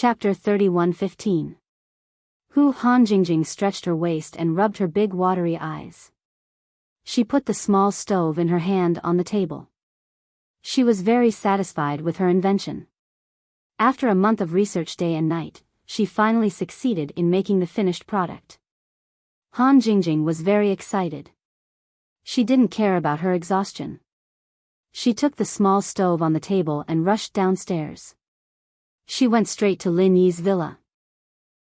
Chapter 31:15. Han Jingjing stretched her waist and rubbed her big watery eyes. She put the small stove in her hand on the table. She was very satisfied with her invention. After a month of research day and night, she finally succeeded in making the finished product. Han Jingjing was very excited. She didn't care about her exhaustion. She took the small stove on the table and rushed downstairs. She went straight to Lin Yi's villa.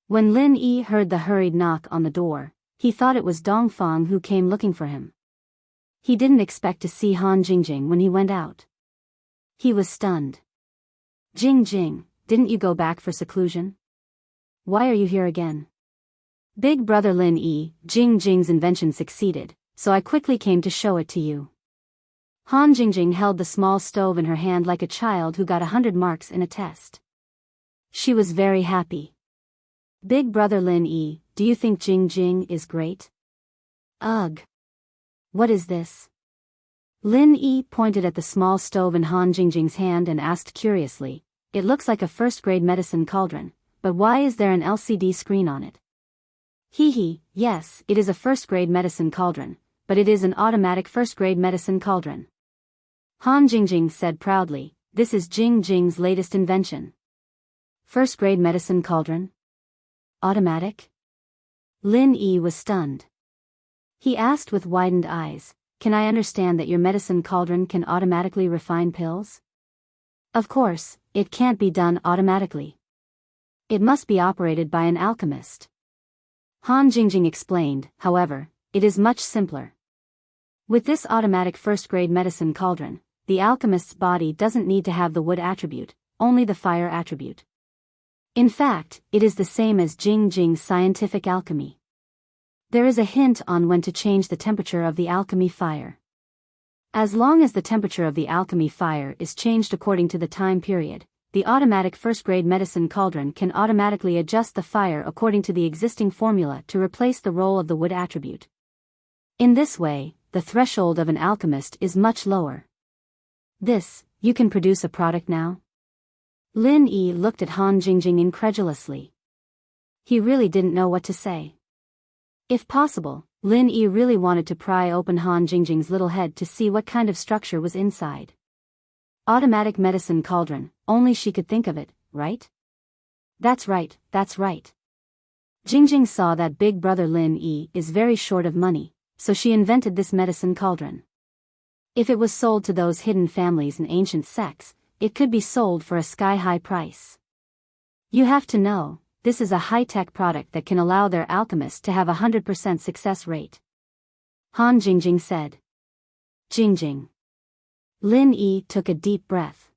When Lin Yi heard the hurried knock on the door, he thought it was Dongfang who came looking for him. He didn't expect to see Han Jingjing when he went out. He was stunned. Jingjing, didn't you go back for seclusion? Why are you here again? Big brother Lin Yi, Jingjing's invention succeeded, so I quickly came to show it to you. Han Jingjing held the small stove in her hand like a child who got 100 marks in a test. She was very happy. Big brother Lin Yi, do you think Jingjing is great? Ugh. What is this? Lin Yi pointed at the small stove in Han Jingjing's hand and asked curiously, it looks like a first-grade medicine cauldron, but why is there an LCD screen on it? Hee, yes, it is a first-grade medicine cauldron, but it is an automatic first-grade medicine cauldron. Han Jingjing said proudly, this is Jingjing's latest invention. First-grade medicine cauldron? Automatic? Lin Yi was stunned. He asked with widened eyes, can I understand that your medicine cauldron can automatically refine pills? Of course, it can't be done automatically. It must be operated by an alchemist. Han Jingjing explained, however, it is much simpler. With this automatic first-grade medicine cauldron, the alchemist's body doesn't need to have the wood attribute, only the fire attribute. In fact, it is the same as Jingjing's scientific alchemy. There is a hint on when to change the temperature of the alchemy fire. As long as the temperature of the alchemy fire is changed according to the time period, the automatic first-grade medicine cauldron can automatically adjust the fire according to the existing formula to replace the role of the wood attribute. In this way, the threshold of an alchemist is much lower. You can produce a product now? Lin Yi looked at Han Jingjing incredulously. He really didn't know what to say. If possible, Lin Yi really wanted to pry open Han Jingjing's little head to see what kind of structure was inside. Automatic medicine cauldron, only she could think of it, right? That's right. Jingjing saw that big brother Lin Yi is very short of money, so she invented this medicine cauldron. If it was sold to those hidden families and ancient sects, it could be sold for a sky-high price. You have to know, this is a high-tech product that can allow their alchemists to have a 100% success rate. Han Jingjing said. Jingjing. Lin Yi took a deep breath.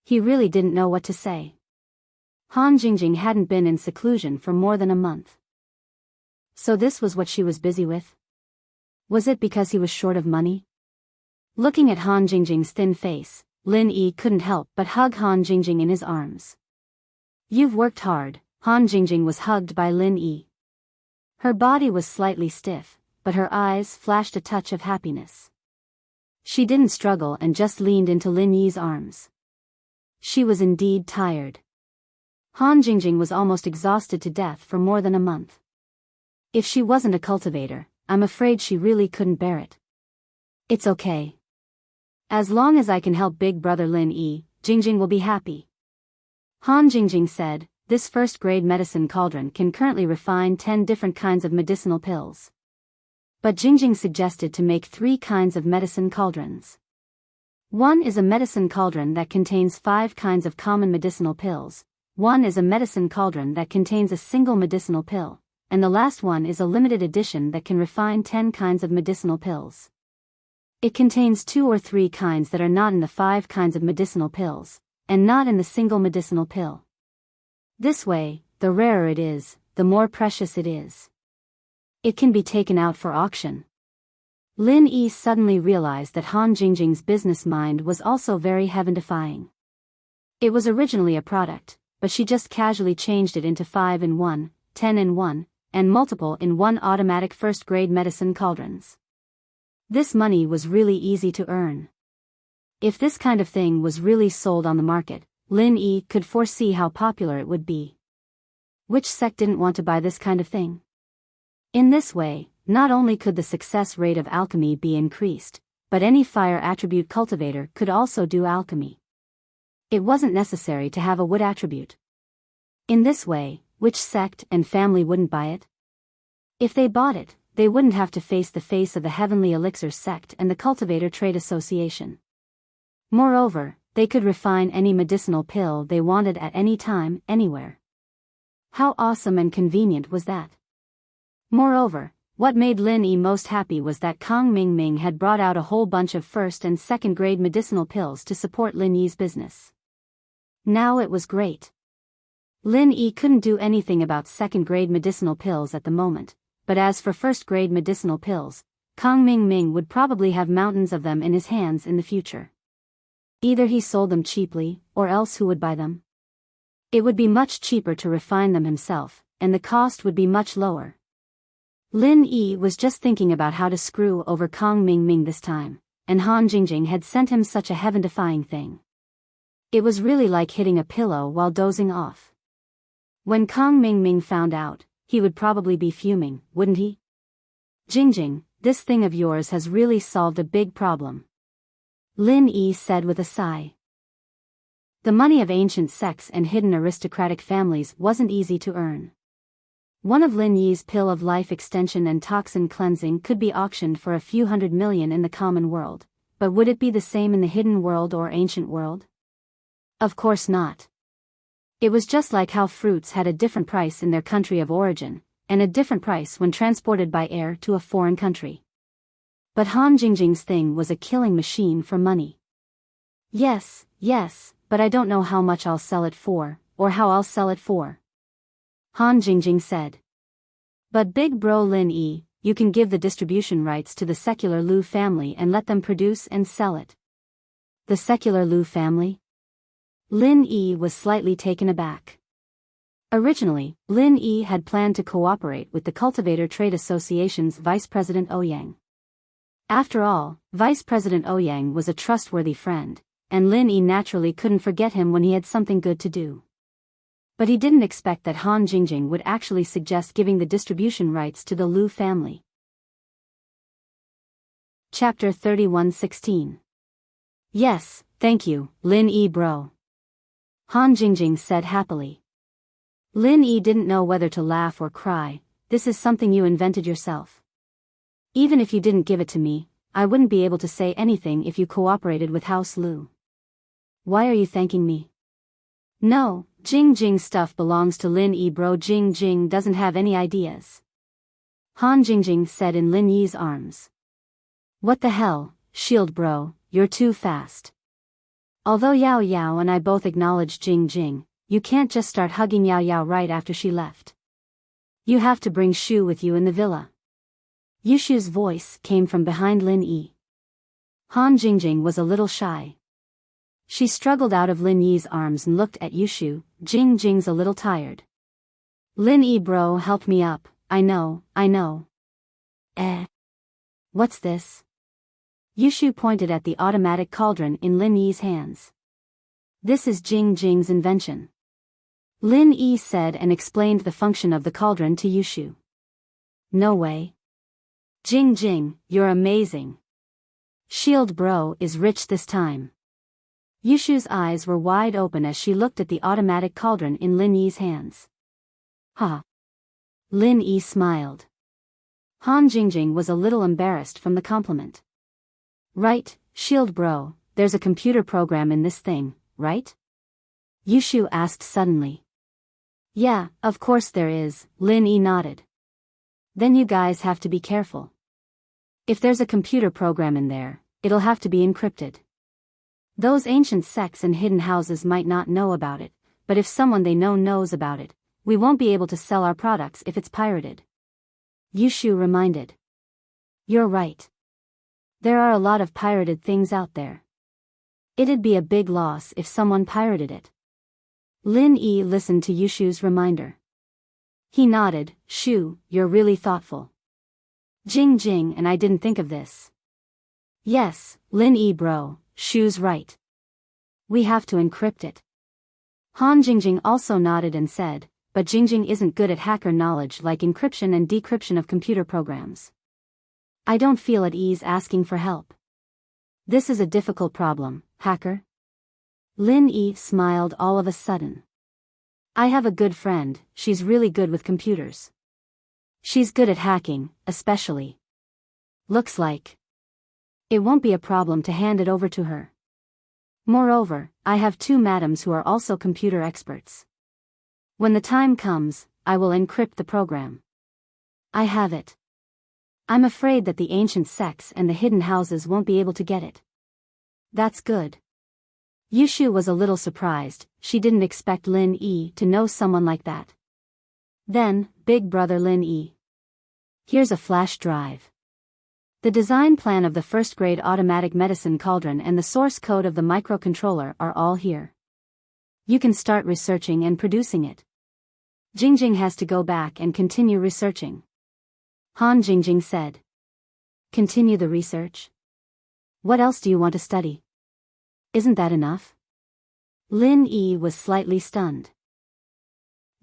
He really didn't know what to say. Han Jingjing hadn't been in seclusion for more than a month. So this was what she was busy with? Was it because he was short of money? Looking at Han Jingjing's thin face, Lin Yi couldn't help but hug Han Jingjing in his arms. You've worked hard. Han Jingjing was hugged by Lin Yi. Her body was slightly stiff, but her eyes flashed a touch of happiness. She didn't struggle and just leaned into Lin Yi's arms. She was indeed tired. Han Jingjing was almost exhausted to death for more than a month. If she wasn't a cultivator, I'm afraid she really couldn't bear it. It's okay. As long as I can help big brother Lin Yi, Jingjing will be happy. Han Jingjing said, this first-grade medicine cauldron can currently refine 10 different kinds of medicinal pills. But Jingjing suggested to make 3 kinds of medicine cauldrons. One is a medicine cauldron that contains 5 kinds of common medicinal pills, one is a medicine cauldron that contains a single medicinal pill, and the last one is a limited edition that can refine 10 kinds of medicinal pills. It contains 2 or 3 kinds that are not in the 5 kinds of medicinal pills, and not in the single medicinal pill. This way, the rarer it is, the more precious it is. It can be taken out for auction. Lin Yi suddenly realized that Han Jingjing's business mind was also very heaven-defying. It was originally a product, but she just casually changed it into 5-in-1, 10-in-1, and multiple-in-1 automatic first-grade medicine cauldrons. This money was really easy to earn. If this kind of thing was really sold on the market, Lin Yi could foresee how popular it would be. Which sect didn't want to buy this kind of thing? In this way, not only could the success rate of alchemy be increased, but any fire attribute cultivator could also do alchemy. It wasn't necessary to have a wood attribute. In this way, which sect and family wouldn't buy it? If they bought it, they wouldn't have to face the face of the Heavenly Elixir sect and the Cultivator Trade Association. Moreover, they could refine any medicinal pill they wanted at any time, anywhere. How awesome and convenient was that? Moreover, what made Lin Yi most happy was that Kang Mingming had brought out a whole bunch of first and second grade medicinal pills to support Lin Yi's business. Now it was great. Lin Yi couldn't do anything about second-grade medicinal pills at the moment, but as for first-grade medicinal pills, Kang Mingming would probably have mountains of them in his hands in the future. Either he sold them cheaply, or else who would buy them? It would be much cheaper to refine them himself, and the cost would be much lower. Lin Yi was just thinking about how to screw over Kang Mingming this time, and Han Jingjing had sent him such a heaven-defying thing. It was really like hitting a pillow while dozing off. When Kang Mingming found out, he would probably be fuming, wouldn't he? Jingjing, this thing of yours has really solved a big problem, Lin Yi said with a sigh. The money of ancient sects and hidden aristocratic families wasn't easy to earn. One of Lin Yi's pill of life extension and toxin cleansing could be auctioned for a few $100 million in the common world, but would it be the same in the hidden world or ancient world? Of course not. It was just like how fruits had a different price in their country of origin, and a different price when transported by air to a foreign country. But Han Jingjing's thing was a killing machine for money. Yes, but I don't know how much I'll sell it for, or how I'll sell it for, Han Jingjing said. But big bro Lin Yi, you can give the distribution rights to the secular Lu family and let them produce and sell it. The secular Lu family? Lin Yi was slightly taken aback. Originally, Lin Yi had planned to cooperate with the Cultivator Trade Association's Vice President Ouyang. After all, Vice President Ouyang was a trustworthy friend, and Lin Yi naturally couldn't forget him when he had something good to do. But he didn't expect that Han Jingjing would actually suggest giving the distribution rights to the Lu family. Chapter 31:16. Yes, thank you, Lin Yi bro, Han Jingjing said happily. Lin Yi didn't know whether to laugh or cry. This is something you invented yourself. Even if you didn't give it to me, I wouldn't be able to say anything if you cooperated with House Lu. Why are you thanking me? No, Jingjing stuff belongs to Lin Yi bro. Jingjing doesn't have any ideas, Han Jingjing said in Lin Yi's arms. What the hell, Shield bro, you're too fast. Although Yao Yao and I both acknowledge Jingjing, you can't just start hugging Yao Yao right after she left. You have to bring Shu with you in the villa. Yushu's voice came from behind Lin Yi. Han Jingjing was a little shy. She struggled out of Lin Yi's arms and looked at Yushu. Jingjing's a little tired. Lin Yi bro helped me up, I know. What's this? Yushu pointed at the automatic cauldron in Lin Yi's hands. This is Jingjing's invention, Lin Yi said and explained the function of the cauldron to Yushu. No way. Jingjing, you're amazing. Shield bro is rich this time. Yushu's eyes were wide open as she looked at the automatic cauldron in Lin Yi's hands. Ha! Lin Yi smiled. Han Jingjing was a little embarrassed from the compliment. Right, Shield bro, there's a computer program in this thing, right? Yushu asked suddenly. Yeah, of course there is, Lin Yi nodded. Then you guys have to be careful. If there's a computer program in there, it'll have to be encrypted. Those ancient sects and hidden houses might not know about it, but if someone they know knows about it, we won't be able to sell our products if it's pirated, Yushu reminded. You're right. There are a lot of pirated things out there. It'd be a big loss if someone pirated it. Lin Yi listened to Yushu's reminder. He nodded. Shu, you're really thoughtful. Jingjing and I didn't think of this. Yes, Lin Yi bro, Shu's right. We have to encrypt it. Han Jingjing also nodded and said, but Jingjing isn't good at hacker knowledge like encryption and decryption of computer programs. I don't feel at ease asking for help. This is a difficult problem, hacker. Lin Yi smiled all of a sudden. I have a good friend, she's really good with computers. She's good at hacking, especially. Looks like. It won't be a problem to hand it over to her. Moreover, I have two madams who are also computer experts. When the time comes, I will encrypt the program. I have it. I'm afraid that the ancient sects and the hidden houses won't be able to get it. That's good. Yushu was a little surprised, she didn't expect Lin Yi to know someone like that. Then, big brother Lin Yi. Here's a flash drive. The design plan of the first-grade automatic medicine cauldron and the source code of the microcontroller are all here. You can start researching and producing it. Jingjing has to go back and continue researching. Han Jingjing said. Continue the research? What else do you want to study? Isn't that enough? Lin Yi was slightly stunned.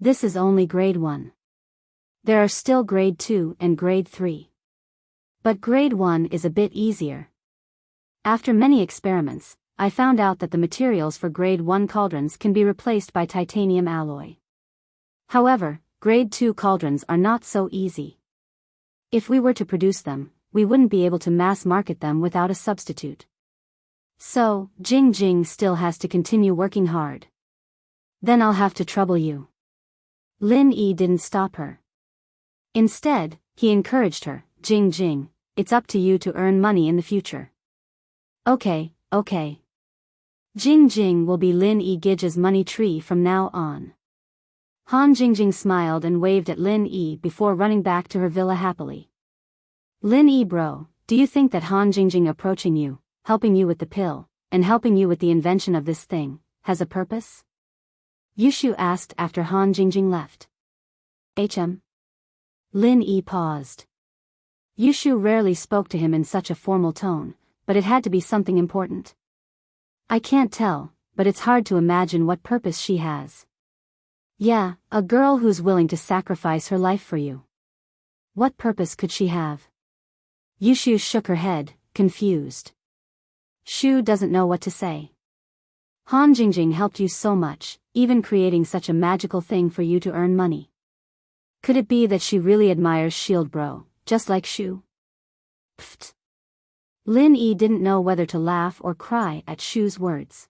This is only grade 1. There are still grade 2 and grade 3. But grade 1 is a bit easier. After many experiments, I found out that the materials for grade 1 cauldrons can be replaced by titanium alloy. However, grade 2 cauldrons are not so easy. If we were to produce them, we wouldn't be able to mass market them without a substitute. So, Jingjing still has to continue working hard. Then I'll have to trouble you. Lin Yi didn't stop her. Instead, he encouraged her, Jingjing, it's up to you to earn money in the future. Okay. Jingjing will be Lin Yi Gij's money tree from now on. Han Jingjing smiled and waved at Lin Yi before running back to her villa happily. Lin Yi bro, do you think that Han Jingjing approaching you, helping you with the pill, and helping you with the invention of this thing, has a purpose? Yushu asked after Han Jingjing left. Lin Yi paused. Yushu rarely spoke to him in such a formal tone, but it had to be something important. I can't tell, but it's hard to imagine what purpose she has. Yeah, a girl who's willing to sacrifice her life for you. What purpose could she have? Yushu shook her head, confused. Shu doesn't know what to say. Han Jingjing helped you so much, even creating such a magical thing for you to earn money. Could it be that she really admires Shield Bro, just like Shu? Pfft. Lin Yi didn't know whether to laugh or cry at Shu's words.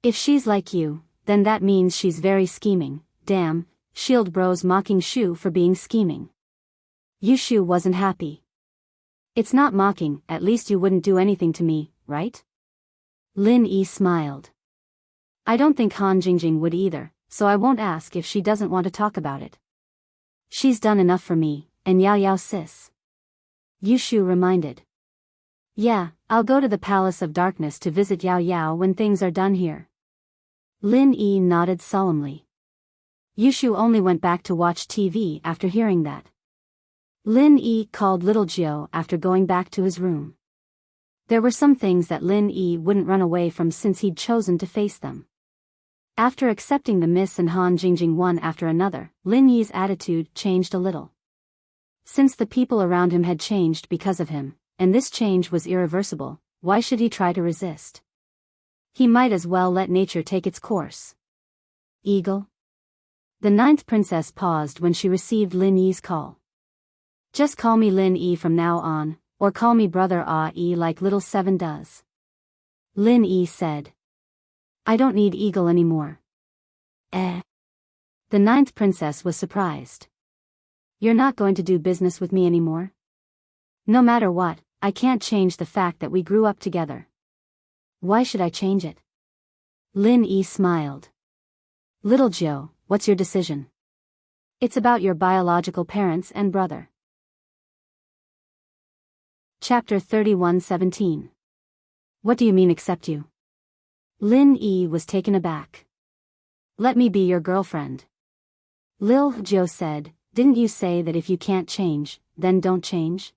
If she's like you, then that means she's very scheming. Damn, Shield Bro's mocking Shu for being scheming. Yushu wasn't happy. It's not mocking, at least you wouldn't do anything to me, right? Lin Yi smiled. I don't think Han Jingjing would either, so I won't ask if she doesn't want to talk about it. She's done enough for me, and Yao Yao sis. Yushu reminded. Yeah, I'll go to the Palace of Darkness to visit Yao Yao when things are done here. Lin Yi nodded solemnly. Yushu only went back to watch TV after hearing that. Lin Yi called Little Jiao after going back to his room. There were some things that Lin Yi wouldn't run away from since he'd chosen to face them. After accepting the Miss and Han Jingjing one after another, Lin Yi's attitude changed a little. Since the people around him had changed because of him, and this change was irreversible, why should he try to resist? He might as well let nature take its course. Eagle? The 9th princess paused when she received Lin Yi's call. Just call me Lin Yi from now on, or call me Brother Ah Yi like Little Seven does. Lin Yi said. I don't need Eagle anymore. The 9th princess was surprised. You're not going to do business with me anymore? No matter what, I can't change the fact that we grew up together. Why should I change it? Lin Yi smiled. Little Jiao, what's your decision? It's about your biological parents and brother. Chapter 31:17. What do you mean accept you? Lin Yi was taken aback. Let me be your girlfriend. Lil Jiao said, didn't you say that if you can't change, then don't change?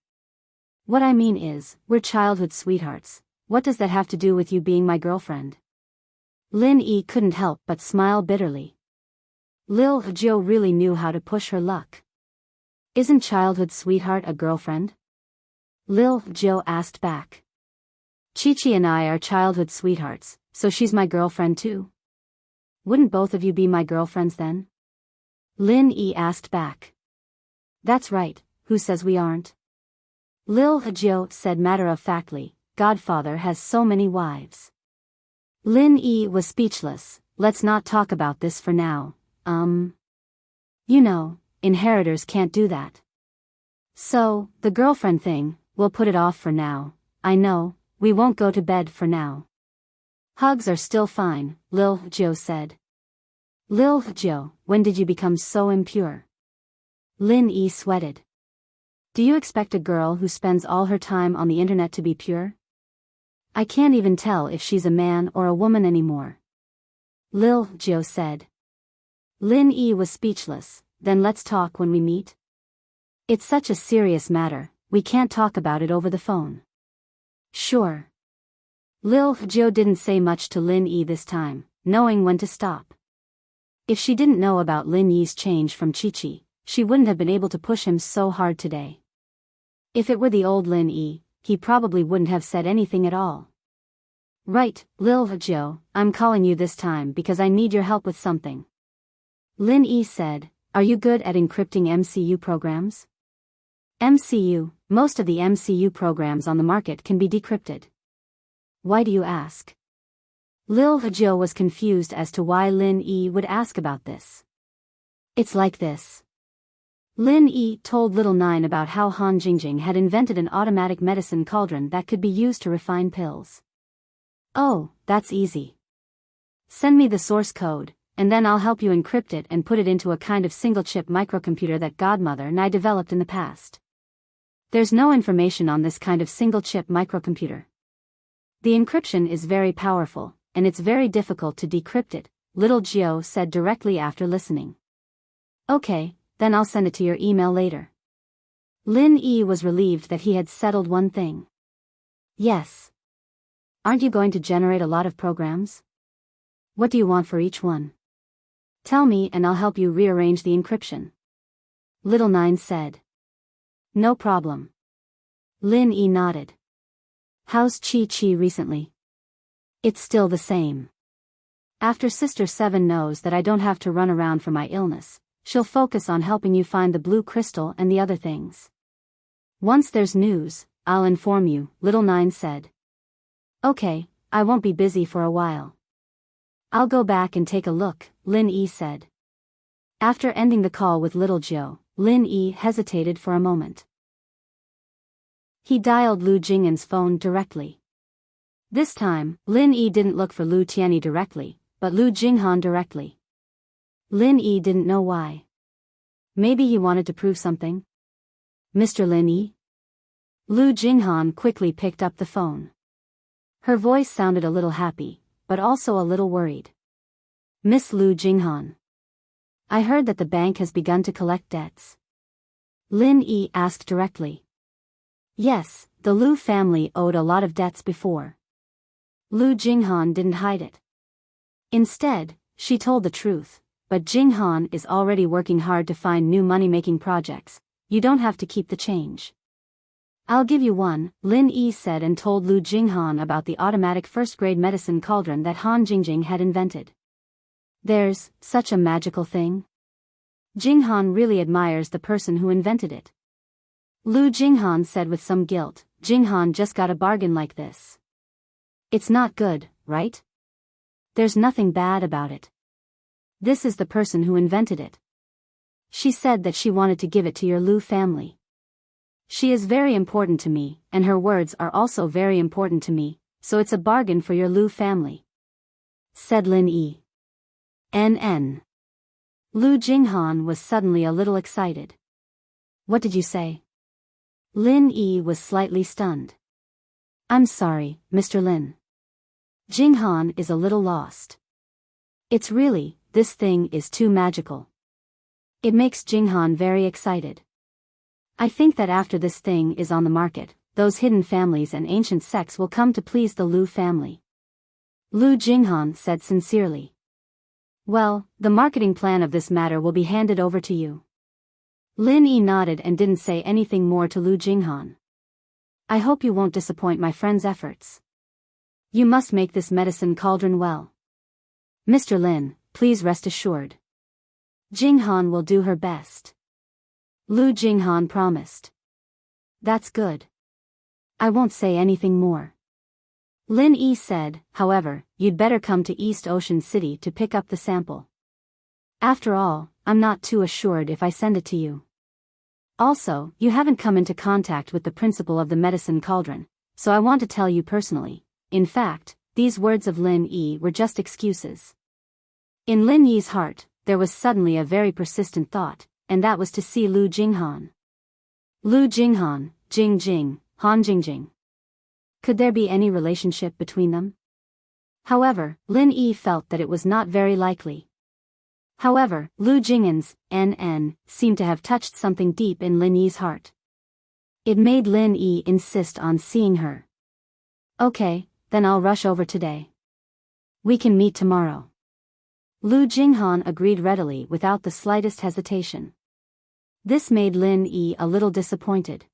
What I mean is, we're childhood sweethearts. What does that have to do with you being my girlfriend? Lin Yi couldn't help but smile bitterly. Lil Jiu really knew how to push her luck. Isn't childhood sweetheart a girlfriend? Lil Jiu asked back. Chi-Chi and I are childhood sweethearts, so she's my girlfriend too. Wouldn't both of you be my girlfriends then? Lin Yi asked back. That's right, who says we aren't? Lil Jiu said matter-of-factly, Godfather has so many wives. Lin Yi was speechless. Let's not talk about this for now. You know, inheritors can't do that. So, the girlfriend thing, we'll put it off for now. I know, we won't go to bed for now. Hugs are still fine, Lil Jiu said. Lil Jiu, when did you become so impure? Lin Yi sweated. Do you expect a girl who spends all her time on the internet to be pure? I can't even tell if she's a man or a woman anymore. Lil Jiu said. Lin Yi was speechless. Then let's talk when we meet. It's such a serious matter, we can't talk about it over the phone. Sure. Lil Jiu didn't say much to Lin Yi this time, knowing when to stop. If she didn't know about Lin Yi's change from Chi-Chi, she wouldn't have been able to push him so hard today. If it were the old Lin Yi, he probably wouldn't have said anything at all. Right, Lil Jiu, I'm calling you this time because I need your help with something. Lin Yi said, are you good at encrypting MCU programs? MCU, most of the MCU programs on the market can be decrypted. Why do you ask? Lil Jiu was confused as to why Lin Yi would ask about this. It's like this. Lin Yi told Little Nine about how Han Jingjing had invented an automatic medicine cauldron that could be used to refine pills. Oh, that's easy. Send me the source code, and then I'll help you encrypt it and put it into a kind of single-chip microcomputer that Godmother and I developed in the past. There's no information on this kind of single-chip microcomputer. The encryption is very powerful, and it's very difficult to decrypt it, Little Jiu said directly after listening. Okay, then I'll send it to your email later. Lin Yi was relieved that he had settled one thing. Yes. Aren't you going to generate a lot of programs? What do you want for each one? Tell me and I'll help you rearrange the encryption. Little Nine said. No problem. Lin Yi nodded. How's Chi-Chi recently? It's still the same. After Sister Seven knows that I don't have to run around for my illness, she'll focus on helping you find the blue crystal and the other things. Once there's news, I'll inform you, Little Nine said. Okay, I won't be busy for a while. I'll go back and take a look, Lin Yi said. After ending the call with Little Jiu, Lin Yi hesitated for a moment. He dialed Lu Jing'an's phone directly. This time, Lin Yi didn't look for Lu Tianyi directly, but Lu Jinghan directly. Lin Yi didn't know why. Maybe he wanted to prove something? Mr. Lin Yi? Lu Jinghan quickly picked up the phone. Her voice sounded a little happy, but also a little worried. Miss Lu Jinghan. I heard that the bank has begun to collect debts. Lin Yi asked directly. Yes, the Lu family owed a lot of debts before. Lu Jinghan didn't hide it. Instead, she told the truth, but Jinghan is already working hard to find new money-making projects. You don't have to keep the change. I'll give you one, Lin Yi said and told Lu Jinghan about the automatic first-grade medicine cauldron that Han Jingjing had invented. There's such a magical thing. Jinghan really admires the person who invented it. Lu Jinghan said with some guilt, Jinghan just got a bargain like this. It's not good, right? There's nothing bad about it. This is the person who invented it. She said that she wanted to give it to your Lu family. She is very important to me, and her words are also very important to me, so it's a bargain for your Lu family. Said Lin Yi. NN. Lu Jinghan was suddenly a little excited. What did you say? Lin Yi was slightly stunned. I'm sorry, Mr. Lin. Jinghan is a little lost. It's really, this thing is too magical. It makes Jinghan very excited. I think that after this thing is on the market, those hidden families and ancient sects will come to please the Lu family. Lu Jinghan said sincerely. Well, the marketing plan of this matter will be handed over to you. Lin Yi nodded and didn't say anything more to Lu Jinghan. I hope you won't disappoint my friend's efforts. You must make this medicine cauldron well. Mr. Lin, please rest assured. Jinghan will do her best. Lu Jinghan promised. That's good. I won't say anything more. Lin Yi said, however, you'd better come to East Ocean City to pick up the sample. After all, I'm not too assured if I send it to you. Also, you haven't come into contact with the principal of the medicine cauldron, so I want to tell you personally. In fact, these words of Lin Yi were just excuses. In Lin Yi's heart, there was suddenly a very persistent thought, and that was to see Lu Jinghan. Lu Jinghan, Jing, Han Jingjing. Could there be any relationship between them? However, Lin Yi felt that it was not very likely. However, Lu Jinghan's NN seemed to have touched something deep in Lin Yi's heart. It made Lin Yi insist on seeing her. Okay, then I'll rush over today. We can meet tomorrow. Lu Jinghan agreed readily without the slightest hesitation. This made Lin Yi a little disappointed.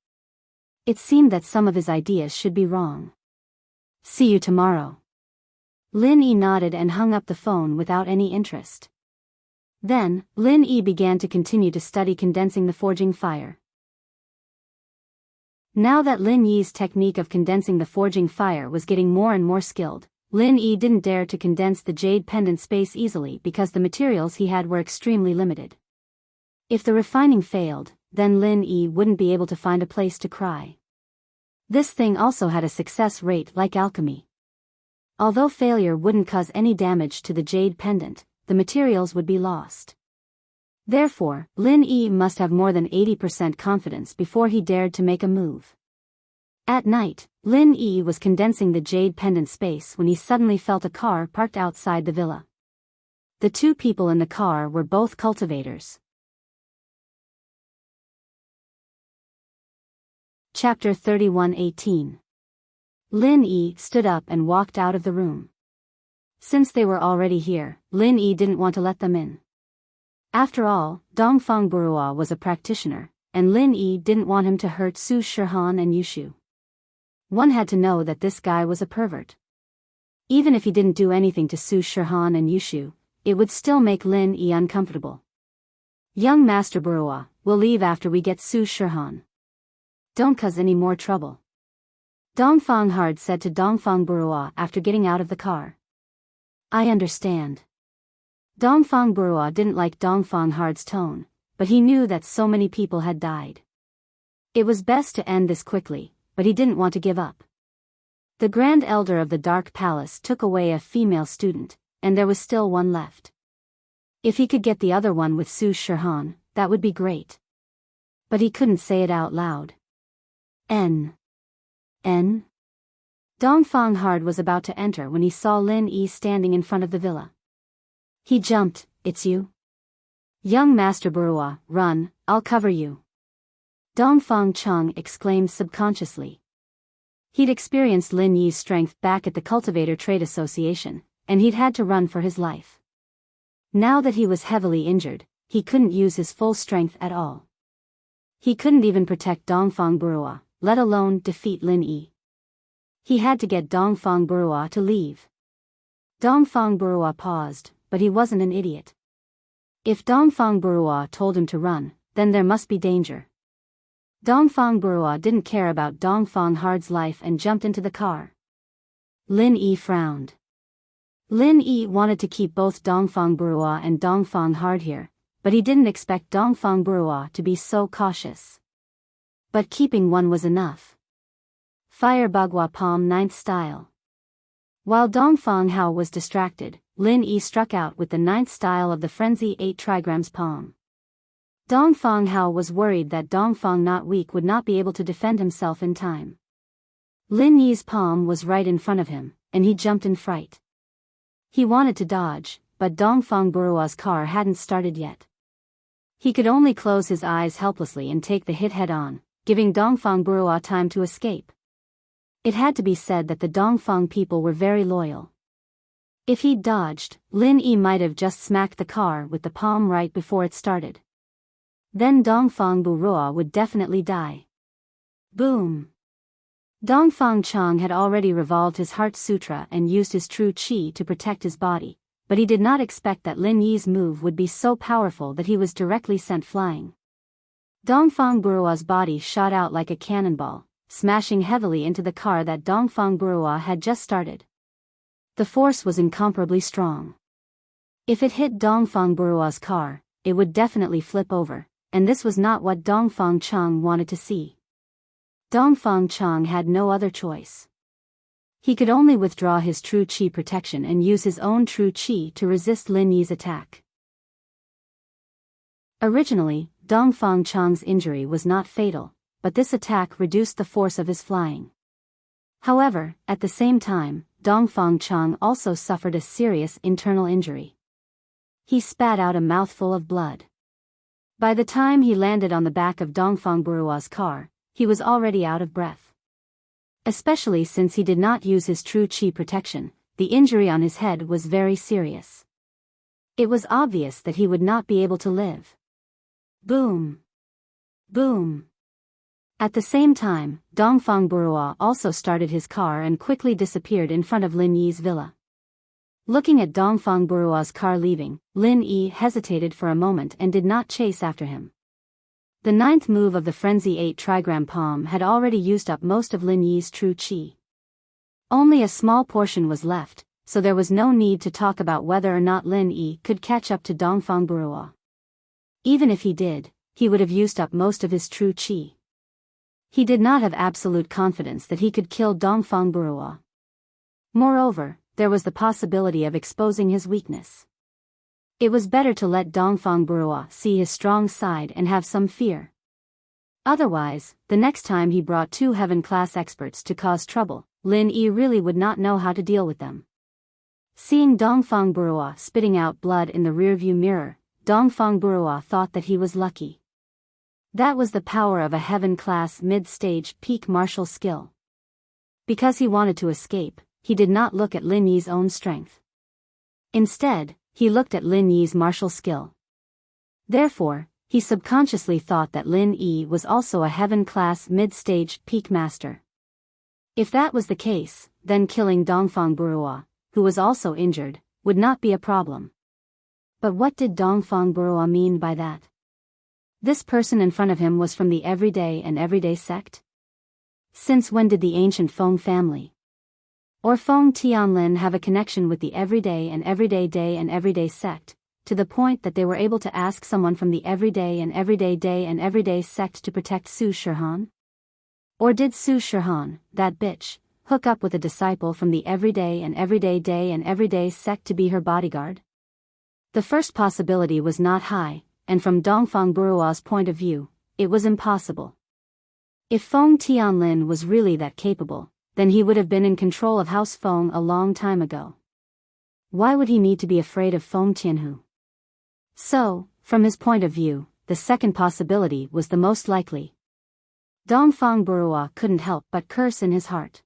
It seemed that some of his ideas should be wrong. See you tomorrow. Lin Yi nodded and hung up the phone without any interest. Then, Lin Yi began to continue to study condensing the forging fire. Now that Lin Yi's technique of condensing the forging fire was getting more and more skilled, Lin Yi didn't dare to condense the jade pendant space easily because the materials he had were extremely limited. If the refining failed, then Lin Yi wouldn't be able to find a place to cry. This thing also had a success rate like alchemy. Although failure wouldn't cause any damage to the jade pendant, the materials would be lost. Therefore, Lin Yi must have more than 80% confidence before he dared to make a move. At night, Lin Yi was condensing the jade pendant space when he suddenly felt a car parked outside the villa. The two people in the car were both cultivators. Chapter 31:18. Lin Yi stood up and walked out of the room. Since they were already here, Lin Yi didn't want to let them in. After all, Dongfang Burua was a practitioner, and Lin Yi didn't want him to hurt Su Shihan and Yushu. One had to know that this guy was a pervert. Even if he didn't do anything to Su Shihan and Yushu, it would still make Lin Yi uncomfortable. Young Master Burua, we'll leave after we get Su Shihan. Don't cause any more trouble. Dongfang Hard said to Dongfang Burua after getting out of the car. I understand. Dongfang Burua didn't like Dongfang Hard's tone, but he knew that so many people had died. It was best to end this quickly, but he didn't want to give up. The Grand Elder of the Dark Palace took away a female student, and there was still one left. If he could get the other one with Su Shihan, that would be great. But he couldn't say it out loud. N. Dongfang Hard was about to enter when he saw Lin Yi standing in front of the villa. He jumped. It's you? Young Master Burua, run, I'll cover you. Dongfang Chung exclaimed subconsciously. He'd experienced Lin Yi's strength back at the Cultivator Trade Association, and he'd had to run for his life. Now that he was heavily injured, he couldn't use his full strength at all. He couldn't even protect Dongfang Burua, let alone defeat Lin Yi. He had to get Dongfang Burua to leave. Dongfang Burua paused, but he wasn't an idiot. If Dongfang Burua told him to run, then there must be danger. Dongfang Burua didn't care about Dongfang Hard's life and jumped into the car. Lin Yi frowned. Lin Yi wanted to keep both Dongfang Burua and Dongfang Hard here, but he didn't expect Dongfang Burua to be so cautious. But keeping one was enough. Fire Bagua Palm 9th style. While Dongfang Hao was distracted, Lin Yi struck out with the 9th style of the Frenzy 8 trigrams palm. Dongfang Hao was worried that Dongfang Not Weak would not be able to defend himself in time. Lin Yi's palm was right in front of him, and he jumped in fright. He wanted to dodge, but Dongfang Burua's car hadn't started yet. He could only close his eyes helplessly and take the hit head-on, giving Dongfang Burua time to escape. It had to be said that the Dongfang people were very loyal. If he'd dodged, Lin Yi might have just smacked the car with the palm right before it started. Then Dongfang Buruo would definitely die. Boom! Dongfang Chang had already revolved his Heart Sutra and used his true qi to protect his body, but he did not expect that Lin Yi's move would be so powerful that he was directly sent flying. Dongfang Buruo's body shot out like a cannonball, smashing heavily into the car that Dongfang Buruo had just started. The force was incomparably strong. If it hit Dongfang Buruo's car, it would definitely flip over, and this was not what Dongfang Chang wanted to see. Dongfang Chang had no other choice. He could only withdraw his true qi protection and use his own true qi to resist Lin Yi's attack. Originally, Dongfang Chang's injury was not fatal, but this attack reduced the force of his flying. However, at the same time, Dongfang Chang also suffered a serious internal injury. He spat out a mouthful of blood. By the time he landed on the back of Dongfang Buruo's car, he was already out of breath. Especially since he did not use his true qi protection, the injury on his head was very serious. It was obvious that he would not be able to live. Boom! Boom! At the same time, Dongfang Buruo also started his car and quickly disappeared in front of Lin Yi's villa. Looking at Dongfang Buruo's car leaving, Lin Yi hesitated for a moment and did not chase after him. The ninth move of the Frenzy 8 trigram palm had already used up most of Lin Yi's true qi. Only a small portion was left, so there was no need to talk about whether or not Lin Yi could catch up to Dongfang Buruo. Even if he did, he would have used up most of his true qi. He did not have absolute confidence that he could kill Dongfang Buruo. Moreover, there was the possibility of exposing his weakness. It was better to let Dongfang Buruo see his strong side and have some fear. Otherwise, the next time he brought two heaven-class experts to cause trouble, Lin Yi really would not know how to deal with them. Seeing Dongfang Buruo spitting out blood in the rearview mirror, Dongfang Buruo thought that he was lucky. That was the power of a heaven-class mid-stage peak martial skill. Because he wanted to escape, he did not look at Lin Yi's own strength. Instead, he looked at Lin Yi's martial skill. Therefore, he subconsciously thought that Lin Yi was also a heaven-class mid-stage peak master. If that was the case, then killing Dongfang Buruo, who was also injured, would not be a problem. But what did Dongfang Buruo mean by that? This person in front of him was from the Everyday and Everyday sect? Since when did the ancient Feng family or Feng Tianlin have a connection with the Everyday and Everyday Day and Everyday sect, to the point that they were able to ask someone from the Everyday and Everyday Day and Everyday sect to protect Su Shihan? Or did Su Shihan, that bitch, hook up with a disciple from the Everyday and Everyday Day and Everyday sect to be her bodyguard? The first possibility was not high, and from Dongfang Buruo's point of view, it was impossible. If Feng Tianlin was really that capable, then he would have been in control of House Feng a long time ago. Why would he need to be afraid of Feng Tianhu? So, from his point of view, the second possibility was the most likely. Dongfang Buruo couldn't help but curse in his heart.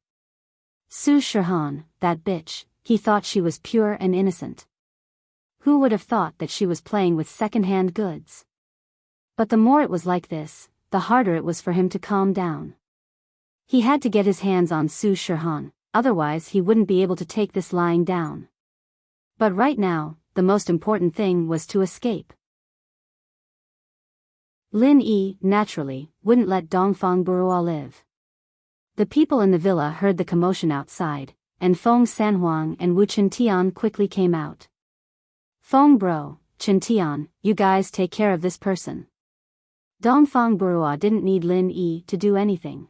Su Shihan, that bitch, he thought she was pure and innocent. Who would have thought that she was playing with second-hand goods? But the more it was like this, the harder it was for him to calm down. He had to get his hands on Su Shihan, otherwise he wouldn't be able to take this lying down. But right now, the most important thing was to escape. Lin Yi, naturally, wouldn't let Dongfang Buruo live. The people in the villa heard the commotion outside, and Feng Sanhuang and Wu Chintian quickly came out. Feng bro, Chintian, you guys take care of this person. Dongfang Buruo didn't need Lin Yi to do anything.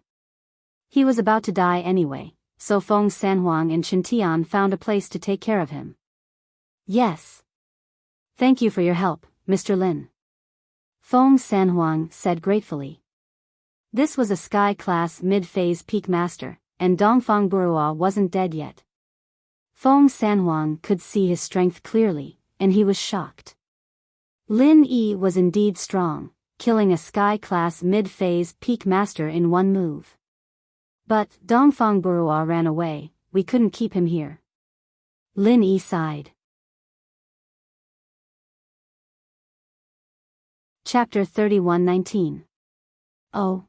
He was about to die anyway, so Feng Sanhuang and Chintian found a place to take care of him. Yes. Thank you for your help, Mr. Lin. Feng Sanhuang said gratefully. This was a sky-class mid-phase peak master, and Dongfang Buruo wasn't dead yet. Feng Sanhuang could see his strength clearly, and he was shocked. Lin Yi was indeed strong, killing a sky-class mid-phase peak master in one move. But Dongfang Buruo ran away, we couldn't keep him here. Lin Yi sighed. Chapter 31:19. Oh.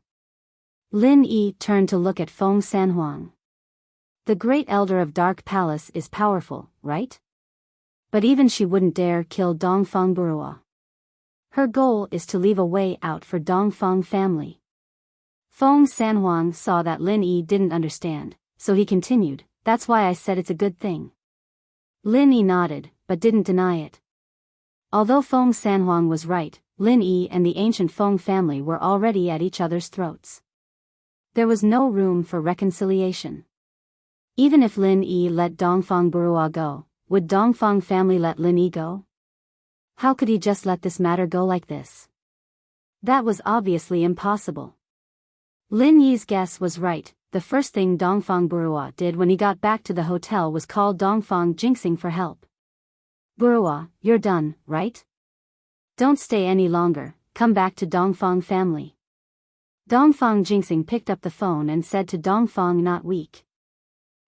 Lin Yi turned to look at Feng Sanhuang. The great elder of Dark Palace is powerful, right? But even she wouldn't dare kill Dongfang Burua. Her goal is to leave a way out for Dongfang family. Feng Sanhuang saw that Lin Yi didn't understand, so he continued, that's why I said it's a good thing. Lin Yi nodded, but didn't deny it. Although Feng Sanhuang was right, Lin Yi and the ancient Feng family were already at each other's throats. There was no room for reconciliation. Even if Lin Yi let Dongfang Burua go, would Dongfang family let Lin Yi go? How could he just let this matter go like this? That was obviously impossible. Lin Yi's guess was right. The first thing Dongfang Burua did when he got back to the hotel was call Dongfang Jinxing for help. Burua, you're done, right? Don't stay any longer, come back to Dongfang family. Dongfang Jinxing picked up the phone and said to Dongfang not weak.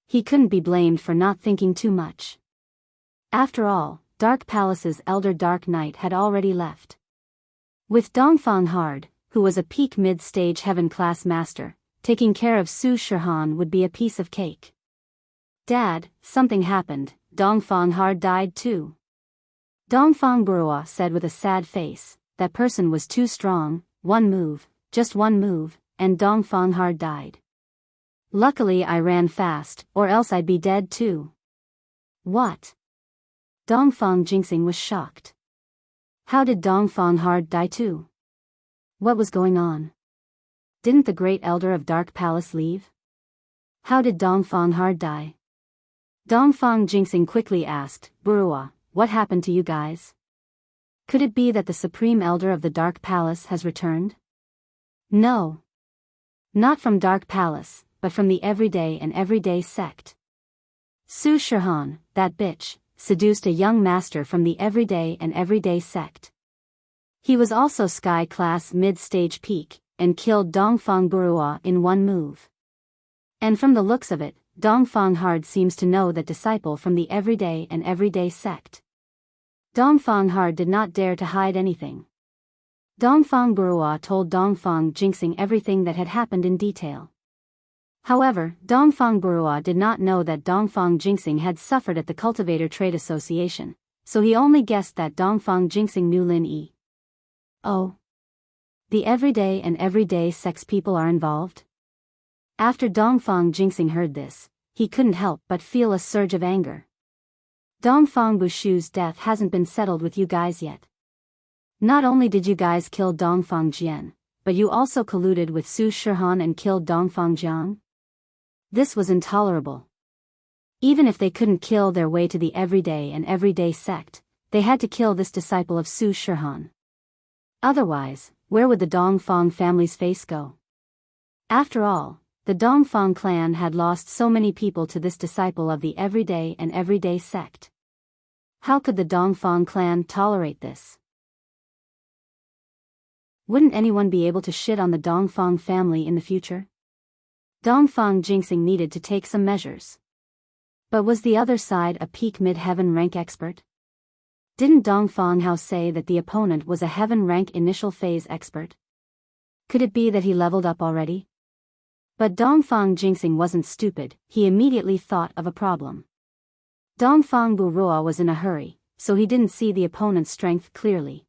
He couldn't be blamed for not thinking too much. After all, Dark Palace's elder Dark Knight had already left. With Dongfang Hard, who was a peak mid-stage heaven-class master, taking care of Su Shihan would be a piece of cake. Dad, something happened, Dongfang Hard died too. Dongfang Burua said with a sad face, that person was too strong, one move, just one move, and Dongfang Hard died. Luckily I ran fast, or else I'd be dead too. What? Dongfang Jinxing was shocked. How did Dongfang Hard die too? What was going on? Didn't the great elder of Dark Palace leave? How did Dongfang Hard die? Dongfang Jinxing quickly asked, Burua, what happened to you guys? Could it be that the supreme elder of the Dark Palace has returned? No. Not from Dark Palace, but from the Everyday and Everyday sect. Su Shihan, that bitch, seduced a young master from the Everyday and Everyday sect. He was also Sky Class mid-stage peak, and killed Dongfang Burua in one move. And from the looks of it, Dongfang Hard seems to know that disciple from the Everyday and Everyday sect. Dongfang Hard did not dare to hide anything. Dongfang Burua told Dongfang Jinxing everything that had happened in detail. However, Dongfang Burua did not know that Dongfang Jinxing had suffered at the Cultivator Trade Association, so he only guessed that Dongfang Jinxing knew Lin Yi. Oh. The Everyday and Everyday sex people are involved? After Dongfang Jinxing heard this, he couldn't help but feel a surge of anger. Dongfang Bushu's death hasn't been settled with you guys yet. Not only did you guys kill Dongfang Jian, but you also colluded with Su Shihan and killed Dongfang Jiang? This was intolerable. Even if they couldn't kill their way to the Everyday and Everyday sect, they had to kill this disciple of Su Shihan. Otherwise, where would the Dongfang family's face go? After all, the Dongfang clan had lost so many people to this disciple of the Everyday and Everyday sect. How could the Dongfang clan tolerate this? Wouldn't anyone be able to shit on the Dongfang family in the future? Dongfang Jinxing needed to take some measures. But was the other side a peak mid-heaven rank expert? Didn't Dongfang Hao say that the opponent was a heaven rank initial phase expert? Could it be that he leveled up already? But Dongfang Jinxing wasn't stupid, he immediately thought of a problem. Dongfang Burua was in a hurry, so he didn't see the opponent's strength clearly.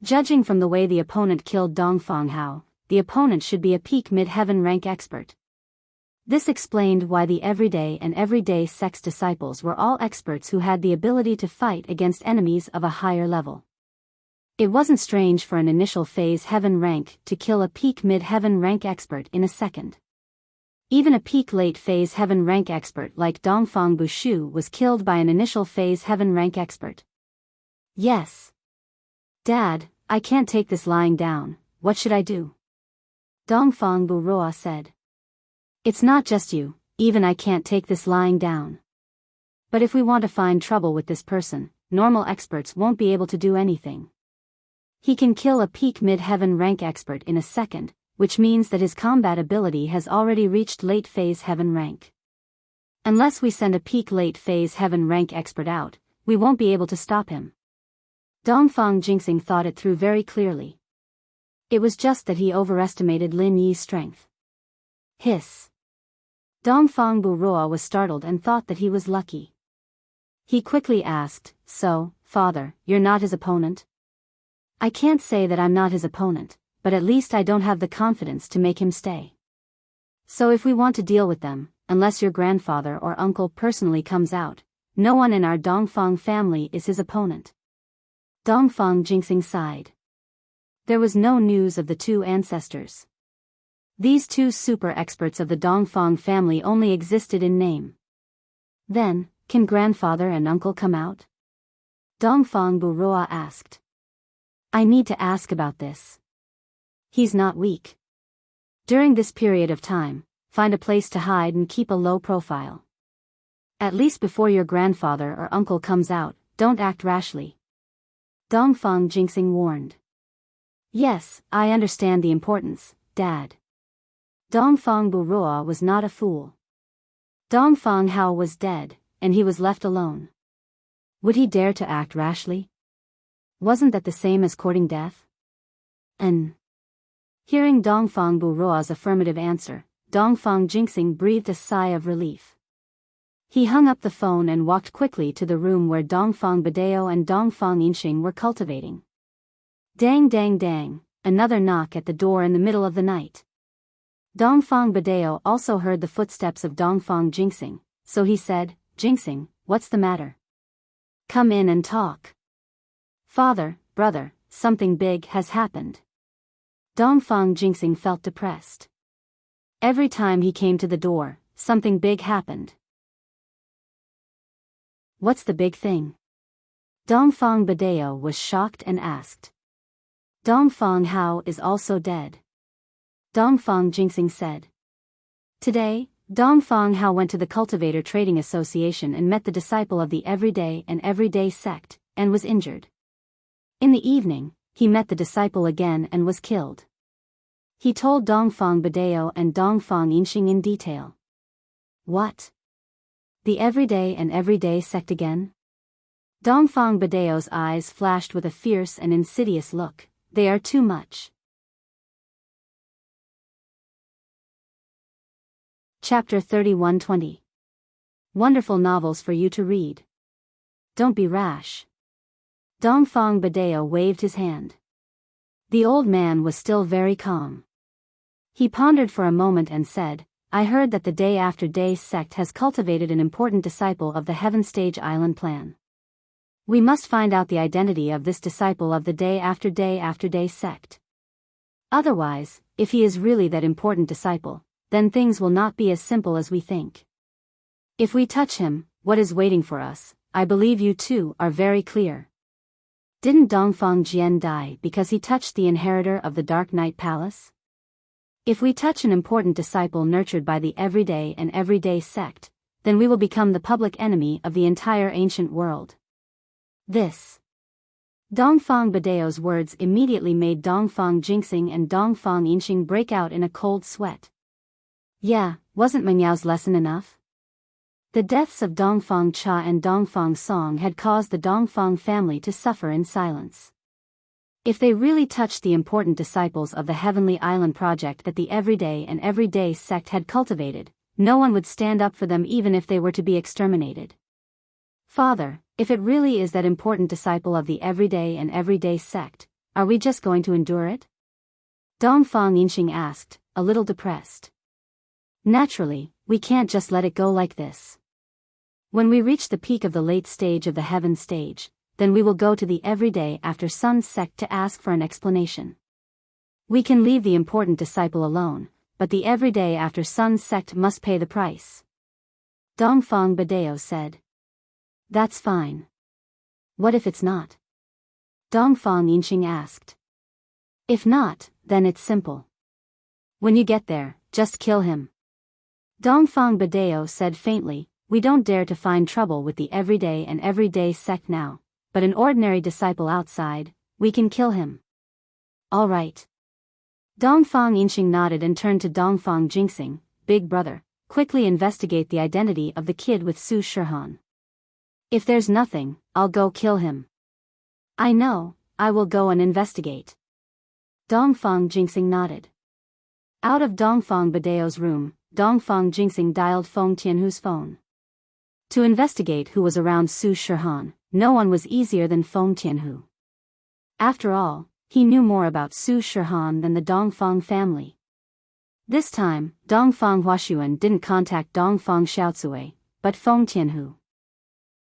Judging from the way the opponent killed Dongfang Hao, the opponent should be a peak mid-heaven rank expert. This explained why the Everyday and Everyday sex disciples were all experts who had the ability to fight against enemies of a higher level. It wasn't strange for an initial phase heaven rank to kill a peak mid-heaven rank expert in a second. Even a peak late phase heaven rank expert like Dongfang Bushu was killed by an initial phase heaven rank expert. Yes. Dad, I can't take this lying down, what should I do? Dongfang Burua said. It's not just you, even I can't take this lying down. But if we want to find trouble with this person, normal experts won't be able to do anything. He can kill a peak mid-heaven rank expert in a second, which means that his combat ability has already reached late phase heaven rank. Unless we send a peak late phase heaven rank expert out, we won't be able to stop him. Dongfang Jingxing thought it through very clearly. It was just that he overestimated Lin Yi's strength. Hiss. Dongfang Buruo was startled and thought that he was lucky. He quickly asked, "So, father, you're not his opponent?" "I can't say that I'm not his opponent, but at least I don't have the confidence to make him stay. So if we want to deal with them, unless your grandfather or uncle personally comes out, no one in our Dongfang family is his opponent." Dongfang Jingxing sighed. There was no news of the two ancestors. These two super experts of the Dongfang family only existed in name. Then, can grandfather and uncle come out? Dongfang Buruo asked. "I need to ask about this. He's not weak. During this period of time, find a place to hide and keep a low profile. At least before your grandfather or uncle comes out, don't act rashly." Dongfang Jingxing warned. "Yes, I understand the importance, Dad." Dongfang Buruo was not a fool. Dongfang Hao was dead, and he was left alone. Would he dare to act rashly? Wasn't that the same as courting death? Hearing Dongfang Buruo's affirmative answer, Dongfang Jingxing breathed a sigh of relief. He hung up the phone and walked quickly to the room where Dongfang Badeo and Dongfang Yinxing were cultivating. Dang dang dang, another knock at the door in the middle of the night. Dongfang Badeo also heard the footsteps of Dongfang Jingxing, so he said, "Jingxing, what's the matter? Come in and talk." "Father, brother, something big has happened." Dongfang Jingxing felt depressed. Every time he came to the door, something big happened. "What's the big thing?" Dongfang Badeo was shocked and asked. "Dongfang Hao is also dead," Dongfang Jingxing said. Today, Dongfang Hao went to the Cultivator Trading Association and met the disciple of the Everyday sect, and was injured. In the evening, he met the disciple again and was killed. He told Dongfang Badeo and Dongfang Yinxing in detail. "What? The Everyday sect again?" Dongfang Badeo's eyes flashed with a fierce and insidious look. "They are too much." Chapter 31:20. Wonderful novels for you to read. Don't be rash. Dongfang Badeo waved his hand. The old man was still very calm. He pondered for a moment and said, "I heard that the Day sect has cultivated an important disciple of the Heaven Stage Island plan. We must find out the identity of this disciple of the Day sect. Otherwise, if he is really that important disciple, then things will not be as simple as we think. If we touch him, what is waiting for us, I believe you two are very clear. Didn't Dongfang Jian die because he touched the inheritor of the Dark Knight Palace? If we touch an important disciple nurtured by the Everyday sect, then we will become the public enemy of the entire ancient world." This. Dongfang Badeo's words immediately made Dongfang Jingxing and Dongfang Yinxing break out in a cold sweat. Yeah, wasn't Mengyao's lesson enough? The deaths of Dongfang Cha and Dongfang Song had caused the Dongfang family to suffer in silence. If they really touched the important disciples of the Heavenly Island project that the Everyday sect had cultivated, no one would stand up for them even if they were to be exterminated. "Father, if it really is that important disciple of the Everyday sect, are we just going to endure it?" Dongfang Yinxing asked, a little depressed. "Naturally, we can't just let it go like this. When we reach the peak of the late stage of the Heaven stage, then we will go to the Everyday After Sun sect to ask for an explanation. We can leave the important disciple alone, but the Everyday After Sun sect must pay the price." Dongfang Badeo said. "That's fine. What if it's not?" Dongfang Yinxing asked. "If not, then it's simple. When you get there, just kill him." Dongfang Badeo said faintly, "We don't dare to find trouble with the Everyday sect now, but an ordinary disciple outside, we can kill him." "All right." Dongfang Yinxing nodded and turned to Dongfang Jingxing, "Big brother, quickly investigate the identity of the kid with Su Shihan. If there's nothing, I'll go kill him. I know, I will go and investigate. Dongfang Jingxing nodded. Out of Dongfang Badeo's room, Dongfang Jingxing dialed Feng Tianhu's phone. To investigate who was around Su Shihan, no one was easier than Feng Tianhu. After all, he knew more about Su Shihan than the Dongfang family. This time, Dongfang Huashuan didn't contact Dongfang Xiaocui, but Feng Tianhu.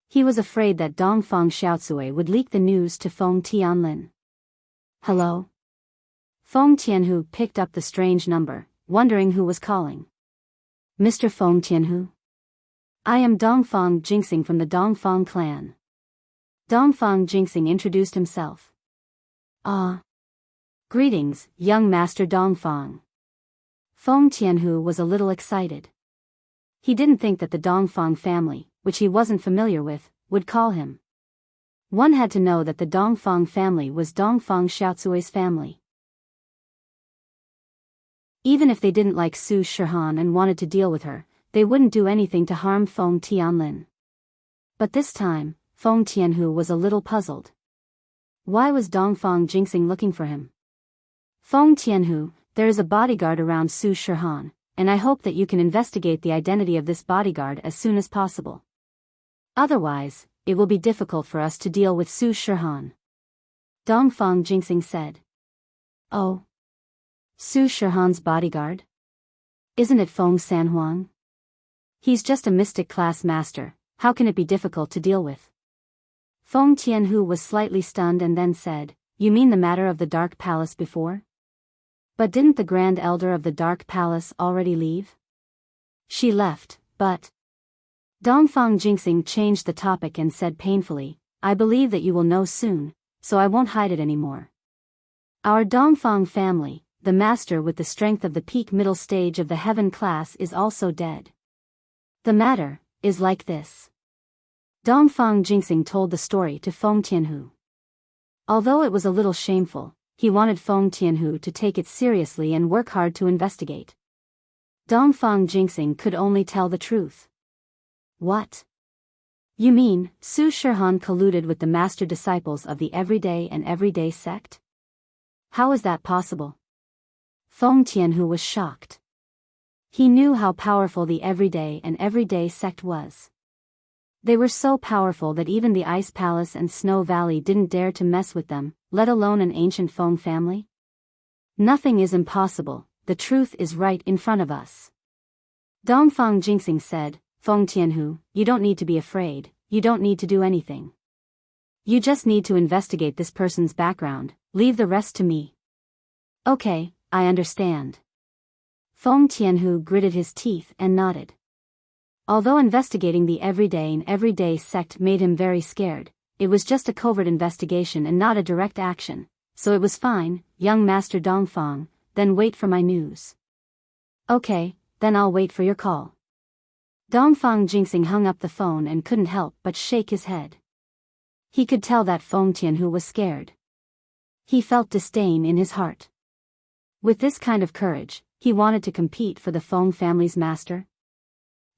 He was afraid that Dongfang Xiaocui would leak the news to Feng Tianlin. Hello? Feng Tianhu picked up the strange number, wondering who was calling. Mr. Feng Tianhu? I am Dongfang Jingxing from the Dongfang clan. Dongfang Jingxing introduced himself. Greetings, young Master Dongfang. Feng Tianhu was a little excited. He didn't think that the Dongfang family, which he wasn't familiar with, would call him. One had to know that the Dongfang family was Dongfang Xiaocui's family. Even if they didn't like Su Shihan and wanted to deal with her, they wouldn't do anything to harm Feng Tianlin. But this time, Feng Tianhu was a little puzzled. Why was Dongfang Jingxing looking for him? Feng Tianhu, there is a bodyguard around Su Shihan, and I hope that you can investigate the identity of this bodyguard as soon as possible. Otherwise, it will be difficult for us to deal with Su Shihan. Dongfang Jingxing said. Oh. Su Shihan's bodyguard? Isn't it Feng Sanhuang? He's just a mystic class master, how can it be difficult to deal with? Feng Tianhu was slightly stunned and then said, You mean the matter of the Dark Palace before? But didn't the Grand Elder of the Dark Palace already leave? She left, but... Dongfang Jingxing changed the topic and said painfully, I believe that you will know soon, so I won't hide it anymore. Our Dongfang family, the master with the strength of the peak middle stage of the heaven class is also dead. The matter is like this. Dongfang Jingxing told the story to Feng Tianhu. Although it was a little shameful, he wanted Feng Tianhu to take it seriously and work hard to investigate. Dongfang Jingxing could only tell the truth. What? You mean, Su Shihan colluded with the master disciples of the Everyday and Everyday sect? How is that possible? Feng Tianhu was shocked. He knew how powerful the Everyday and Everyday sect was. They were so powerful that even the Ice Palace and Snow Valley didn't dare to mess with them, let alone an ancient Feng family. Nothing is impossible, the truth is right in front of us. Dongfang Jingxing said, Feng Tianhu, you don't need to be afraid, you don't need to do anything. You just need to investigate this person's background, leave the rest to me. Okay, I understand. Feng Tianhu gritted his teeth and nodded. Although investigating the Everyday and Everyday sect made him very scared, it was just a covert investigation and not a direct action, so it was fine, young Master Dongfang, then wait for my news. Okay, then I'll wait for your call. Dongfang Jingxing hung up the phone and couldn't help but shake his head. He could tell that Feng Tianhu was scared. He felt disdain in his heart. With this kind of courage, he wanted to compete for the Feng family's master.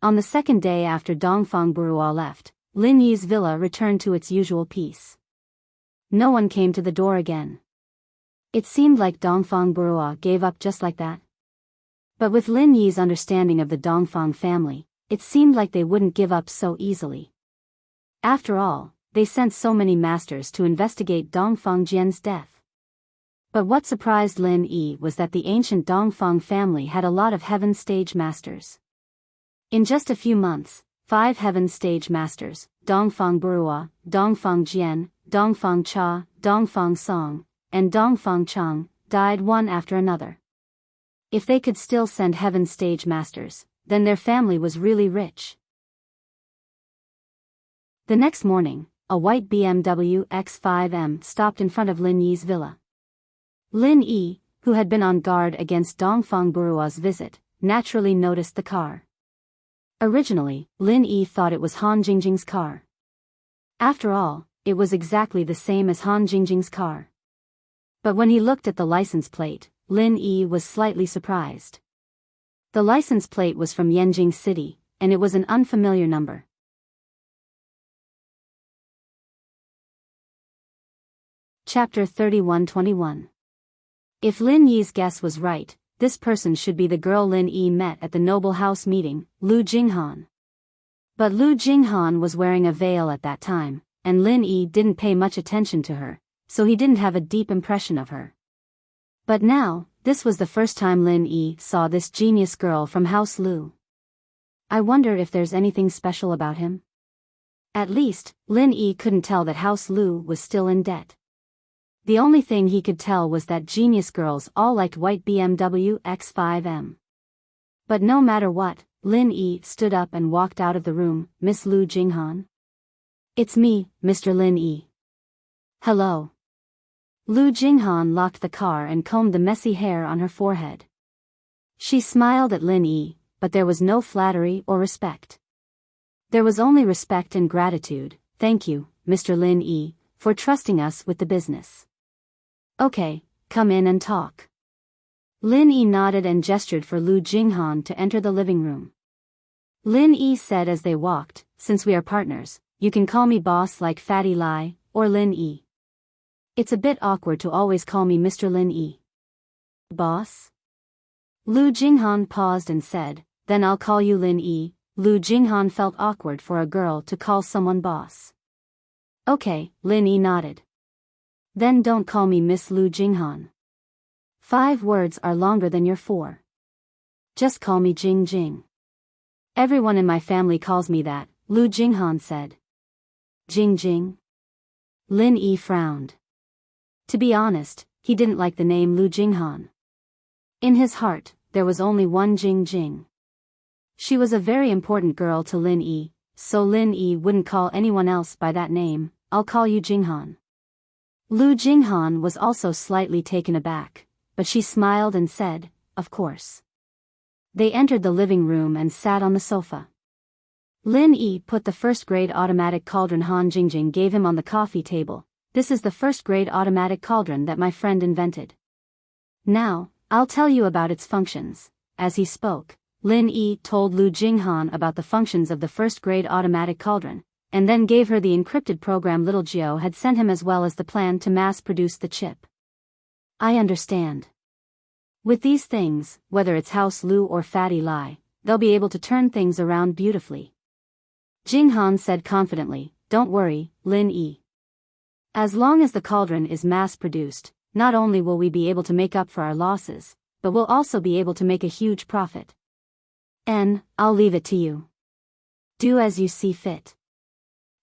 On the second day after Dongfang Burua left, Lin Yi's villa returned to its usual peace. No one came to the door again. It seemed like Dongfang Burua gave up just like that. But with Lin Yi's understanding of the Dongfang family, it seemed like they wouldn't give up so easily. After all, they sent so many masters to investigate Dongfang Jian's death. But what surprised Lin Yi was that the ancient Dongfang family had a lot of heaven stage masters. In just a few months, 5 heaven stage masters, Dongfang Burua, Dongfang Jian, Dongfang Cha, Dongfang Song, and Dongfang Chang, died one after another. If they could still send heaven stage masters, then their family was really rich. The next morning, a white BMW X5M stopped in front of Lin Yi's villa. Lin Yi, who had been on guard against Dongfang Burua's visit, naturally noticed the car. Originally, Lin Yi thought it was Han Jingjing's car. After all, it was exactly the same as Han Jingjing's car. But when he looked at the license plate, Lin Yi was slightly surprised. The license plate was from Yenjing City, and it was an unfamiliar number. Chapter 31-21. If Lin Yi's guess was right, this person should be the girl Lin Yi met at the Noble House meeting, Lu Jinghan. But Lu Jinghan was wearing a veil at that time, and Lin Yi didn't pay much attention to her, so he didn't have a deep impression of her. But now, this was the first time Lin Yi saw this genius girl from House Lu. I wonder if there's anything special about him? At least, Lin Yi couldn't tell that House Lu was still in debt. The only thing he could tell was that genius girls all liked white BMW X5M. But no matter what, Lin Yi stood up and walked out of the room. Miss Lu Jinghan? It's me, Mr. Lin Yi. Hello. Lu Jinghan locked the car and combed the messy hair on her forehead. She smiled at Lin Yi, but there was no flattery or respect. There was only respect and gratitude. Thank you, Mr. Lin Yi, for trusting us with the business. Okay, come in and talk. Lin Yi nodded and gestured for Lu Jinghan to enter the living room. Lin Yi said as they walked, since we are partners, you can call me boss like Fatty Lai, or Lin Yi. It's a bit awkward to always call me Mr. Lin Yi. Boss? Lu Jinghan paused and said, then I'll call you Lin Yi. Lu Jinghan felt awkward for a girl to call someone boss. Okay, Lin Yi nodded. Then don't call me Miss Lu Jinghan. 5 words are longer than your 4. Just call me Jing Jing. Everyone in my family calls me that, Lu Jinghan said. Jing Jing? Lin Yi frowned. To be honest, he didn't like the name Lu Jinghan. In his heart, there was only one Jing Jing. She was a very important girl to Lin Yi, so Lin Yi wouldn't call anyone else by that name. I'll call you Jinghan. Lu Jinghan was also slightly taken aback, but she smiled and said, of course. They entered the living room and sat on the sofa. Lin Yi put the first-grade automatic cauldron Han Jingjing gave him on the coffee table. This is the first-grade automatic cauldron that my friend invented. Now, I'll tell you about its functions. As he spoke, Lin Yi told Lu Jinghan about the functions of the first-grade automatic cauldron, and then gave her the encrypted program Little Gio had sent him as well as the plan to mass-produce the chip. I understand. With these things, whether it's House Lu or Fatty Lai, they'll be able to turn things around beautifully. Jinghan said confidently, don't worry, Lin Yi. As long as the cauldron is mass-produced, not only will we be able to make up for our losses, but we'll also be able to make a huge profit. I'll leave it to you. Do as you see fit.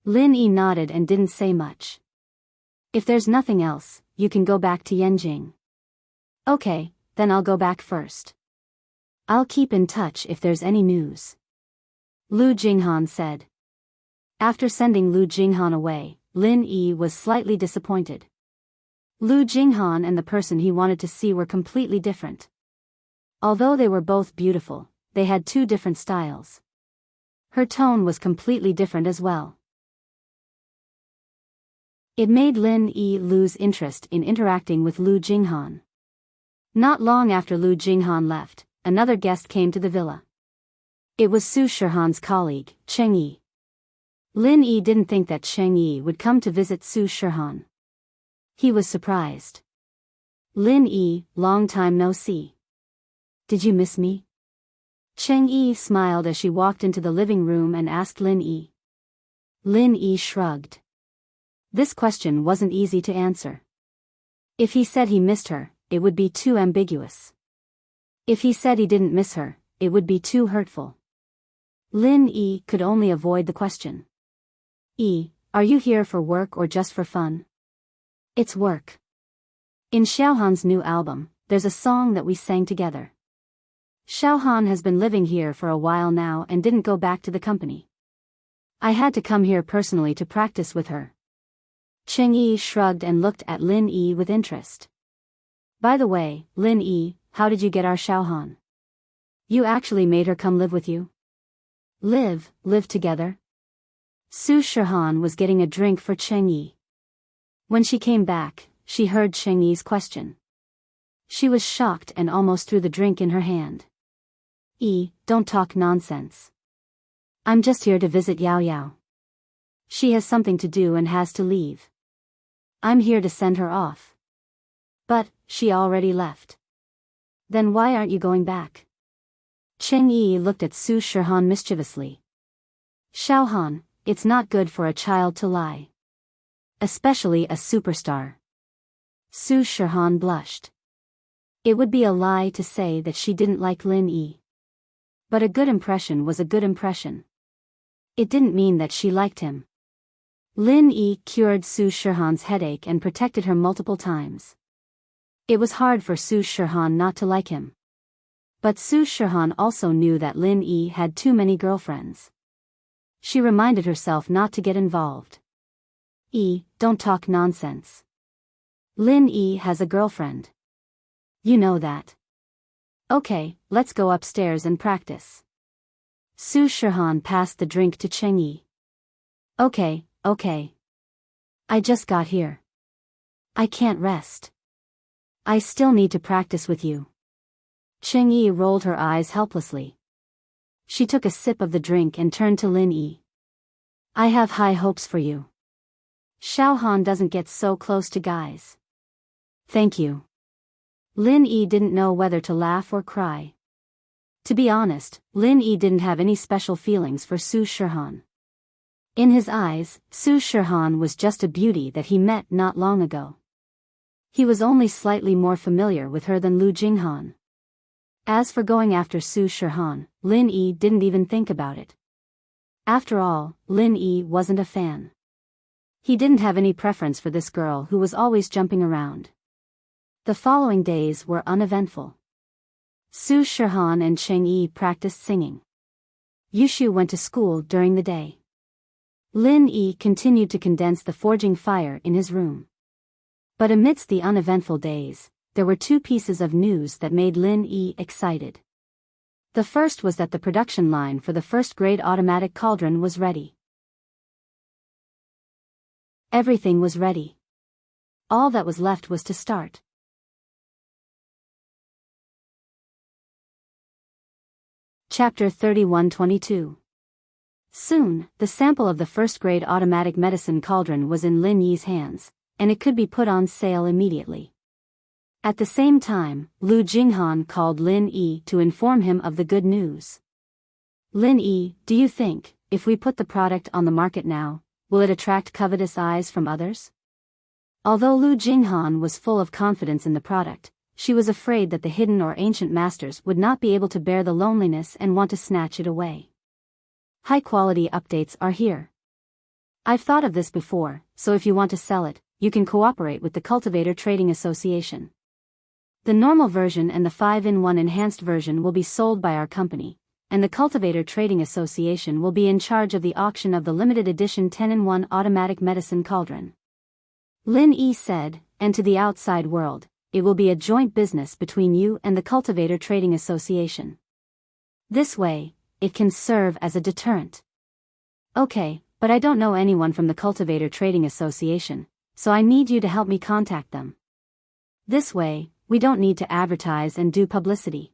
Lin Yi nodded and didn't say much. If there's nothing else, you can go back to Yenjing. Okay, then I'll go back first. I'll keep in touch if there's any news. Lu Jinghan said. After sending Lu Jinghan away, Lin Yi was slightly disappointed. Lu Jinghan and the person he wanted to see were completely different. Although they were both beautiful, they had 2 different styles. Her tone was completely different as well. It made Lin Yi lose interest in interacting with Lu Jinghan. Not long after Lu Jinghan left, another guest came to the villa. It was Su Shihan's colleague, Cheng Yi. Lin Yi didn't think that Cheng Yi would come to visit Su Shihan. He was surprised. Lin Yi, long time no see. Did you miss me? Cheng Yi smiled as she walked into the living room and asked Lin Yi. Lin Yi shrugged. This question wasn't easy to answer. If he said he missed her, it would be too ambiguous. If he said he didn't miss her, it would be too hurtful. Lin Yi could only avoid the question. Are you here for work or just for fun? It's work. In Xiaohan's new album, there's a song that we sang together. Xiaohan has been living here for a while now and didn't go back to the company. I had to come here personally to practice with her. Cheng Yi shrugged and looked at Lin Yi with interest. By the way, Lin Yi, how did you get our Xiaohan? You actually made her come live with you? Live together? Su Shihan was getting a drink for Cheng Yi. When she came back, she heard Cheng Yi's question. She was shocked and almost threw the drink in her hand. Don't talk nonsense. I'm just here to visit Yao Yao. She has something to do and has to leave. I'm here to send her off. But, she already left. Then why aren't you going back? Cheng Yi looked at Su Shihan mischievously. Xiaohan, it's not good for a child to lie. Especially a superstar. Su Shihan blushed. It would be a lie to say that she didn't like Lin Yi. But a good impression was a good impression. It didn't mean that she liked him. Lin Yi cured Su Shihan's headache and protected her multiple times. It was hard for Su Shihan not to like him. But Su Shihan also knew that Lin Yi had too many girlfriends. She reminded herself not to get involved. Don't talk nonsense. Lin Yi has a girlfriend. You know that. Okay, let's go upstairs and practice. Su Shihan passed the drink to Cheng Yi. Okay. I just got here. I can't rest. I still need to practice with you. Cheng Yi rolled her eyes helplessly. She took a sip of the drink and turned to Lin Yi. I have high hopes for you. Xiaohan doesn't get so close to guys. Thank you. Lin Yi didn't know whether to laugh or cry. To be honest, Lin Yi didn't have any special feelings for Su Shihan. In his eyes, Su Shihan was just a beauty that he met not long ago. He was only slightly more familiar with her than Lu Jinghan. As for going after Su Shihan, Lin Yi didn't even think about it. After all, Lin Yi wasn't a fan. He didn't have any preference for this girl who was always jumping around. The following days were uneventful. Su Shihan and Cheng Yi practiced singing. Yushu went to school during the day. Lin Yi continued to condense the forging fire in his room. But amidst the uneventful days, there were two pieces of news that made Lin Yi excited. The first was that the production line for the first-grade automatic cauldron was ready. Everything was ready. All that was left was to start. Chapter 31-22. Soon, the sample of the first-grade automatic medicine cauldron was in Lin Yi's hands, and it could be put on sale immediately. At the same time, Lu Jinghan called Lin Yi to inform him of the good news. Lin Yi, do you think, if we put the product on the market now, will it attract covetous eyes from others? Although Lu Jinghan was full of confidence in the product, she was afraid that the hidden or ancient masters would not be able to bear the loneliness and want to snatch it away. High-quality updates are here. I've thought of this before, so if you want to sell it, you can cooperate with the Cultivator Trading Association. The normal version and the 5-in-1 enhanced version will be sold by our company, and the Cultivator Trading Association will be in charge of the auction of the limited edition 10-in-1 automatic medicine cauldron. Lin Yi said, and to the outside world, it will be a joint business between you and the Cultivator Trading Association. This way, it can serve as a deterrent. Okay, but I don't know anyone from the Cultivator Trading Association, so I need you to help me contact them. This way, we don't need to advertise and do publicity.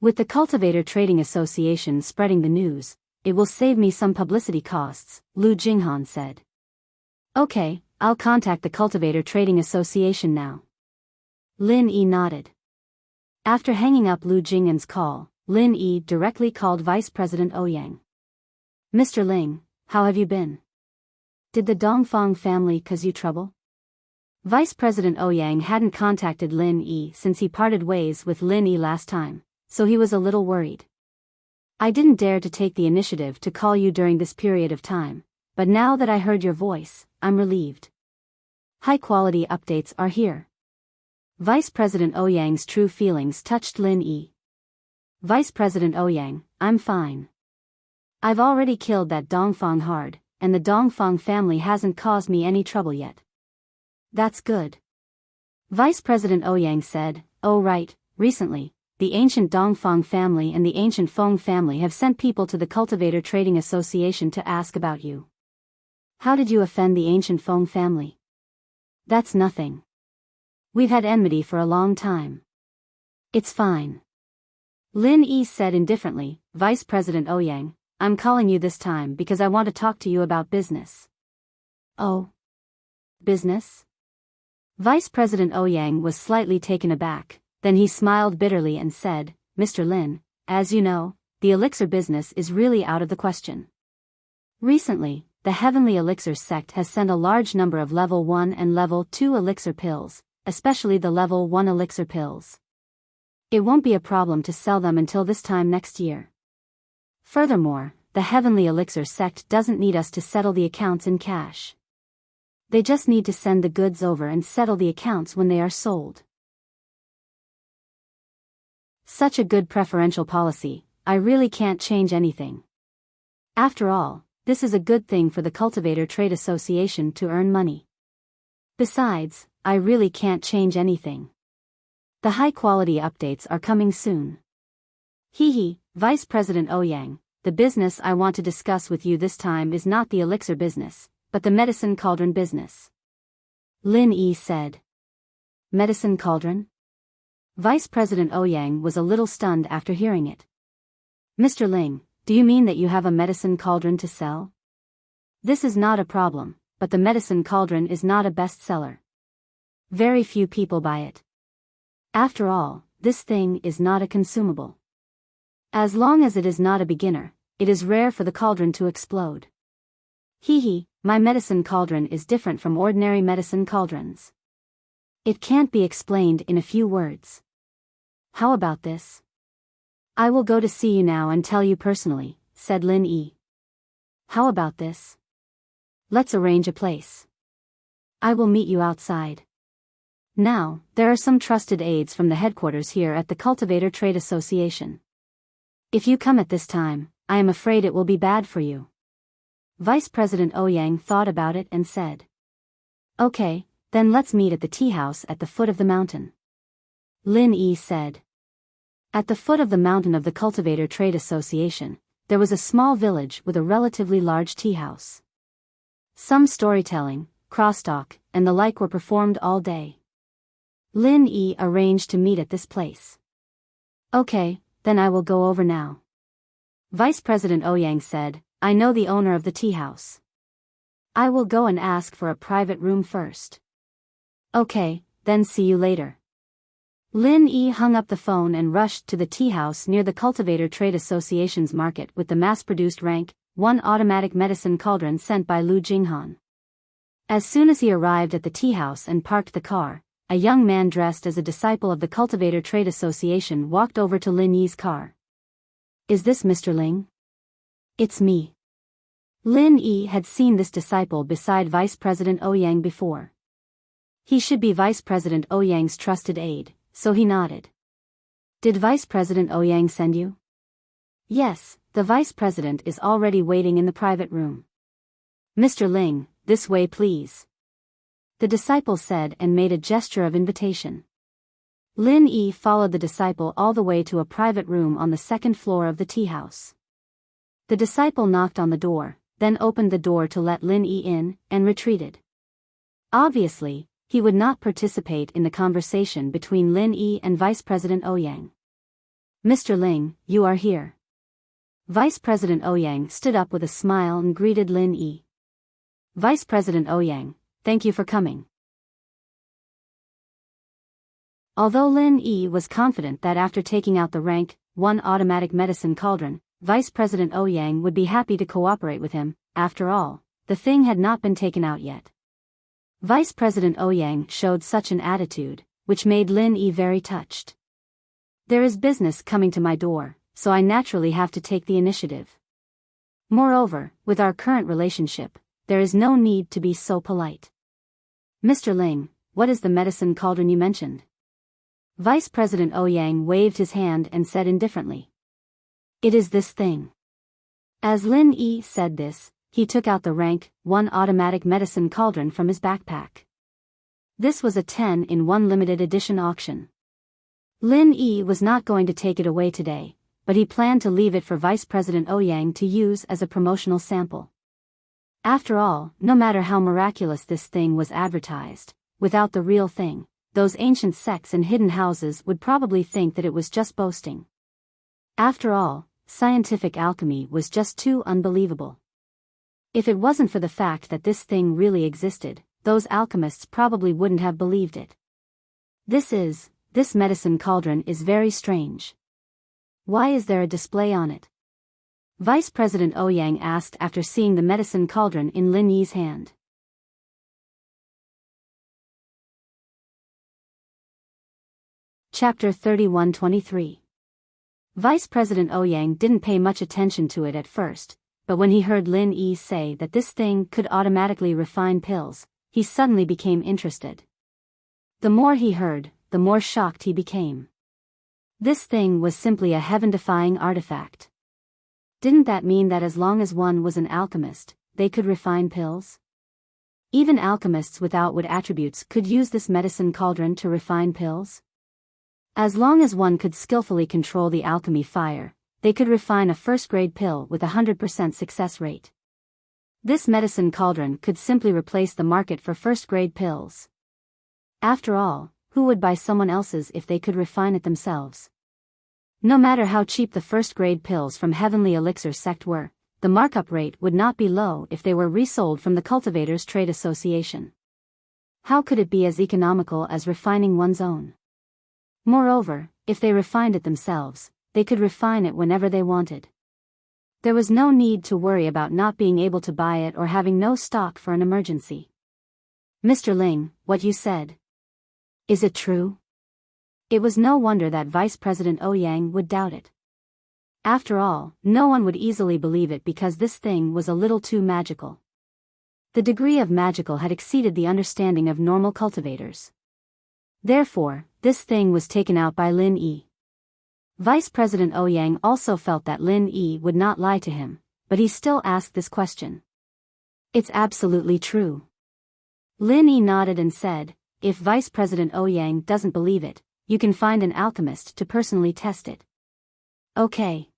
With the Cultivator Trading Association spreading the news, it will save me some publicity costs, Lu Jinghan said. Okay, I'll contact the Cultivator Trading Association now. Lin Yi nodded. After hanging up Lu Jinghan's call, Lin Yi directly called Vice President Ouyang. Mr. Ling, how have you been? Did the Dongfang family cause you trouble? Vice President Ouyang hadn't contacted Lin Yi since he parted ways with Lin Yi last time, so he was a little worried. I didn't dare to take the initiative to call you during this period of time, but now that I heard your voice, I'm relieved. High-quality updates are here. Vice President Ouyang's true feelings touched Lin Yi. Vice President Ouyang, I'm fine. I've already killed that Dongfang hard, and the Dongfang family hasn't caused me any trouble yet. That's good. Vice President Ouyang said, oh right, recently, the ancient Dongfang family and the ancient Feng family have sent people to the Cultivator Trading Association to ask about you. How did you offend the ancient Feng family? That's nothing. We've had enmity for a long time. It's fine. Lin Yi said indifferently. Vice President Ouyang, I'm calling you this time because I want to talk to you about business. Oh? Business? Vice President Ouyang was slightly taken aback, then he smiled bitterly and said, Mr. Lin, as you know, the elixir business is really out of the question. Recently, the Heavenly Elixir sect has sent a large number of level 1 and level 2 elixir pills, especially the level 1 elixir pills. It won't be a problem to sell them until this time next year. Furthermore, the Heavenly Elixir sect doesn't need us to settle the accounts in cash. They just need to send the goods over and settle the accounts when they are sold. Such a good preferential policy, I really can't change anything. After all, this is a good thing for the Cultivator Trade Association to earn money. Besides, I really can't change anything. The high-quality updates are coming soon. Hehe, Vice President Ouyang, the business I want to discuss with you this time is not the elixir business, but the medicine cauldron business. Lin Yi said. Medicine cauldron? Vice President Ouyang was a little stunned after hearing it. Mr. Ling, do you mean that you have a medicine cauldron to sell? This is not a problem, but the medicine cauldron is not a bestseller. Very few people buy it. After all, this thing is not a consumable. As long as it is not a beginner, it is rare for the cauldron to explode. Hehe, my medicine cauldron is different from ordinary medicine cauldrons. It can't be explained in a few words. How about this? I will go to see you now and tell you personally, said Lin Yi. How about this? Let's arrange a place. I will meet you outside. Now, there are some trusted aides from the headquarters here at the Cultivator Trade Association. If you come at this time, I am afraid it will be bad for you. Vice President Ouyang thought about it and said. Okay, then let's meet at the tea house at the foot of the mountain. Lin Yi said. At the foot of the mountain of the Cultivator Trade Association, there was a small village with a relatively large tea house. Some storytelling, crosstalk, and the like were performed all day. Lin Yi arranged to meet at this place. Okay, then I will go over now. Vice President Ouyang said, I know the owner of the tea house. I will go and ask for a private room first. Okay, then see you later. Lin Yi hung up the phone and rushed to the tea house near the Cultivator Trade Association's market with the mass-produced rank 1 automatic medicine cauldron sent by Lu Jinghan. As soon as he arrived at the tea house and parked the car, a young man dressed as a disciple of the Cultivator Trade Association walked over to Lin Yi's car. Is this Mr. Ling? It's me. Lin Yi had seen this disciple beside Vice President Ouyang before. He should be Vice President Ouyang's trusted aide, so he nodded. Did Vice President Ouyang send you? Yes, the Vice President is already waiting in the private room. Mr. Ling, this way please. The disciple said and made a gesture of invitation. Lin Yi followed the disciple all the way to a private room on the second floor of the tea house. The disciple knocked on the door, then opened the door to let Lin Yi in, and retreated. Obviously, he would not participate in the conversation between Lin Yi and Vice President Ouyang. Mr. Ling, you are here. Vice President Ouyang stood up with a smile and greeted Lin Yi. Vice President Ouyang, thank you for coming. Although Lin Yi was confident that after taking out the rank 1 automatic medicine cauldron, Vice President Ouyang would be happy to cooperate with him, after all, the thing had not been taken out yet. Vice President Ouyang showed such an attitude, which made Lin Yi very touched. There is business coming to my door, so I naturally have to take the initiative. Moreover, with our current relationship, there is no need to be so polite. Mr. Ling, what is the medicine cauldron you mentioned? Vice President Ouyang waved his hand and said indifferently. It is this thing. As Lin Yi said this, he took out the rank 1 automatic medicine cauldron from his backpack. This was a 10-in-1 limited edition auction. Lin Yi was not going to take it away today, but he planned to leave it for Vice President Ouyang to use as a promotional sample. After all, no matter how miraculous this thing was advertised, without the real thing, those ancient sects and hidden houses would probably think that it was just boasting. After all, scientific alchemy was just too unbelievable. If it wasn't for the fact that this thing really existed, those alchemists probably wouldn't have believed it. This medicine cauldron is very strange. Why is there a display on it? Vice President Ouyang asked after seeing the medicine cauldron in Lin Yi's hand. Chapter 31-23. Vice President Ouyang didn't pay much attention to it at first, but when he heard Lin Yi say that this thing could automatically refine pills, he suddenly became interested. The more he heard, the more shocked he became. This thing was simply a heaven-defying artifact. Didn't that mean that as long as one was an alchemist, they could refine pills? Even alchemists without wood attributes could use this medicine cauldron to refine pills? As long as one could skillfully control the alchemy fire, they could refine a first-grade pill with a 100% success rate. This medicine cauldron could simply replace the market for first-grade pills. After all, who would buy someone else's if they could refine it themselves? No matter how cheap the first-grade pills from Heavenly Elixir sect were, the markup rate would not be low if they were resold from the Cultivators Trade Association. How could it be as economical as refining one's own? Moreover, if they refined it themselves, they could refine it whenever they wanted. There was no need to worry about not being able to buy it or having no stock for an emergency. Mr. Ling, what you said. Is it true? It was no wonder that Vice President Ouyang would doubt it. After all, no one would easily believe it because this thing was a little too magical. The degree of magical had exceeded the understanding of normal cultivators. Therefore, this thing was taken out by Lin Yi. Vice President Ouyang also felt that Lin Yi would not lie to him, but he still asked this question. It's absolutely true. Lin Yi nodded and said, if Vice President Ouyang doesn't believe it, you can find an alchemist to personally test it. Okay.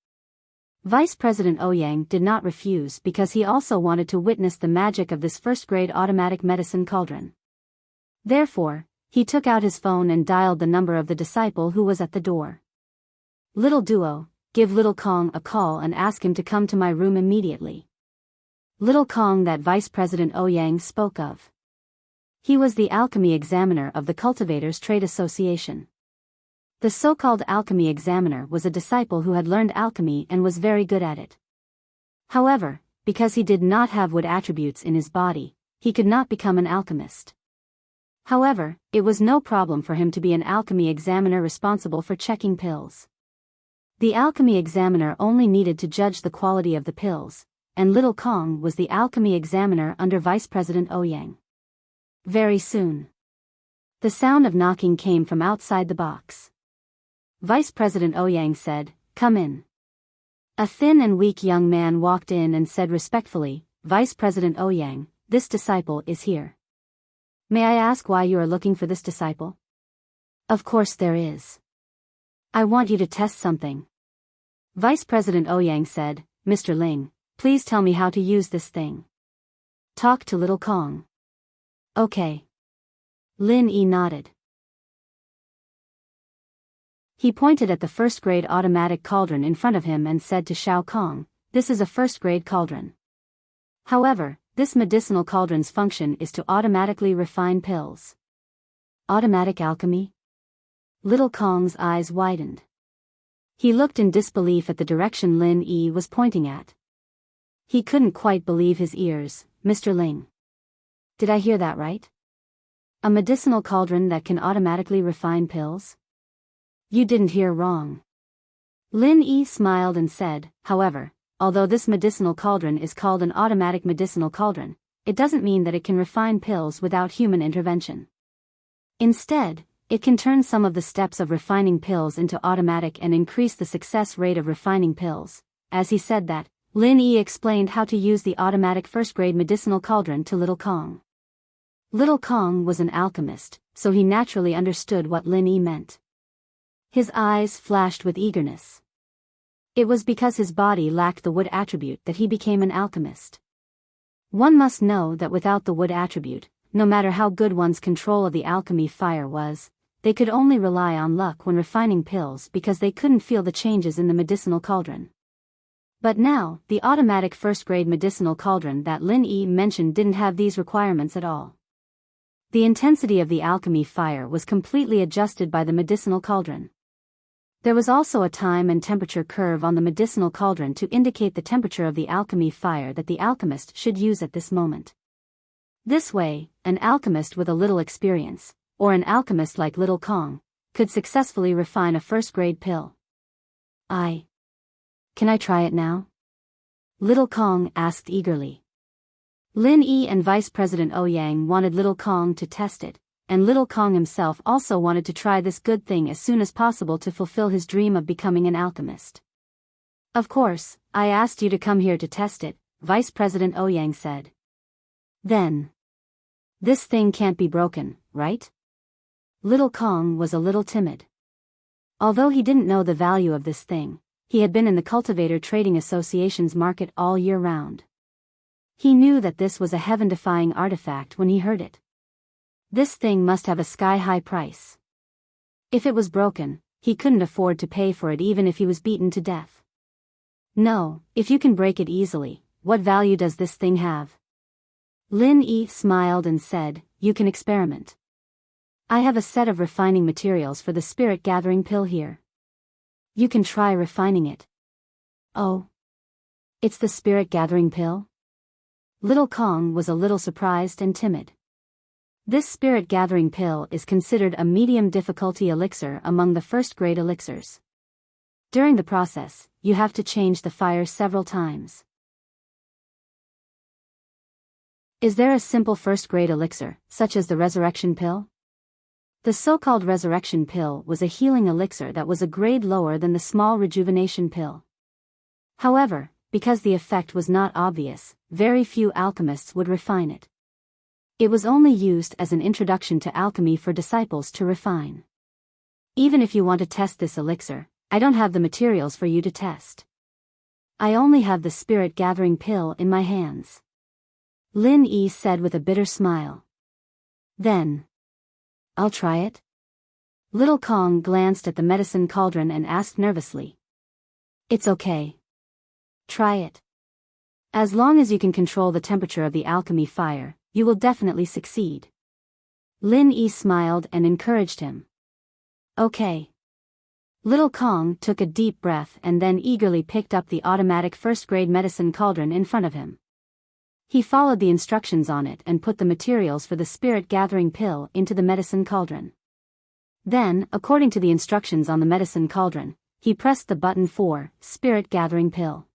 Vice President Ouyang did not refuse because he also wanted to witness the magic of this first-grade automatic medicine cauldron. Therefore, he took out his phone and dialed the number of the disciple who was at the door. Little Duo, give Little Kong a call and ask him to come to my room immediately. Little Kong that Vice President Ouyang spoke of. He was the alchemy examiner of the Cultivators Trade Association. The so-called alchemy examiner was a disciple who had learned alchemy and was very good at it. However, because he did not have wood attributes in his body, he could not become an alchemist. However, it was no problem for him to be an alchemy examiner responsible for checking pills. The alchemy examiner only needed to judge the quality of the pills, and Little Kong was the alchemy examiner under Vice President Ouyang. Very soon. The sound of knocking came from outside the box. Vice President Ouyang said, "Come in." A thin and weak young man walked in and said respectfully, "Vice President Ouyang, this disciple is here." "May I ask why you are looking for this disciple?" "Of course there is. I want you to test something." Vice President Ouyang said, "Mr. Ling, please tell me how to use this thing." "Talk to Little Kong." "Okay." Lin Yi nodded. He pointed at the first-grade automatic cauldron in front of him and said to Shao Kong, "This is a first-grade cauldron. However, this medicinal cauldron's function is to automatically refine pills." Automatic alchemy? Little Kong's eyes widened. He looked in disbelief at the direction Lin Yi was pointing at. He couldn't quite believe his ears. "Mr. Ling. Did I hear that right? A medicinal cauldron that can automatically refine pills?" "You didn't hear wrong." Lin Yi smiled and said, "However, although this medicinal cauldron is called an automatic medicinal cauldron, it doesn't mean that it can refine pills without human intervention. Instead, it can turn some of the steps of refining pills into automatic and increase the success rate of refining pills." As he said that, Lin Yi explained how to use the automatic first-grade medicinal cauldron to Little Kong. Little Kong was an alchemist, so he naturally understood what Lin Yi meant. His eyes flashed with eagerness. It was because his body lacked the wood attribute that he became an alchemist. One must know that without the wood attribute, no matter how good one's control of the alchemy fire was, they could only rely on luck when refining pills because they couldn't feel the changes in the medicinal cauldron. But now, the automatic first-grade medicinal cauldron that Lin Yi mentioned didn't have these requirements at all. The intensity of the alchemy fire was completely adjusted by the medicinal cauldron. There was also a time and temperature curve on the medicinal cauldron to indicate the temperature of the alchemy fire that the alchemist should use at this moment. This way, an alchemist with a little experience, or an alchemist like Little Kong, could successfully refine a first-grade pill. Can I try it now? Little Kong asked eagerly. Lin Yi and Vice President Ouyang wanted Little Kong to test it, and Little Kong himself also wanted to try this good thing as soon as possible to fulfill his dream of becoming an alchemist. Of course, I asked you to come here to test it, Vice President Ouyang said. Then, this thing can't be broken, right? Little Kong was a little timid. Although he didn't know the value of this thing, he had been in the Cultivator Trading Association's market all year round. He knew that this was a heaven-defying artifact when he heard it. This thing must have a sky-high price. If it was broken, he couldn't afford to pay for it even if he was beaten to death. No, if you can break it easily, what value does this thing have? Lin Yi smiled and said, you can experiment. I have a set of refining materials for the spirit-gathering pill here. You can try refining it. Oh. It's the spirit-gathering pill? Little Kong was a little surprised and timid. This spirit-gathering pill is considered a medium difficulty elixir among the first-grade elixirs. During the process, you have to change the fire several times. Is there a simple first-grade elixir, such as the resurrection pill? The so-called resurrection pill was a healing elixir that was a grade lower than the small rejuvenation pill. However, because the effect was not obvious, very few alchemists would refine it. It was only used as an introduction to alchemy for disciples to refine. Even if you want to test this elixir, I don't have the materials for you to test. I only have the spirit-gathering pill in my hands. Lin Yi said with a bitter smile. Then, I'll try it. Little Kong glanced at the medicine cauldron and asked nervously. It's okay. Try it. As long as you can control the temperature of the alchemy fire, you will definitely succeed. Lin Yi smiled and encouraged him. Okay. Little Kong took a deep breath and then eagerly picked up the automatic first-grade medicine cauldron in front of him. He followed the instructions on it and put the materials for the spirit-gathering pill into the medicine cauldron. Then, according to the instructions on the medicine cauldron, he pressed the button for spirit-gathering pill.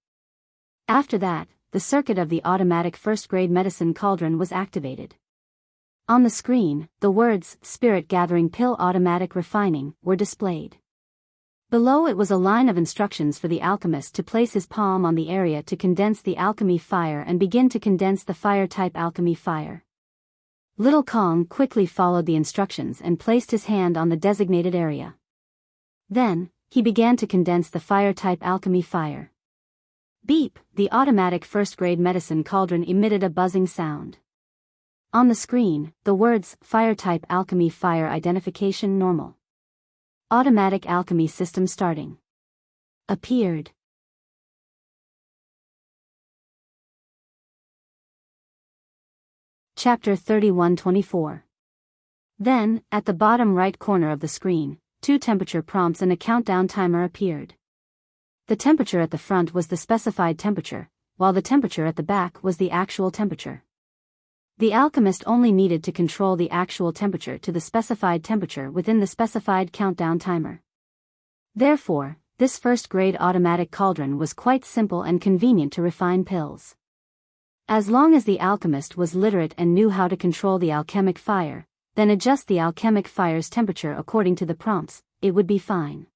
After that, the circuit of the automatic first-grade medicine cauldron was activated. On the screen, the words spirit-gathering pill automatic refining were displayed. Below it was a line of instructions for the alchemist to place his palm on the area to condense the alchemy fire and begin to condense the fire-type alchemy fire. Little Kong quickly followed the instructions and placed his hand on the designated area. Then, he began to condense the fire-type alchemy fire. Beep! The automatic first-grade medicine cauldron emitted a buzzing sound. On the screen, the words fire-type alchemy fire identification normal. Automatic alchemy system starting appeared. Chapter 31-24. Then, at the bottom right corner of the screen, 2 temperature prompts and a countdown timer appeared. The temperature at the front was the specified temperature, while the temperature at the back was the actual temperature. The alchemist only needed to control the actual temperature to the specified temperature within the specified countdown timer. Therefore, this first-grade automatic cauldron was quite simple and convenient to refine pills. As long as the alchemist was literate and knew how to control the alchemic fire, then adjust the alchemic fire's temperature according to the prompts, it would be fine.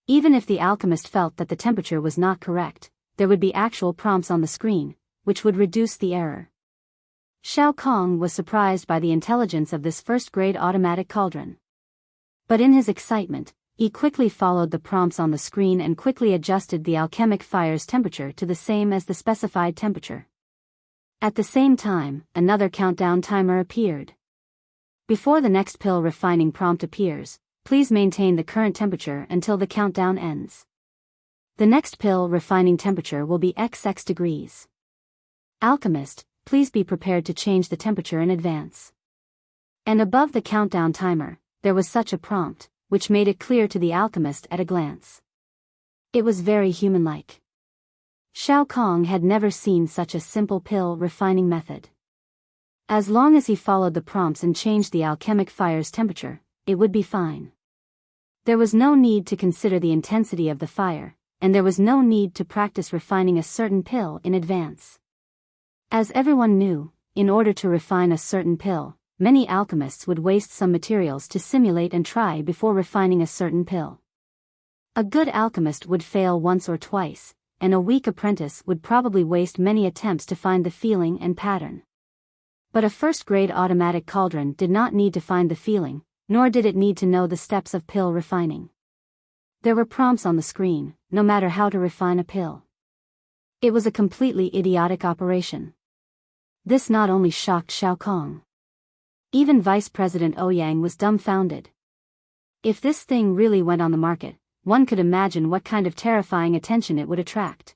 Even if the alchemist felt that the temperature was not correct, there would be actual prompts on the screen, which would reduce the error. Shao Kong was surprised by the intelligence of this first-grade automatic cauldron. But in his excitement, he quickly followed the prompts on the screen and quickly adjusted the alchemic fire's temperature to the same as the specified temperature. At the same time, another countdown timer appeared. Before the next pill refining prompt appears, please maintain the current temperature until the countdown ends. The next pill refining temperature will be XX degrees. Alchemist, please be prepared to change the temperature in advance. And above the countdown timer, there was such a prompt, which made it clear to the alchemist at a glance. It was very human-like. Shao Kong had never seen such a simple pill refining method. As long as he followed the prompts and changed the alchemic fire's temperature, it would be fine. There was no need to consider the intensity of the fire, and there was no need to practice refining a certain pill in advance. As everyone knew, in order to refine a certain pill, many alchemists would waste some materials to simulate and try before refining a certain pill. A good alchemist would fail once or twice, and a weak apprentice would probably waste many attempts to find the feeling and pattern. But a first-grade automatic cauldron did not need to find the feeling, nor did it need to know the steps of pill refining. There were prompts on the screen, no matter how to refine a pill. It was a completely idiotic operation. This not only shocked Shao Kong. Even Vice President Ouyang was dumbfounded. If this thing really went on the market, one could imagine what kind of terrifying attention it would attract.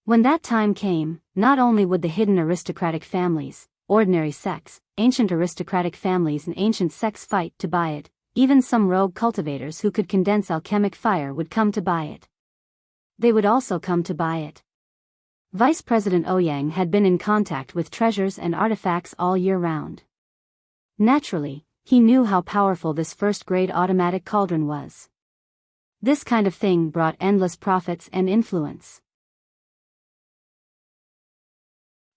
When that time came, not only would the hidden aristocratic families, ordinary sects, ancient aristocratic families and ancient sects fight to buy it, even some rogue cultivators who could condense alchemic fire would come to buy it. They would also come to buy it. Vice President Ouyang had been in contact with treasures and artifacts all year round. Naturally, he knew how powerful this first-grade automatic cauldron was. This kind of thing brought endless profits and influence.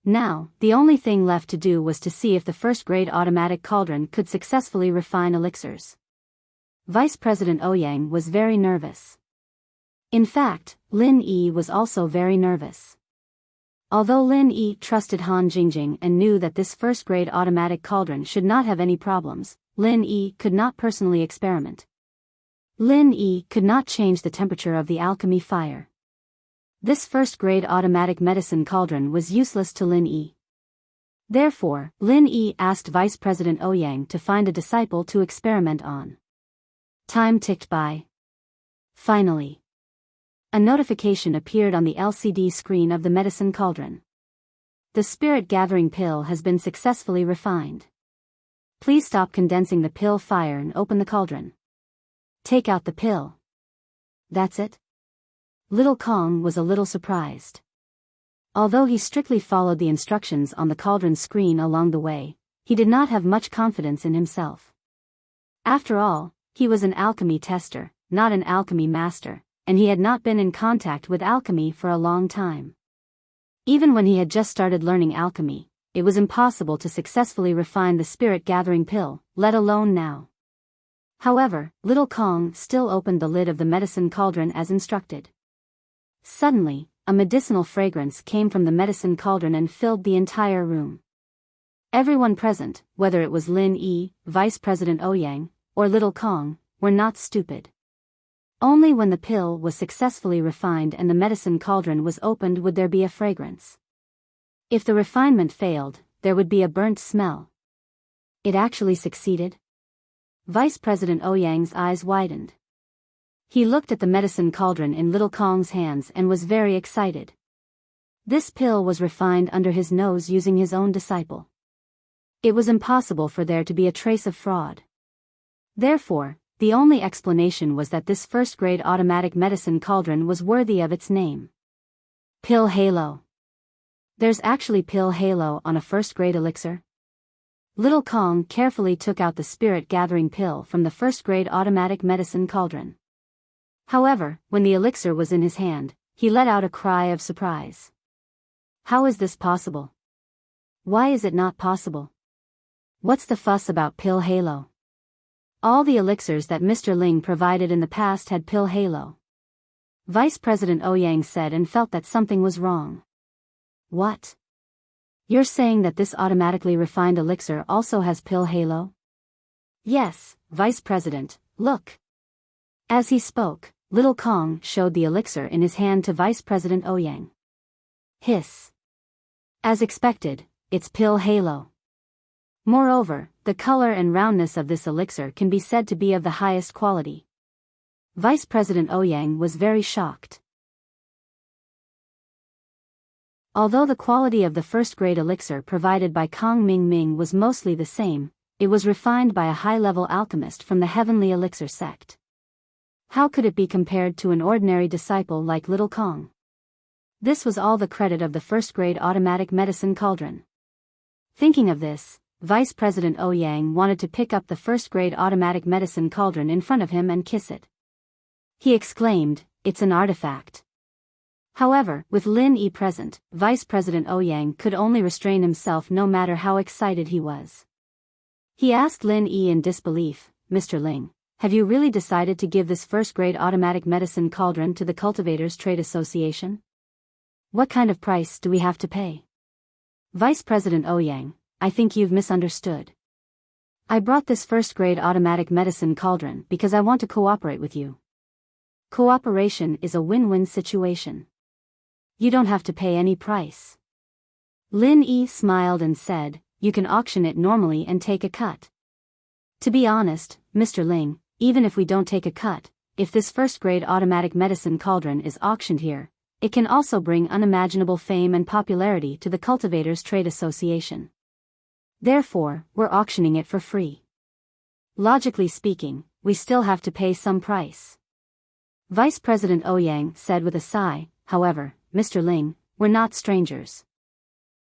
Now, the only thing left to do was to see if the first-grade automatic cauldron could successfully refine elixirs. Vice President Ouyang was very nervous. In fact, Lin Yi was also very nervous. Although Lin Yi trusted Han Jingjing and knew that this first-grade automatic cauldron should not have any problems, Lin Yi could not personally experiment. Lin Yi could not change the temperature of the alchemy fire. This first-grade automatic medicine cauldron was useless to Lin Yi. Therefore, Lin Yi asked Vice President Ouyang to find a disciple to experiment on. Time ticked by. Finally, a notification appeared on the LCD screen of the medicine cauldron. The spirit-gathering pill has been successfully refined. Please stop condensing the pill fire and open the cauldron. Take out the pill. That's it? Little Kong was a little surprised. Although he strictly followed the instructions on the cauldron screen along the way, he did not have much confidence in himself. After all, he was an alchemy tester, not an alchemy master, and he had not been in contact with alchemy for a long time. Even when he had just started learning alchemy, it was impossible to successfully refine the spirit-gathering pill, let alone now. However, Little Kong still opened the lid of the medicine cauldron as instructed. Suddenly, a medicinal fragrance came from the medicine cauldron and filled the entire room. Everyone present, whether it was Lin Yi, Vice President Ouyang, or Little Kong, were not stupid. Only when the pill was successfully refined and the medicine cauldron was opened would there be a fragrance. If the refinement failed, there would be a burnt smell. It actually succeeded? Vice President Ouyang's eyes widened. He looked at the medicine cauldron in Little Kong's hands and was very excited. This pill was refined under his nose using his own disciple. It was impossible for there to be a trace of fraud. Therefore, the only explanation was that this first-grade automatic medicine cauldron was worthy of its name. Pill Halo. There's actually Pill Halo on a first-grade elixir? Little Kong carefully took out the spirit-gathering pill from the first-grade automatic medicine cauldron. However, when the elixir was in his hand, he let out a cry of surprise. How is this possible? Why is it not possible? What's the fuss about Pill Halo? All the elixirs that Mr. Ling provided in the past had Pill Halo. Vice President Ouyang said and felt that something was wrong. What? You're saying that this automatically refined elixir also has Pill Halo? Yes, Vice President, look. As he spoke, Little Kong showed the elixir in his hand to Vice President Ouyang. Hiss. As expected, it's Pill Halo. Moreover, the color and roundness of this elixir can be said to be of the highest quality. Vice President Ouyang was very shocked. Although the quality of the first-grade elixir provided by Kong Ming Ming was mostly the same, it was refined by a high-level alchemist from the heavenly elixir sect. How could it be compared to an ordinary disciple like little Kong? This was all the credit of the first-grade automatic medicine cauldron. Thinking of this, Vice President Ouyang wanted to pick up the first-grade automatic medicine cauldron in front of him and kiss it. He exclaimed, "It's an artifact." However, with Lin Yi present, Vice President Ouyang could only restrain himself no matter how excited he was. He asked Lin Yi in disbelief, "Mr. Ling, have you really decided to give this first-grade automatic medicine cauldron to the Cultivators Trade Association? What kind of price do we have to pay?" "Vice President Ouyang, I think you've misunderstood. I brought this first-grade automatic medicine cauldron because I want to cooperate with you. Cooperation is a win-win situation. You don't have to pay any price." Lin Yi smiled and said, "You can auction it normally and take a cut." "To be honest, Mr. Ling, even if we don't take a cut, if this first-grade automatic medicine cauldron is auctioned here, it can also bring unimaginable fame and popularity to the Cultivators Trade Association. Therefore, we're auctioning it for free. Logically speaking, we still have to pay some price." Vice President Ouyang said with a sigh, "However, Mr. Ling, we're not strangers.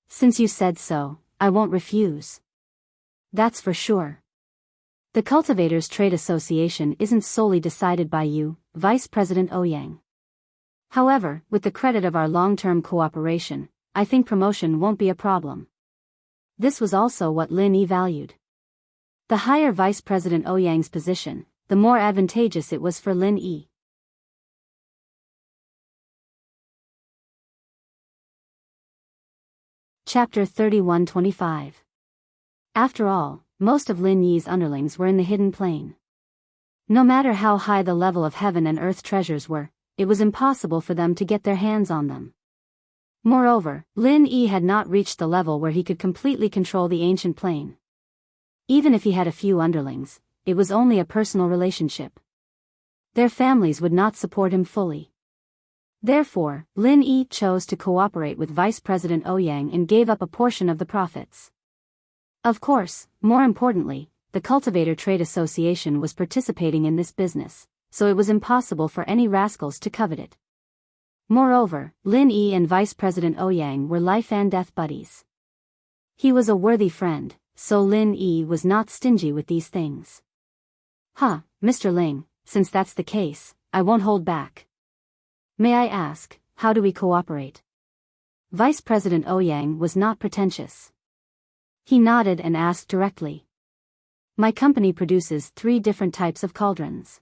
Since you said so, I won't refuse. That's for sure. The Cultivators Trade Association isn't solely decided by you, Vice President Ouyang. However, with the credit of our long-term cooperation, I think promotion won't be a problem." This was also what Lin Yi valued. The higher Vice President Ouyang's position, the more advantageous it was for Lin Yi. Chapter 31-25. After all, most of Lin Yi's underlings were in the hidden plane. No matter how high the level of heaven and earth treasures were, it was impossible for them to get their hands on them. Moreover, Lin Yi had not reached the level where he could completely control the ancient plane. Even if he had a few underlings, it was only a personal relationship. Their families would not support him fully. Therefore, Lin Yi chose to cooperate with Vice President Ouyang and gave up a portion of the profits. Of course, more importantly, the Cultivator Trade Association was participating in this business, so it was impossible for any rascals to covet it. Moreover, Lin Yi and Vice President Ouyang were life and death buddies. He was a worthy friend, so Lin Yi was not stingy with these things. Mr. Ling, since that's the case, I won't hold back. May I ask, how do we cooperate?" Vice President Ouyang was not pretentious. He nodded and asked directly. "My company produces 3 different types of cauldrons.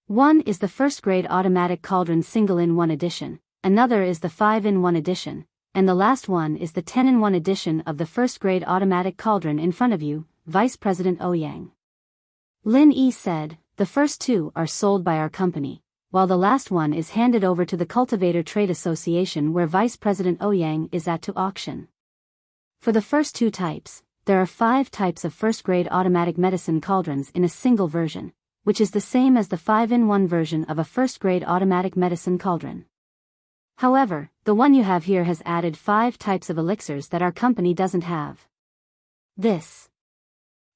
One is the first-grade automatic cauldron single-in-1 edition, another is the 5-in-1 edition, and the last one is the 10-in-1 edition of the first-grade automatic cauldron in front of you, Vice President Ouyang." Lin Yi said, "The first 2 are sold by our company, while the last one is handed over to the Cultivator Trade Association where Vice President Ouyang is at to auction. For the first 2 types, there are 5 types of first-grade automatic medicine cauldrons in a single version, which is the same as the 5-in-1 version of a first-grade automatic medicine cauldron. However, the one you have here has added 5 types of elixirs that our company doesn't have. This."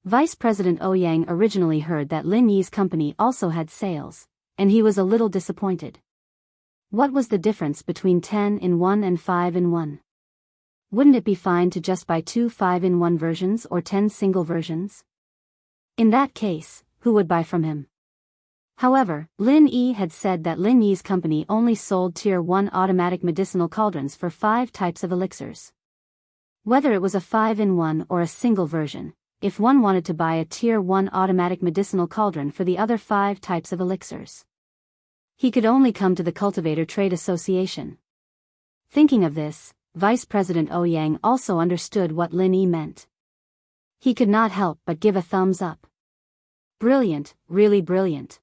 Vice President Ouyang originally heard that Lin Yi's company also had sales, and he was a little disappointed. What was the difference between 10-in-1 and 5-in-1? Wouldn't it be fine to just buy 2 5-in-1 versions or 10 single versions? In that case, who would buy from him? However, Lin Yi had said that Lin Yi's company only sold Tier 1 automatic medicinal cauldrons for 5 types of elixirs. Whether it was a 5-in-1 or a single version, if one wanted to buy a Tier 1 automatic medicinal cauldron for the other 5 types of elixirs, he could only come to the Cultivator Trade Association. Thinking of this, Vice President Ouyang also understood what Lin Yi meant. He could not help but give a thumbs up. "Brilliant, really brilliant.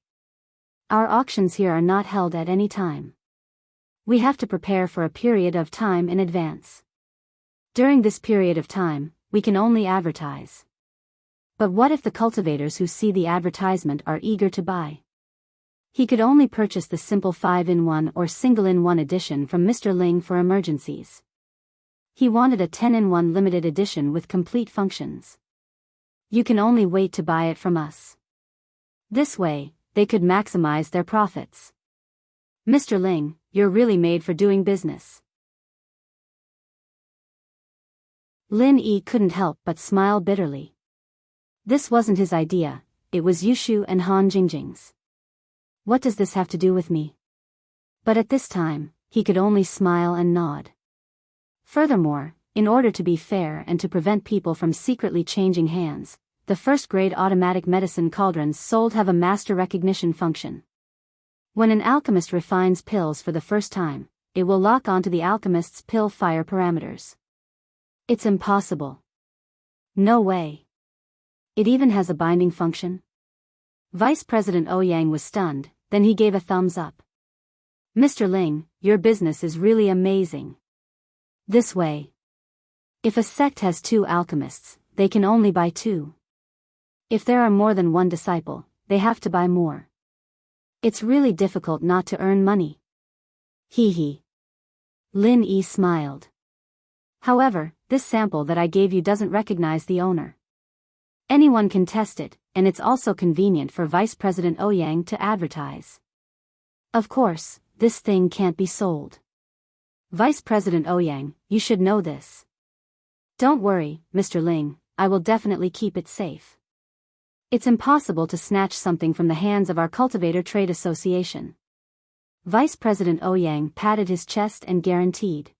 Our auctions here are not held at any time. We have to prepare for a period of time in advance. During this period of time, we can only advertise. But what if the cultivators who see the advertisement are eager to buy? He could only purchase the simple 5-in-1 or single-in-one edition from Mr. Ling for emergencies. He wanted a 10-in-1 limited edition with complete functions. You can only wait to buy it from us. This way, they could maximize their profits. Mr. Ling, you're really made for doing business. Lin Yi couldn't help but smile bitterly. This wasn't his idea, it was Yushu and Han Jingjing's. What does this have to do with me? But at this time, he could only smile and nod. Furthermore, in order to be fair and to prevent people from secretly changing hands, the first-grade automatic medicine cauldrons sold have a master recognition function. When an alchemist refines pills for the first time, it will lock onto the alchemist's pill fire parameters. It's impossible. No way. It even has a binding function? Vice President Ouyang was stunned, then he gave a thumbs up. Mr. Ling, your business is really amazing. This way. If a sect has 2 alchemists, they can only buy 2. If there are more than 1 disciple, they have to buy more. It's really difficult not to earn money. Hee hee. Lin Yi smiled. However, this sample that I gave you doesn't recognize the owner. Anyone can test it, and it's also convenient for Vice President Ouyang to advertise. Of course, this thing can't be sold. Vice President Ouyang, you should know this. Don't worry, Mr. Ling, I will definitely keep it safe. It's impossible to snatch something from the hands of our Cultivator Trade Association. Vice President Ouyang patted his chest and guaranteed.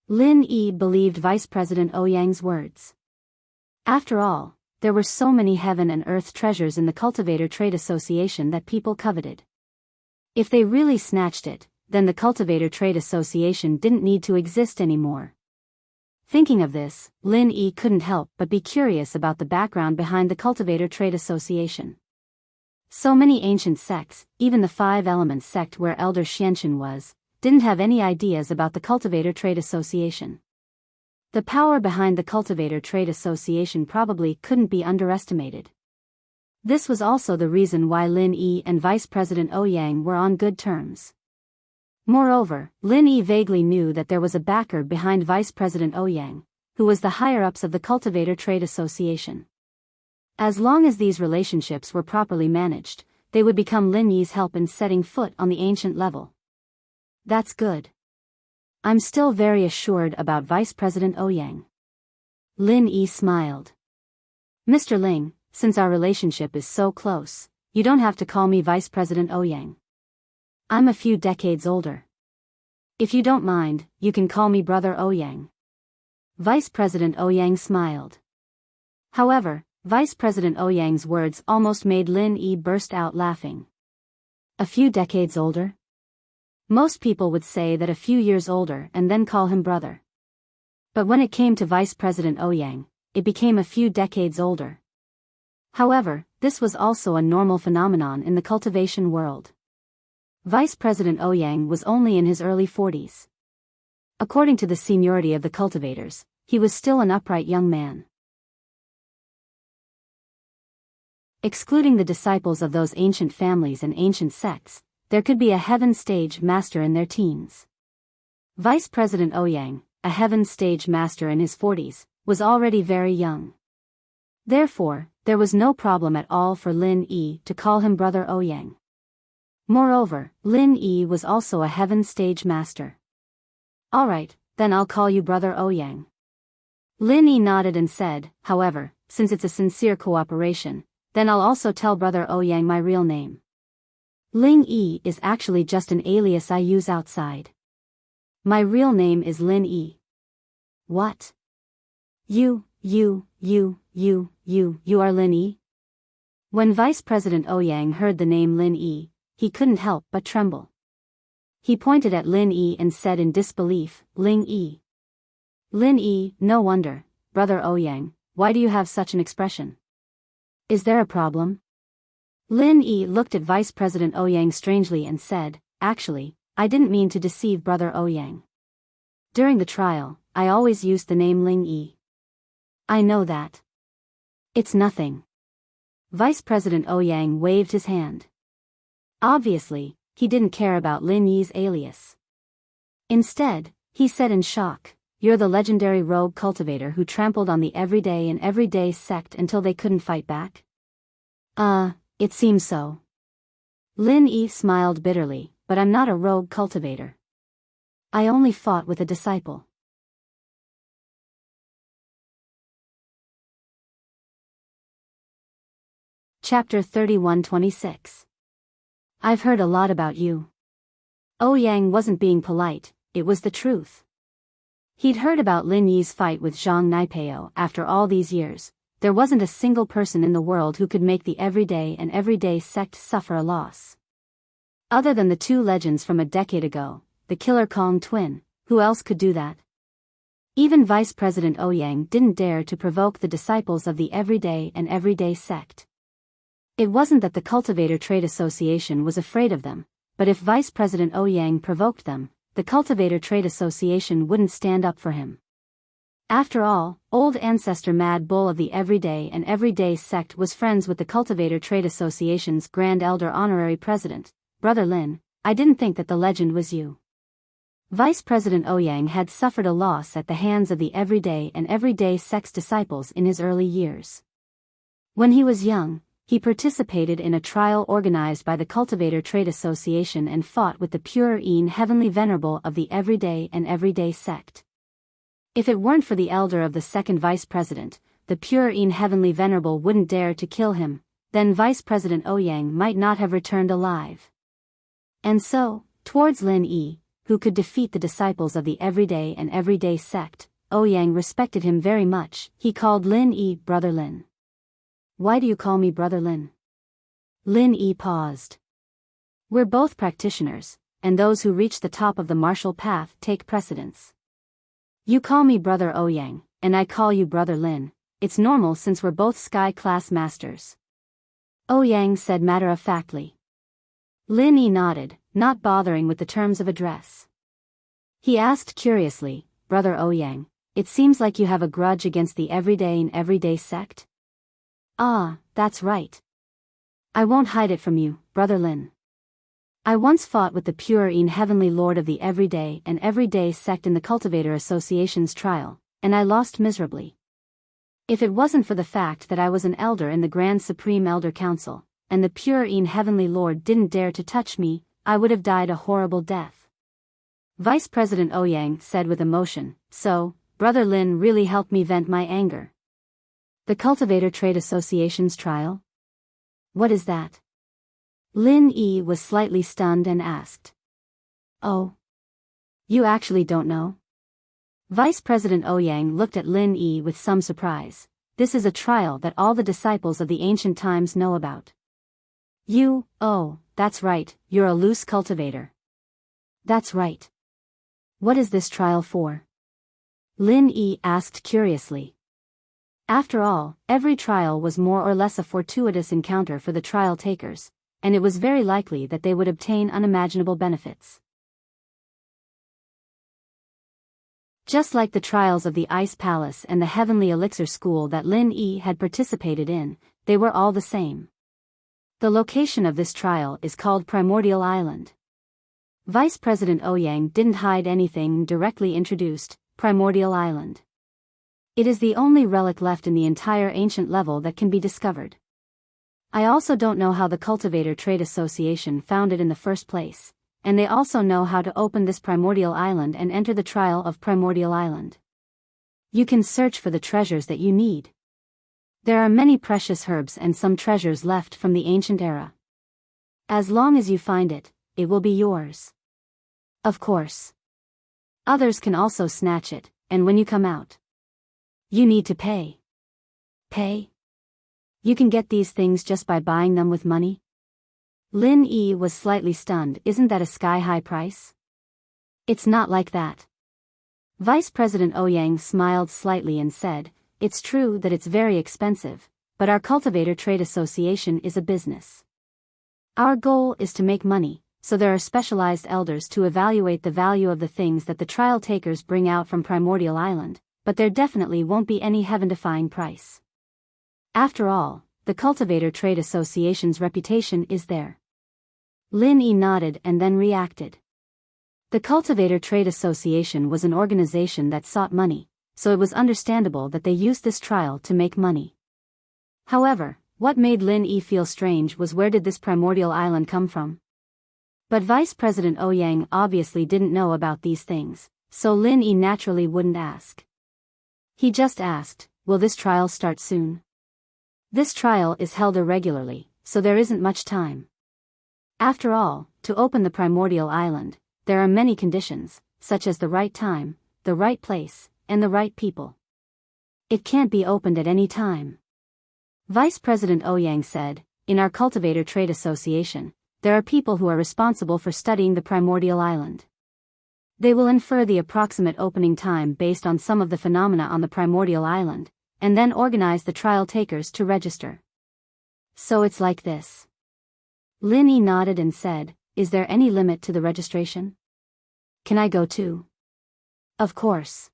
Lin Yi believed Vice President Ouyang's words. After all, there were so many heaven and earth treasures in the Cultivator Trade Association that people coveted. If they really snatched it, then the Cultivator Trade Association didn't need to exist anymore. Thinking of this, Lin Yi couldn't help but be curious about the background behind the Cultivator Trade Association. So many ancient sects, even the 5 Elements sect where Elder Xianxun was, didn't have any ideas about the Cultivator Trade Association. The power behind the Cultivator Trade Association probably couldn't be underestimated. This was also the reason why Lin Yi and Vice President Ouyang were on good terms. Moreover, Lin Yi vaguely knew that there was a backer behind Vice President Ouyang, who was the higher-ups of the Cultivator Trade Association. As long as these relationships were properly managed, they would become Lin Yi's help in setting foot on the ancient level. That's good. I'm still very assured about Vice President Ouyang. Lin Yi smiled. Mr. Ling, since our relationship is so close, you don't have to call me Vice President Ouyang. I'm a few decades older. If you don't mind, you can call me Brother Ouyang. Vice President Ouyang smiled. However, Vice President Ouyang's words almost made Lin Yi burst out laughing. A few decades older? Most people would say that a few years older and then call him brother. But when it came to Vice President Ouyang, it became a few decades older. However, this was also a normal phenomenon in the cultivation world. Vice President Ouyang was only in his early 40s. According to the seniority of the cultivators, he was still an upright young man. Excluding the disciples of those ancient families and ancient sects, there could be a heaven stage master in their teens. Vice President Ouyang, a heaven stage master in his 40s, was already very young. Therefore, there was no problem at all for Lin Yi to call him Brother Ouyang. Moreover, Lin Yi was also a heaven stage master. Alright, then I'll call you Brother Ouyang. Lin Yi nodded and said, however, since it's a sincere cooperation, then I'll also tell Brother Ouyang my real name. Ling Yi is actually just an alias I use outside. My real name is Lin Yi. What? You are Lin Yi? When Vice President Ouyang heard the name Lin Yi, he couldn't help but tremble. He pointed at Lin Yi and said in disbelief, Ling Yi. Lin Yi, no wonder, Brother Ouyang, why do you have such an expression? Is there a problem? Lin Yi looked at Vice President Ouyang strangely and said, actually, I didn't mean to deceive Brother Ouyang. During the trial, I always used the name Ling Yi. I know that. It's nothing. Vice President Ouyang waved his hand. Obviously, he didn't care about Lin Yi's alias. Instead, he said in shock, "You're the legendary rogue cultivator who trampled on the everyday and everyday sect until they couldn't fight back?" It seems so. Lin Yi smiled bitterly, "But I'm not a rogue cultivator. I only fought with a disciple." Chapter 31-26. I've heard a lot about you. Ouyang wasn't being polite, it was the truth. He'd heard about Lin Yi's fight with Zhang Naipeo. After all these years, there wasn't a single person in the world who could make the everyday and everyday sect suffer a loss. Other than the two legends from a decade ago, the Killer Kong twin, who else could do that? Even Vice President Ouyang didn't dare to provoke the disciples of the everyday and everyday sect. It wasn't that the Cultivator Trade Association was afraid of them, but if Vice President Ouyang provoked them, the Cultivator Trade Association wouldn't stand up for him. After all, old ancestor Mad Bull of the everyday and everyday sect was friends with the Cultivator Trade Association's Grand Elder Honorary President, Brother Lin. I didn't think that the legend was you. Vice President Ouyang had suffered a loss at the hands of the everyday and everyday sect's disciples in his early years. When he was young, he participated in a trial organized by the Cultivator Trade Association and fought with the Pure Een Heavenly Venerable of the everyday and everyday sect. If it weren't for the elder of the second vice president, the Pure Een Heavenly Venerable wouldn't dare to kill him, then Vice President Ouyang might not have returned alive. And so, towards Lin Yi, who could defeat the disciples of the everyday and everyday sect, Ouyang respected him very much. He called Lin Yi Brother Lin. "Why do you call me Brother Lin?" Lin Yi paused. "We're both practitioners, and those who reach the top of the martial path take precedence. You call me Brother Ouyang, and I call you Brother Lin. It's normal since we're both Sky Class Masters," Ouyang said matter-of-factly. Lin Yi nodded, not bothering with the terms of address. He asked curiously, "Brother Ouyang, it seems like you have a grudge against the everyday and everyday sect?" "Ah, that's right. I won't hide it from you, Brother Lin. I once fought with the Pure Een Heavenly Lord of the everyday and everyday sect in the Cultivator Association's trial, and I lost miserably. If it wasn't for the fact that I was an elder in the Grand Supreme Elder Council, and the Pure Een Heavenly Lord didn't dare to touch me, I would have died a horrible death." Vice President Ouyang said with emotion, "So, Brother Lin really helped me vent my anger." "The Cultivator Trade Association's trial? What is that?" Lin Yi was slightly stunned and asked. "Oh. You actually don't know?" Vice President Ouyang looked at Lin Yi with some surprise. "This is a trial that all the disciples of the ancient times know about." Oh, that's right, you're a loose cultivator." "That's right. What is this trial for?" Lin Yi asked curiously. After all, every trial was more or less a fortuitous encounter for the trial takers, and it was very likely that they would obtain unimaginable benefits. Just like the trials of the Ice Palace and the Heavenly Elixir School that Lin Yi had participated in, they were all the same. The location of this trial is called Primordial Island. Vice President Ouyang didn't hide anything and directly introduced Primordial Island. It is the only relic left in the entire ancient level that can be discovered. I also don't know how the Cultivator Trade Association found it in the first place, and they also know how to open this Primordial Island and enter the trial of Primordial Island. You can search for the treasures that you need. There are many precious herbs and some treasures left from the ancient era. As long as you find it, it will be yours. Of course. Others can also snatch it, and when you come out, you need to pay. Pay? You can get these things just by buying them with money? Lin Yi was slightly stunned. Isn't that a sky-high price? It's not like that. Vice President Ouyang smiled slightly and said, "It's true that it's very expensive, but our Cultivator Trade Association is a business. Our goal is to make money, so there are specialized elders to evaluate the value of the things that the trial takers bring out from Primordial Island, but there definitely won't be any heaven-defying price. After all, the Cultivator Trade Association's reputation is there. Lin Yi nodded and then reacted. The Cultivator Trade Association was an organization that sought money, so it was understandable that they used this trial to make money. However, what made Lin Yi feel strange was where did this primordial island come from? But Vice President Ouyang obviously didn't know about these things, so Lin Yi naturally wouldn't ask. He just asked, will this trial start soon? This trial is held irregularly, so there isn't much time. After all, to open the primordial island, there are many conditions, such as the right time, the right place, and the right people. It can't be opened at any time. Vice President Ouyang said, in our Cultivator Trade Association, there are people who are responsible for studying the primordial island. They will infer the approximate opening time based on some of the phenomena on the primordial island, and then organize the trial takers to register. So it's like this. Lin Yi nodded and said, is there any limit to the registration? Can I go too? Of course.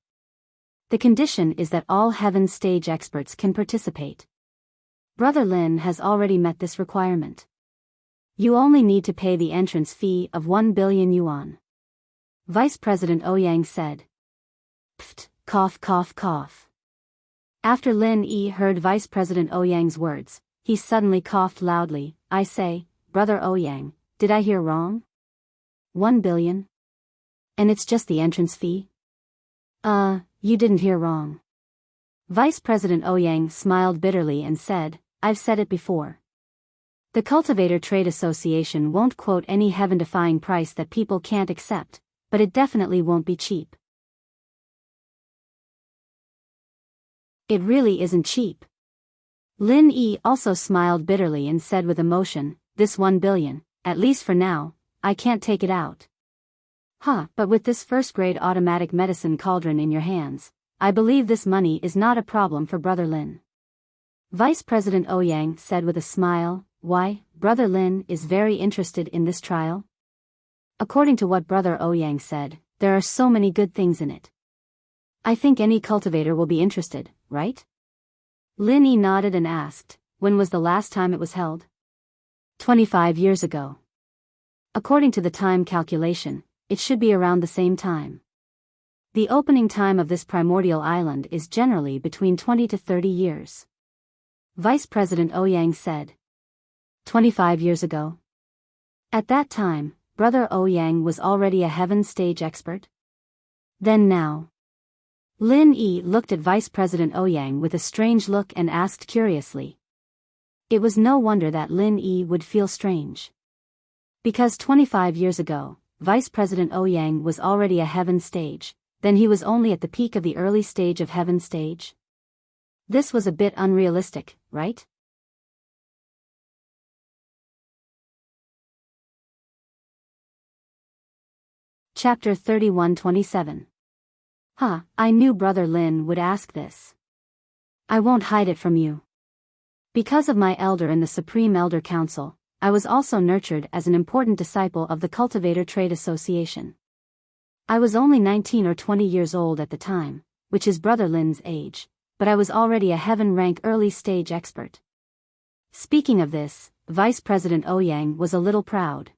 The condition is that all Heaven stage experts can participate. Brother Lin has already met this requirement. You only need to pay the entrance fee of 1 billion yuan. Vice President Ouyang said. Pfft, cough cough cough. After Lin Yi heard Vice President Ouyang's words, he suddenly coughed loudly. I say, Brother Ouyang, did I hear wrong? 1 billion? And it's just the entrance fee? You didn't hear wrong. Vice President Ouyang smiled bitterly and said, I've said it before. The Cultivator Trade Association won't quote any heaven-defying price that people can't accept, but it definitely won't be cheap. It really isn't cheap. Lin Yi also smiled bitterly and said with emotion, this 1 billion, at least for now, I can't take it out. But with this first-grade automatic medicine cauldron in your hands, I believe this money is not a problem for Brother Lin. Vice President Ouyang said with a smile, why, Brother Lin is very interested in this trial? According to what Brother Ouyang said, there are so many good things in it. I think any cultivator will be interested, right? Lin Yi nodded and asked, when was the last time it was held? 25 years ago. According to the time calculation, it should be around the same time. The opening time of this primordial island is generally between 20 to 30 years. Vice President Ouyang said. 25 years ago? At that time, Brother Ouyang was already a heaven stage expert? Then now. Lin Yi looked at Vice President Ouyang with a strange look and asked curiously. It was no wonder that Lin Yi would feel strange. Because 25 years ago, Vice President Ouyang was already a heaven stage, then he was only at the peak of the early stage of heaven stage? This was a bit unrealistic, right? Chapter 31-27. I knew Brother Lin would ask this. I won't hide it from you. Because of my elder in the Supreme Elder Council, I was also nurtured as an important disciple of the Cultivator Trade Association. I was only 19 or 20 years old at the time, which is Brother Lin's age, but I was already a heaven-rank early-stage expert. Speaking of this, Vice President Ouyang was a little proud.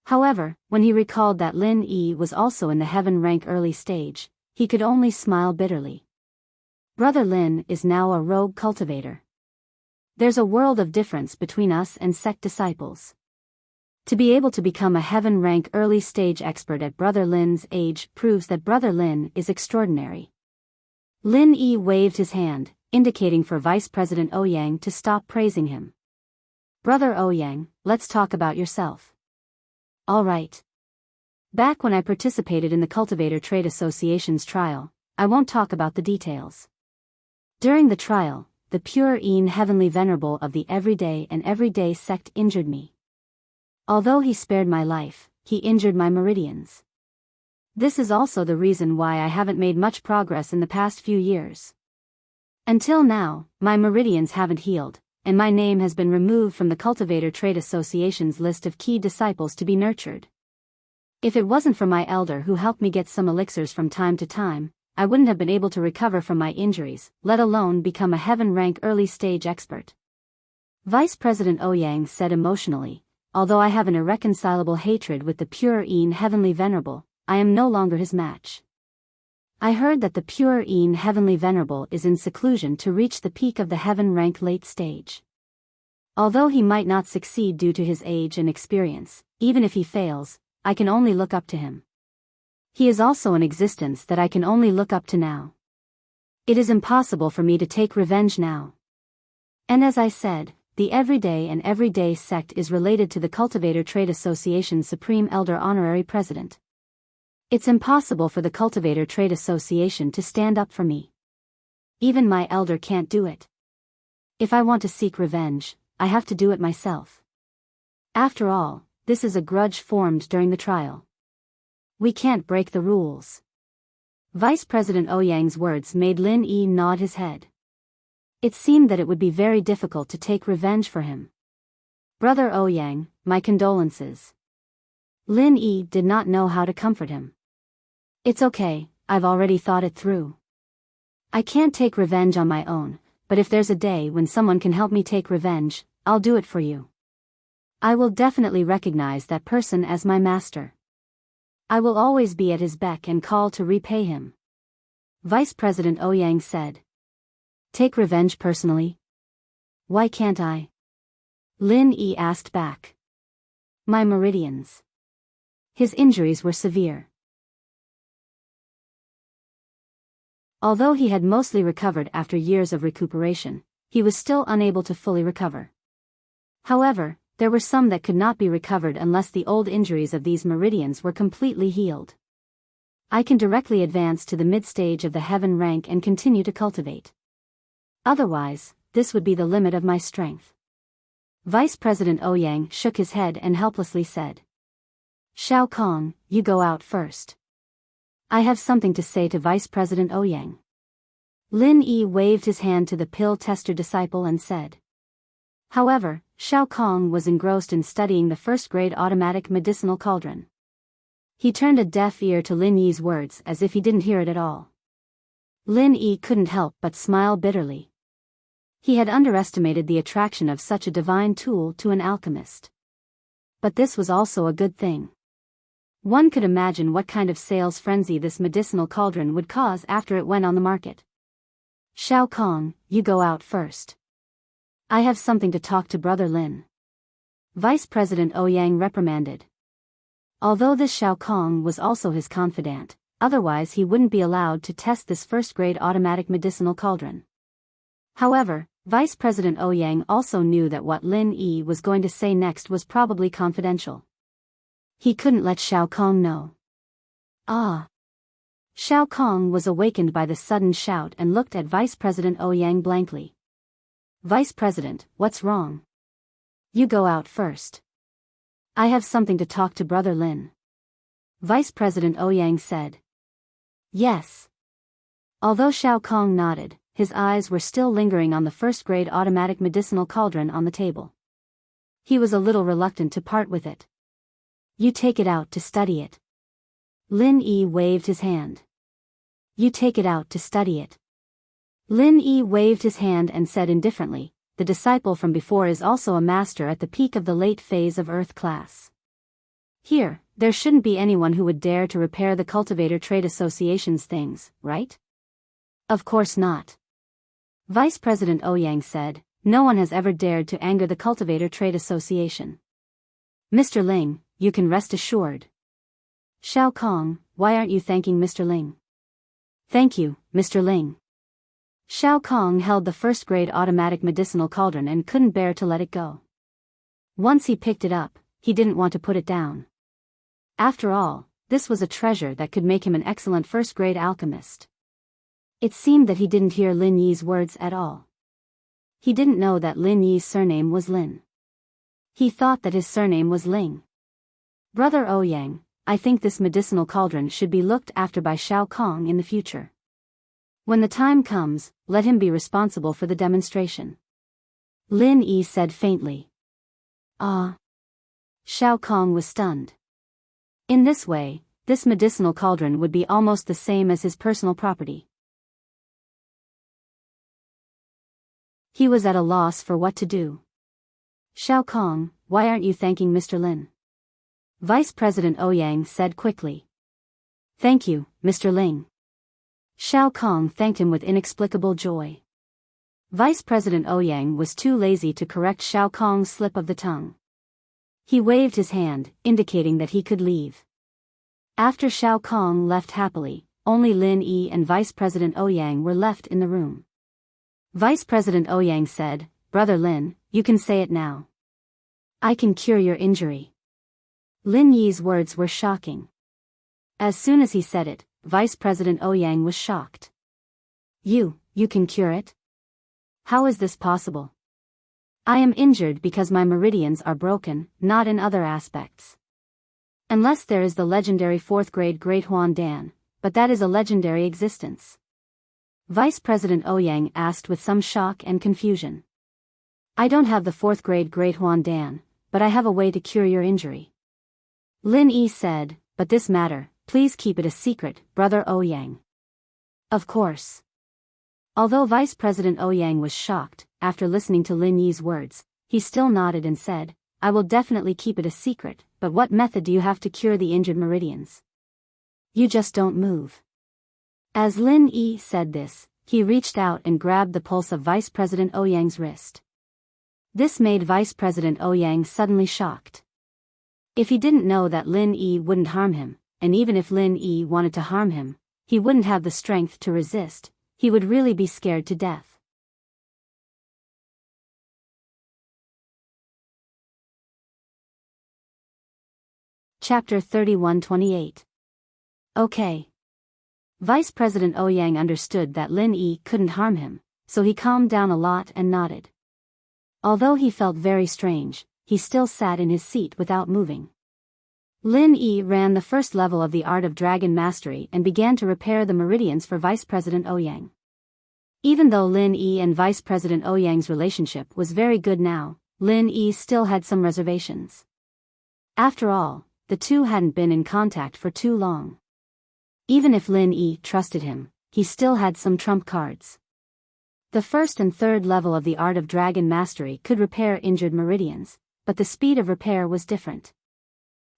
However, when he recalled that Lin Yi was also in the heaven-rank early stage, he could only smile bitterly. Brother Lin is now a rogue cultivator. There's a world of difference between us and sect disciples. To be able to become a heaven-rank early-stage expert at Brother Lin's age proves that Brother Lin is extraordinary. Lin Yi waved his hand, indicating for Vice President Ouyang to stop praising him. Brother Ouyang, let's talk about yourself. All right. Back when I participated in the Cultivator Trade Association's trial, I won't talk about the details. During the trial, the pure Heavenly Venerable of the Everyday and Everyday sect injured me. Although he spared my life, he injured my meridians. This is also the reason why I haven't made much progress in the past few years. Until now, my meridians haven't healed, and my name has been removed from the Cultivator Trade Association's list of key disciples to be nurtured. If it wasn't for my elder who helped me get some elixirs from time to time, I wouldn't have been able to recover from my injuries, let alone become a heaven-rank early-stage expert. Vice President Ouyang said emotionally, although I have an irreconcilable hatred with the pure Een Heavenly Venerable, I am no longer his match. I heard that the pure Een Heavenly Venerable is in seclusion to reach the peak of the heaven-rank late stage. Although he might not succeed due to his age and experience, even if he fails, I can only look up to him. He is also an existence that I can only look up to now. It is impossible for me to take revenge now. And as I said, the Everyday sect is related to the Cultivator Trade Association's Supreme Elder Honorary President. It's impossible for the Cultivator Trade Association to stand up for me. Even my elder can't do it. If I want to seek revenge, I have to do it myself. After all, this is a grudge formed during the trial. We can't break the rules. Vice President Ouyang's words made Lin Yi nod his head. It seemed that it would be very difficult to take revenge for him. Brother Ouyang, my condolences. Lin Yi did not know how to comfort him. It's okay, I've already thought it through. I can't take revenge on my own, but if there's a day when someone can help me take revenge, I'll do it for you. I will definitely recognize that person as my master. I will always be at his beck and call to repay him. Vice President Ouyang said. Take revenge personally? Why can't I? Lin Yi asked back. My meridians. His injuries were severe. Although he had mostly recovered after years of recuperation, he was still unable to fully recover. However, there were some that could not be recovered unless the old injuries of these meridians were completely healed. I can directly advance to the mid-stage of the heaven rank and continue to cultivate. Otherwise, this would be the limit of my strength. Vice President Ouyang shook his head and helplessly said. Shao Kong, you go out first. I have something to say to Vice President Ouyang. Lin Yi waved his hand to the pill tester disciple and said. However, Shao Kong was engrossed in studying the first-grade automatic medicinal cauldron. He turned a deaf ear to Lin Yi's words as if he didn't hear it at all. Lin Yi couldn't help but smile bitterly. He had underestimated the attraction of such a divine tool to an alchemist. But this was also a good thing. One could imagine what kind of sales frenzy this medicinal cauldron would cause after it went on the market. Shao Kong, you go out first. I have something to talk to Brother Lin. Vice President Ouyang reprimanded. Although this Shao Kong was also his confidant, otherwise he wouldn't be allowed to test this first-grade automatic medicinal cauldron. However, Vice President Ouyang also knew that what Lin Yi was going to say next was probably confidential. He couldn't let Shao Kong know. Ah! Shao Kong was awakened by the sudden shout and looked at Vice President Ouyang blankly. Vice President, what's wrong? You go out first. I have something to talk to Brother Lin. Vice President Ouyang said. Yes. Although Shao Kong nodded, his eyes were still lingering on the first-grade automatic medicinal cauldron on the table. He was a little reluctant to part with it. You take it out to study it. Lin Yi waved his hand. You take it out to study it. Lin Yi waved his hand and said indifferently, the disciple from before is also a master at the peak of the late phase of Earth class. Here, there shouldn't be anyone who would dare to repair the Cultivator Trade Association's things, right? Of course not. Vice President Ouyang said, no one has ever dared to anger the Cultivator Trade Association. Mr. Ling, you can rest assured. Shao Kong, why aren't you thanking Mr. Ling? Thank you, Mr. Ling. Shao Kong held the first-grade automatic medicinal cauldron and couldn't bear to let it go. Once he picked it up, he didn't want to put it down. After all, this was a treasure that could make him an excellent first-grade alchemist. It seemed that he didn't hear Lin Yi's words at all. He didn't know that Lin Yi's surname was Lin. He thought that his surname was Ling. Brother Ouyang, I think this medicinal cauldron should be looked after by Shao Kong in the future. When the time comes, let him be responsible for the demonstration. Lin Yi said faintly. Ah. Shao Kong was stunned. In this way, this medicinal cauldron would be almost the same as his personal property. He was at a loss for what to do. Shao Kong, why aren't you thanking Mr. Lin? Vice President Ouyang said quickly. Thank you, Mr. Ling. Shao Kong thanked him with inexplicable joy. Vice President Ouyang was too lazy to correct Shao Kong's slip of the tongue. He waved his hand, indicating that he could leave. After Shao Kong left happily, only Lin Yi and Vice President Ouyang were left in the room. Vice President Ouyang said, Brother Lin, you can say it now. I can cure your injury. Lin Yi's words were shocking. As soon as he said it, Vice President Ouyang was shocked. You can cure it? How is this possible? I am injured because my meridians are broken, not in other aspects. Unless there is the legendary 4th grade Great Huan Dan, but that is a legendary existence. Vice President Ouyang asked with some shock and confusion. I don't have the 4th grade Great Huan Dan, but I have a way to cure your injury. Lin Yi said, but this matter, please keep it a secret, Brother Ouyang. Of course. Although Vice President Ouyang was shocked, after listening to Lin Yi's words, he still nodded and said, I will definitely keep it a secret, but what method do you have to cure the injured meridians? You just don't move. As Lin Yi said this, he reached out and grabbed the pulse of Vice President Ouyang's wrist. This made Vice President Ouyang suddenly shocked. If he didn't know that Lin Yi wouldn't harm him, and even if Lin Yi wanted to harm him, he wouldn't have the strength to resist, he would really be scared to death. Chapter 31-28. Okay. Vice President Ouyang understood that Lin Yi couldn't harm him, so he calmed down a lot and nodded. Although he felt very strange, he still sat in his seat without moving. Lin Yi ran the first level of the Art of Dragon Mastery and began to repair the meridians for Vice President Ouyang. Even though Lin Yi and Vice President Ouyang's relationship was very good now, Lin Yi still had some reservations. After all, the two hadn't been in contact for too long. Even if Lin Yi trusted him, he still had some trump cards. The first and third level of the Art of Dragon Mastery could repair injured meridians, but the speed of repair was different.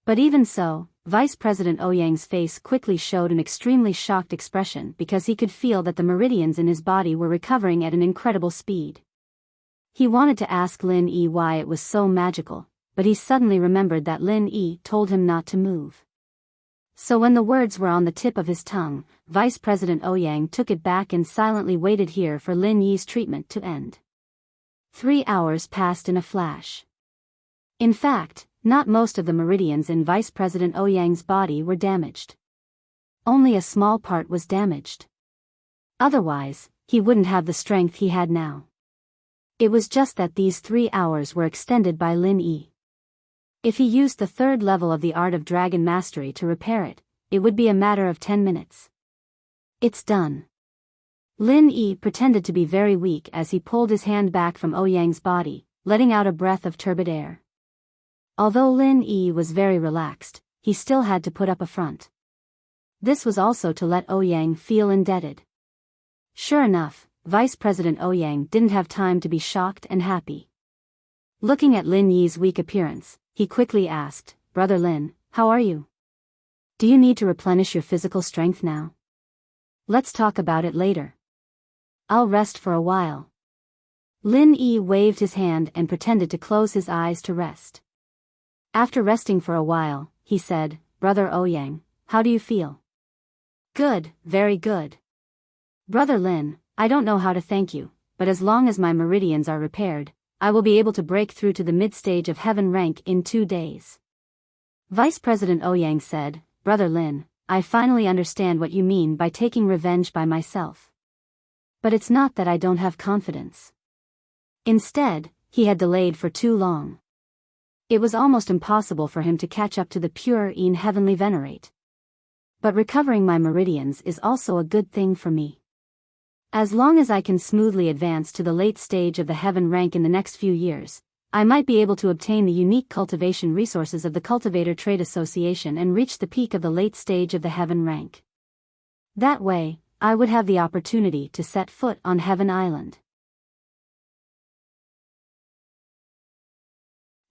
But even so, Vice President Ouyang's face quickly showed an extremely shocked expression because he could feel that the meridians in his body were recovering at an incredible speed. He wanted to ask Lin Yi why it was so magical, but he suddenly remembered that Lin Yi told him not to move. So when the words were on the tip of his tongue, Vice President Ouyang took it back and silently waited here for Lin Yi's treatment to end. 3 hours passed in a flash. In fact, not most of the meridians in Vice President Ouyang's body were damaged. Only a small part was damaged. Otherwise, he wouldn't have the strength he had now. It was just that these 3 hours were extended by Lin Yi. If he used the third level of the Art of Dragon Mastery to repair it, it would be a matter of 10 minutes. It's done. Lin Yi pretended to be very weak as he pulled his hand back from Ouyang's body, letting out a breath of turbid air. Although Lin Yi was very relaxed, he still had to put up a front. This was also to let Ouyang feel indebted. Sure enough, Vice President Ouyang didn't have time to be shocked and happy. Looking at Lin Yi's weak appearance, he quickly asked, Brother Lin, how are you? Do you need to replenish your physical strength now? Let's talk about it later. I'll rest for a while. Lin Yi waved his hand and pretended to close his eyes to rest. After resting for a while, he said, Brother Ouyang, how do you feel? Good, very good. Brother Lin, I don't know how to thank you, but as long as my meridians are repaired, I will be able to break through to the mid-stage of heaven rank in 2 days. Vice President Ouyang said, Brother Lin, I finally understand what you mean by taking revenge by myself. But it's not that I don't have confidence. Instead, he had delayed for too long. It was almost impossible for him to catch up to the pure in heavenly venerate. But recovering my meridians is also a good thing for me. As long as I can smoothly advance to the late stage of the heaven rank in the next few years, I might be able to obtain the unique cultivation resources of the Cultivator Trade Association and reach the peak of the late stage of the Heaven rank. That way, I would have the opportunity to set foot on Heaven Island.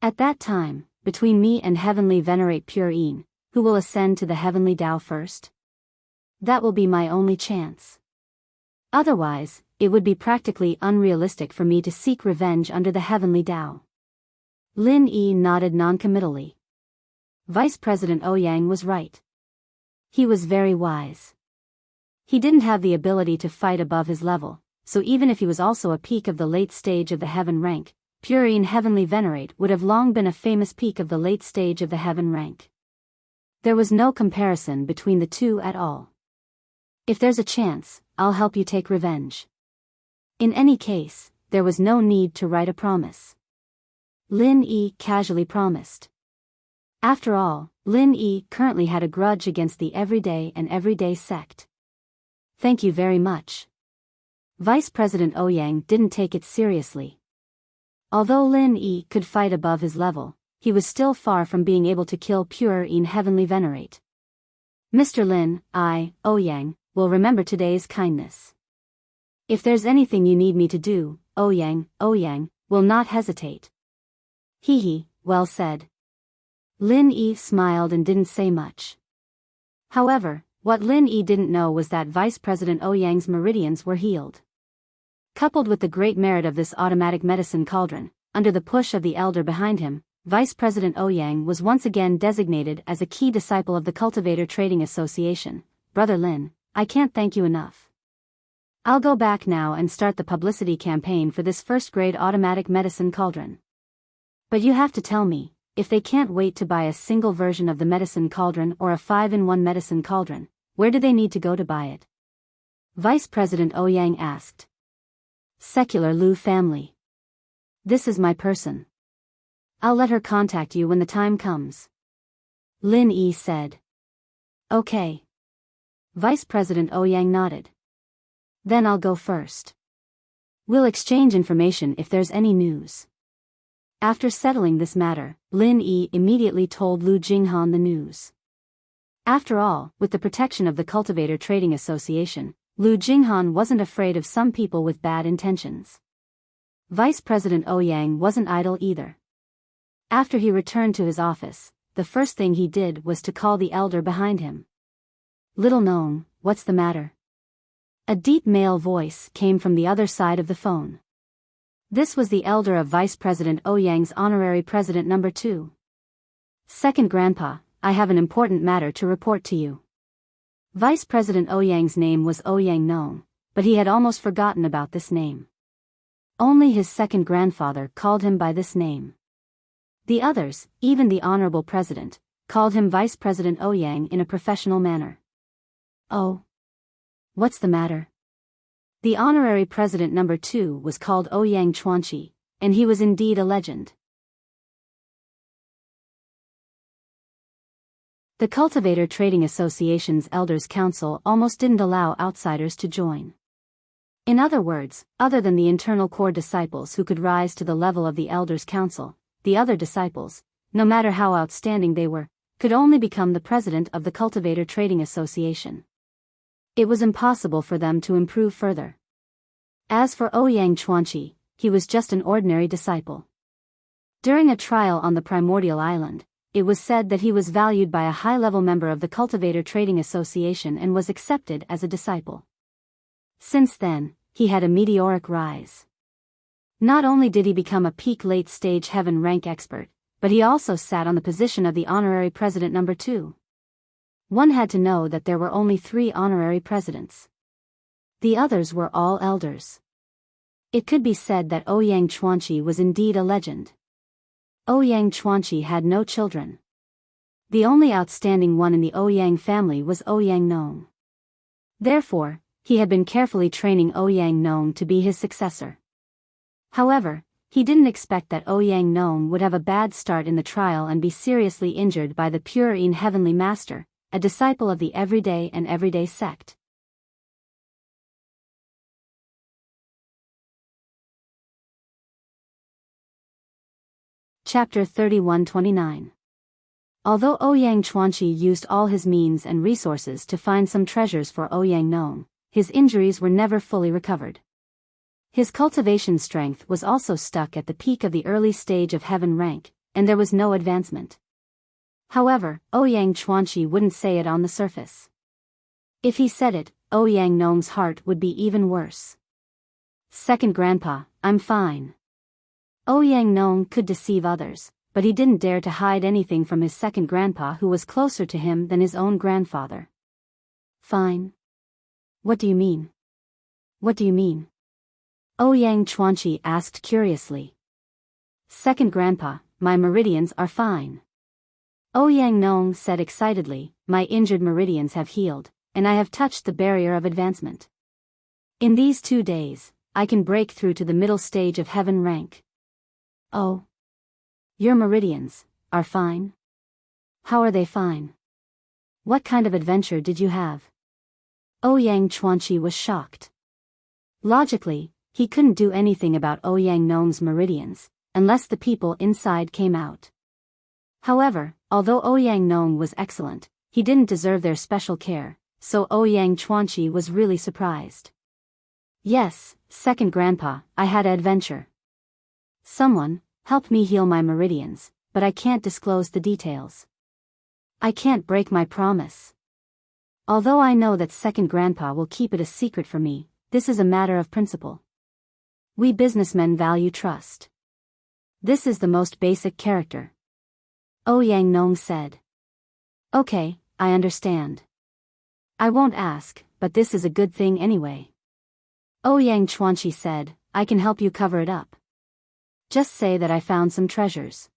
At that time, between me and Heavenly Venerate Pure Een, who will ascend to the Heavenly Tao first? That will be my only chance. Otherwise, it would be practically unrealistic for me to seek revenge under the Heavenly Tao. Lin Yi nodded noncommittally. Vice President Ouyang was right. He was very wise. He didn't have the ability to fight above his level, so even if he was also a peak of the late stage of the Heaven rank, Pure Een Heavenly Venerate would have long been a famous peak of the late stage of the Heaven rank. There was no comparison between the two at all. If there's a chance, I'll help you take revenge. In any case, there was no need to write a promise. Lin Yi casually promised. After all, Lin Yi currently had a grudge against the everyday sect. Thank you very much. Vice President Ouyang didn't take it seriously. Although Lin Yi could fight above his level, he was still far from being able to kill Pure Een Heavenly Venerate. Mr. Lin, Ouyang, will remember today's kindness. If there's anything you need me to do, Ouyang, will not hesitate. Hee, well said. Lin Yi smiled and didn't say much. However, what Lin Yi didn't know was that Vice President Ouyang's meridians were healed. Coupled with the great merit of this automatic medicine cauldron, under the push of the elder behind him, Vice President Ouyang was once again designated as a key disciple of the Cultivator Trading Association. Brother Lin, I can't thank you enough. I'll go back now and start the publicity campaign for this first-grade automatic medicine cauldron. But you have to tell me, if they can't wait to buy a single version of the medicine cauldron or a 5-in-1 medicine cauldron, where do they need to go to buy it? Vice President Ouyang asked. Secular Lu family. This is my person. I'll let her contact you when the time comes. Lin Yi said. Okay. Vice President Ouyang nodded. Then I'll go first. We'll exchange information if there's any news. After settling this matter, Lin Yi immediately told Lu Jinghan the news. After all, with the protection of the Cultivator Trading Association, Lu Jinghan wasn't afraid of some people with bad intentions. Vice President Ouyang wasn't idle either. After he returned to his office, the first thing he did was to call the elder behind him. Little known, what's the matter? A deep male voice came from the other side of the phone. This was the elder of Vice President Ouyang's honorary president number 2. Second Grandpa, I have an important matter to report to you. Vice President Ouyang's name was Ouyang Nong, but he had almost forgotten about this name. Only his second grandfather called him by this name. The others, even the Honorable President, called him Vice President Ouyang in a professional manner. Oh. What's the matter? The honorary president number 2 was called Ouyang Chuanqi, and he was indeed a legend. The Cultivator Trading Association's Elders Council almost didn't allow outsiders to join. In other words, other than the internal core disciples who could rise to the level of the Elders Council, the other disciples, no matter how outstanding they were, could only become the president of the Cultivator Trading Association. It was impossible for them to improve further. As for Ouyang Chuanqi, he was just an ordinary disciple. During a trial on the Primordial Island, it was said that he was valued by a high-level member of the Cultivator Trading Association and was accepted as a disciple. Since then, he had a meteoric rise. Not only did he become a peak late-stage heaven rank expert, but he also sat on the position of the honorary president number 2. One had to know that there were only 3 honorary presidents. The others were all elders. It could be said that Ouyang Chuanqi was indeed a legend. Ouyang Chuanqi had no children. The only outstanding one in the Ouyang family was Ouyang Nong. Therefore, he had been carefully training Ouyang Nong to be his successor. However, he didn't expect that Ouyang Nong would have a bad start in the trial and be seriously injured by the Pure Een Heavenly Master, a disciple of the everyday sect. Chapter 31-29. Although Ouyang Chuanqi used all his means and resources to find some treasures for Ouyang Nong, his injuries were never fully recovered. His cultivation strength was also stuck at the peak of the early stage of heaven rank, and there was no advancement. However, Ouyang Chuanqi wouldn't say it on the surface. If he said it, Ouyang Nong's heart would be even worse. Second grandpa, I'm fine. Ouyang Nong could deceive others, but he didn't dare to hide anything from his second grandpa who was closer to him than his own grandfather. Fine? What do you mean? What do you mean? Ouyang Chuanqi asked curiously. Second grandpa, my meridians are fine. Ouyang Nong said excitedly, my injured meridians have healed, and I have touched the barrier of advancement. In these 2 days, I can break through to the middle stage of heaven rank. Oh. Your meridians are fine? How are they fine? What kind of adventure did you have? Ouyang Chuanqi was shocked. Logically, he couldn't do anything about Ouyang Nong's meridians, unless the people inside came out. However, although Ouyang Nong was excellent, he didn't deserve their special care, so Ouyang Chuanqi was really surprised. Yes, second grandpa, I had an adventure. Someone helped me heal my meridians, but I can't disclose the details. I can't break my promise. Although I know that second grandpa will keep it a secret from me, this is a matter of principle. We businessmen value trust. This is the most basic character. Ouyang Nong said. Okay, I understand. I won't ask, but this is a good thing anyway. Ouyang Chuanqi said, I can help you cover it up. Just say that I found some treasures.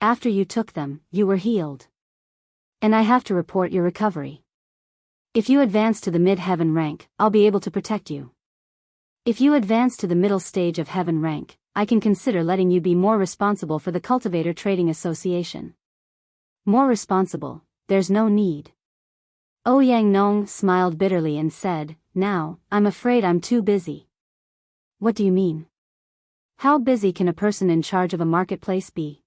After you took them, you were healed. And I have to report your recovery. If you advance to the mid-heaven rank, I'll be able to protect you. If you advance to the middle stage of heaven rank, I can consider letting you be more responsible for the Cultivator Trading Association. More responsible, there's no need. Ouyang Nong smiled bitterly and said, now, I'm afraid I'm too busy. What do you mean? How busy can a person in charge of a marketplace be?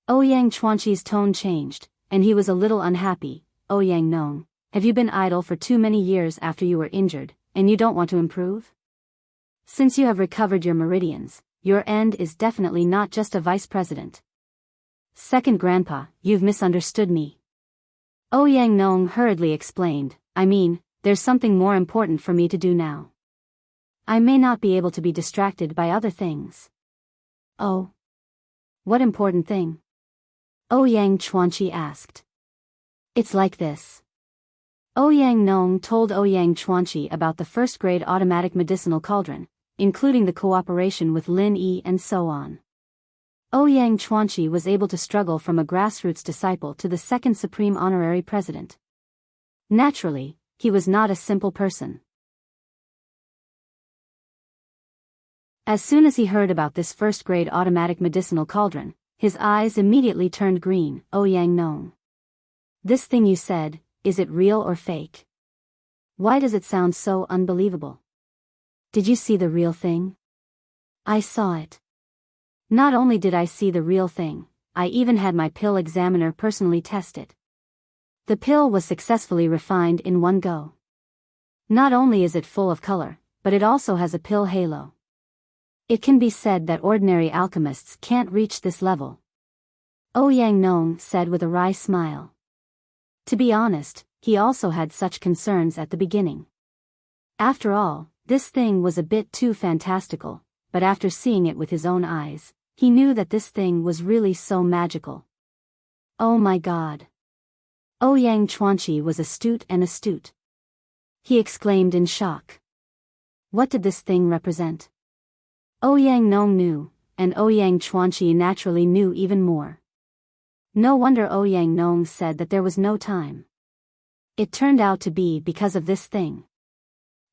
Ouyang Chuanqi's tone changed, and he was a little unhappy. Ouyang Nong, have you been idle for too many years after you were injured, and you don't want to improve? Since you have recovered your meridians, your end is definitely not just a vice president. Second grandpa, you've misunderstood me. Ouyang Nong hurriedly explained, I mean, there's something more important for me to do now. I may not be able to be distracted by other things. Oh. What important thing? Ouyang Chuanqi asked. It's like this. Ouyang Nong told Ouyang Chuanqi about the first-grade automatic medicinal cauldron, including the cooperation with Lin Yi and so on. Ouyang Chuanqi was able to struggle from a grassroots disciple to the second supreme honorary president. Naturally, he was not a simple person. As soon as he heard about this first-grade automatic medicinal cauldron, his eyes immediately turned green. Ouyang Nong. This thing you said, is it real or fake? Why does it sound so unbelievable? Did you see the real thing? I saw it. Not only did I see the real thing, I even had my pill examiner personally test it. The pill was successfully refined in one go. Not only is it full of color, but it also has a pill halo. It can be said that ordinary alchemists can't reach this level. Ouyang Nong said with a wry smile. To be honest, he also had such concerns at the beginning. After all, this thing was a bit too fantastical, but after seeing it with his own eyes, he knew that this thing was really so magical. Oh my God. Ouyang Chuanqi was astute. He exclaimed in shock. What did this thing represent? Ouyang Nong knew, and Ouyang Chuanqi naturally knew even more. No wonder Ouyang Nong said that there was no time. It turned out to be because of this thing.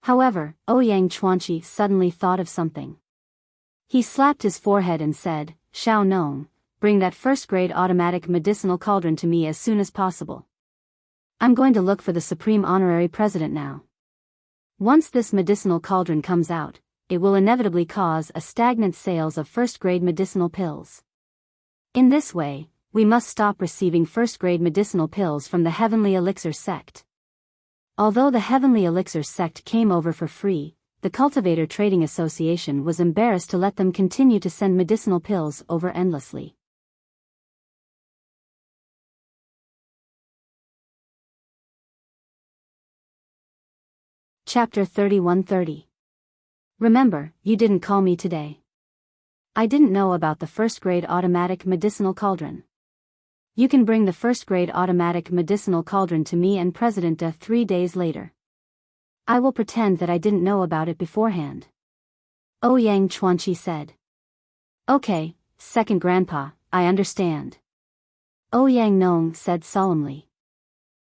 However, Ouyang Chuanqi suddenly thought of something. He slapped his forehead and said, Shao Nong, bring that first-grade automatic medicinal cauldron to me as soon as possible. I'm going to look for the Supreme Honorary President now. Once this medicinal cauldron comes out, it will inevitably cause a stagnant sales of first-grade medicinal pills. In this way, we must stop receiving first-grade medicinal pills from the Heavenly Elixir sect. Although the Heavenly Elixir sect came over for free, the Cultivator Trading Association was embarrassed to let them continue to send medicinal pills over endlessly. Chapter 3130. Remember, you didn't call me today. I didn't know about the first-grade automatic medicinal cauldron. You can bring the first-grade automatic medicinal cauldron to me and President De 3 days later. I will pretend that I didn't know about it beforehand. Ouyang Chuanqi said. Okay, second grandpa, I understand. Ouyang Nong said solemnly.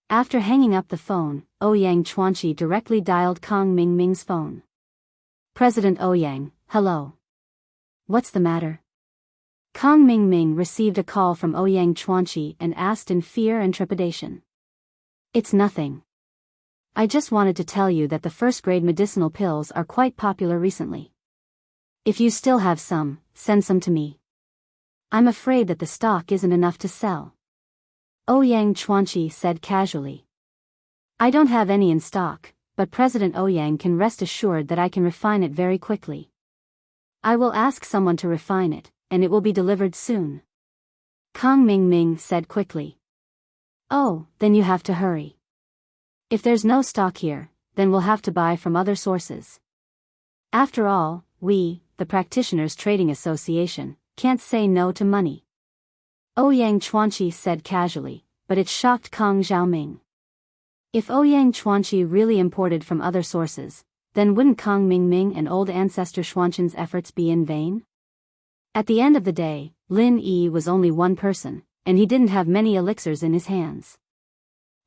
After hanging up the phone, Ouyang Chuanqi directly dialed Kong Mingming's phone. President Ouyang, hello. What's the matter? Kong Mingming received a call from Ouyang Chuanqi and asked in fear and trepidation. It's nothing. I just wanted to tell you that the first-grade medicinal pills are quite popular recently. If you still have some, send some to me. I'm afraid that the stock isn't enough to sell. Ouyang Chuanqi said casually. I don't have any in stock, but President Ouyang can rest assured that I can refine it very quickly. I will ask someone to refine it, and it will be delivered soon. Kong Mingming said quickly. Oh, then you have to hurry. If there's no stock here, then we'll have to buy from other sources. After all, we, the Practitioners Trading Association, can't say no to money. Ouyang Chuanqi said casually, but it shocked Kong Xiaoming. If Ouyang Chuanqi really imported from other sources, then wouldn't Kong Mingming and old ancestor Xuanqin's efforts be in vain? At the end of the day, Lin Yi was only one person, and he didn't have many elixirs in his hands.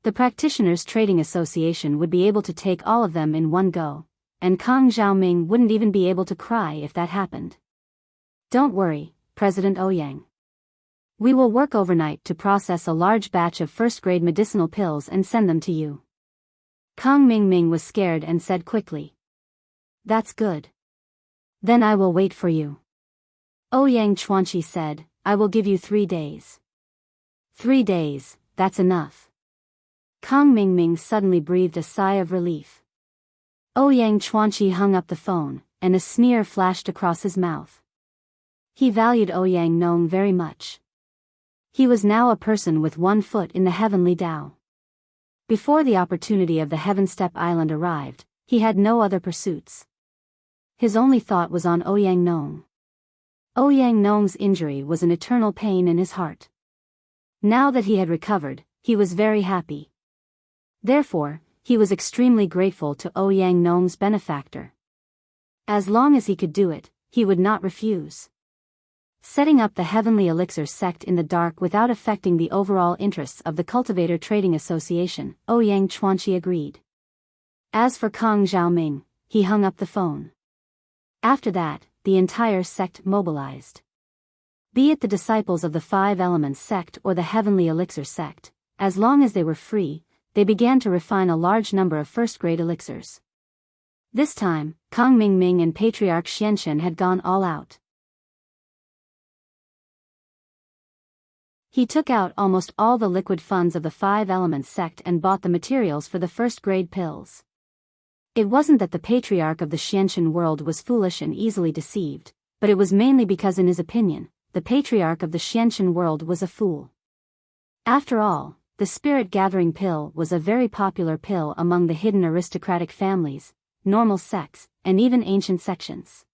The Practitioners Trading Association would be able to take all of them in one go, and Kong Xiaoming wouldn't even be able to cry if that happened. Don't worry, President Ouyang. We will work overnight to process a large batch of first-grade medicinal pills and send them to you. Kong Mingming was scared and said quickly. That's good. Then I will wait for you. Ouyang Chuanqi said, I will give you 3 days. 3 days, that's enough. Kong Mingming suddenly breathed a sigh of relief. Ouyang Chuanqi hung up the phone, and a sneer flashed across his mouth. He valued Ouyang Nong very much. He was now a person with one foot in the heavenly Tao. Before the opportunity of the Heaven Step Island arrived, he had no other pursuits. His only thought was on Ouyang Nong. Ouyang Nong's injury was an eternal pain in his heart. Now that he had recovered, he was very happy. Therefore, he was extremely grateful to Ouyang Nong's benefactor. As long as he could do it, he would not refuse. Setting up the Heavenly Elixir sect in the dark without affecting the overall interests of the Cultivator Trading Association, Ouyang Chuanqi agreed. As for Kong Xiaoming, he hung up the phone. After that, the entire sect mobilized. Be it the disciples of the Five Elements sect or the Heavenly Elixir sect, as long as they were free, they began to refine a large number of first-grade elixirs. This time, Kong Mingming and Patriarch Xianchen had gone all out. He took out almost all the liquid funds of the Five Elements sect and bought the materials for the first-grade pills. It wasn't that the Patriarch of the Xianchen world was foolish and easily deceived, but it was mainly because in his opinion, the Patriarch of the Xianchen world was a fool. After all, the spirit-gathering pill was a very popular pill among the hidden aristocratic families, normal sects, and even ancient sections.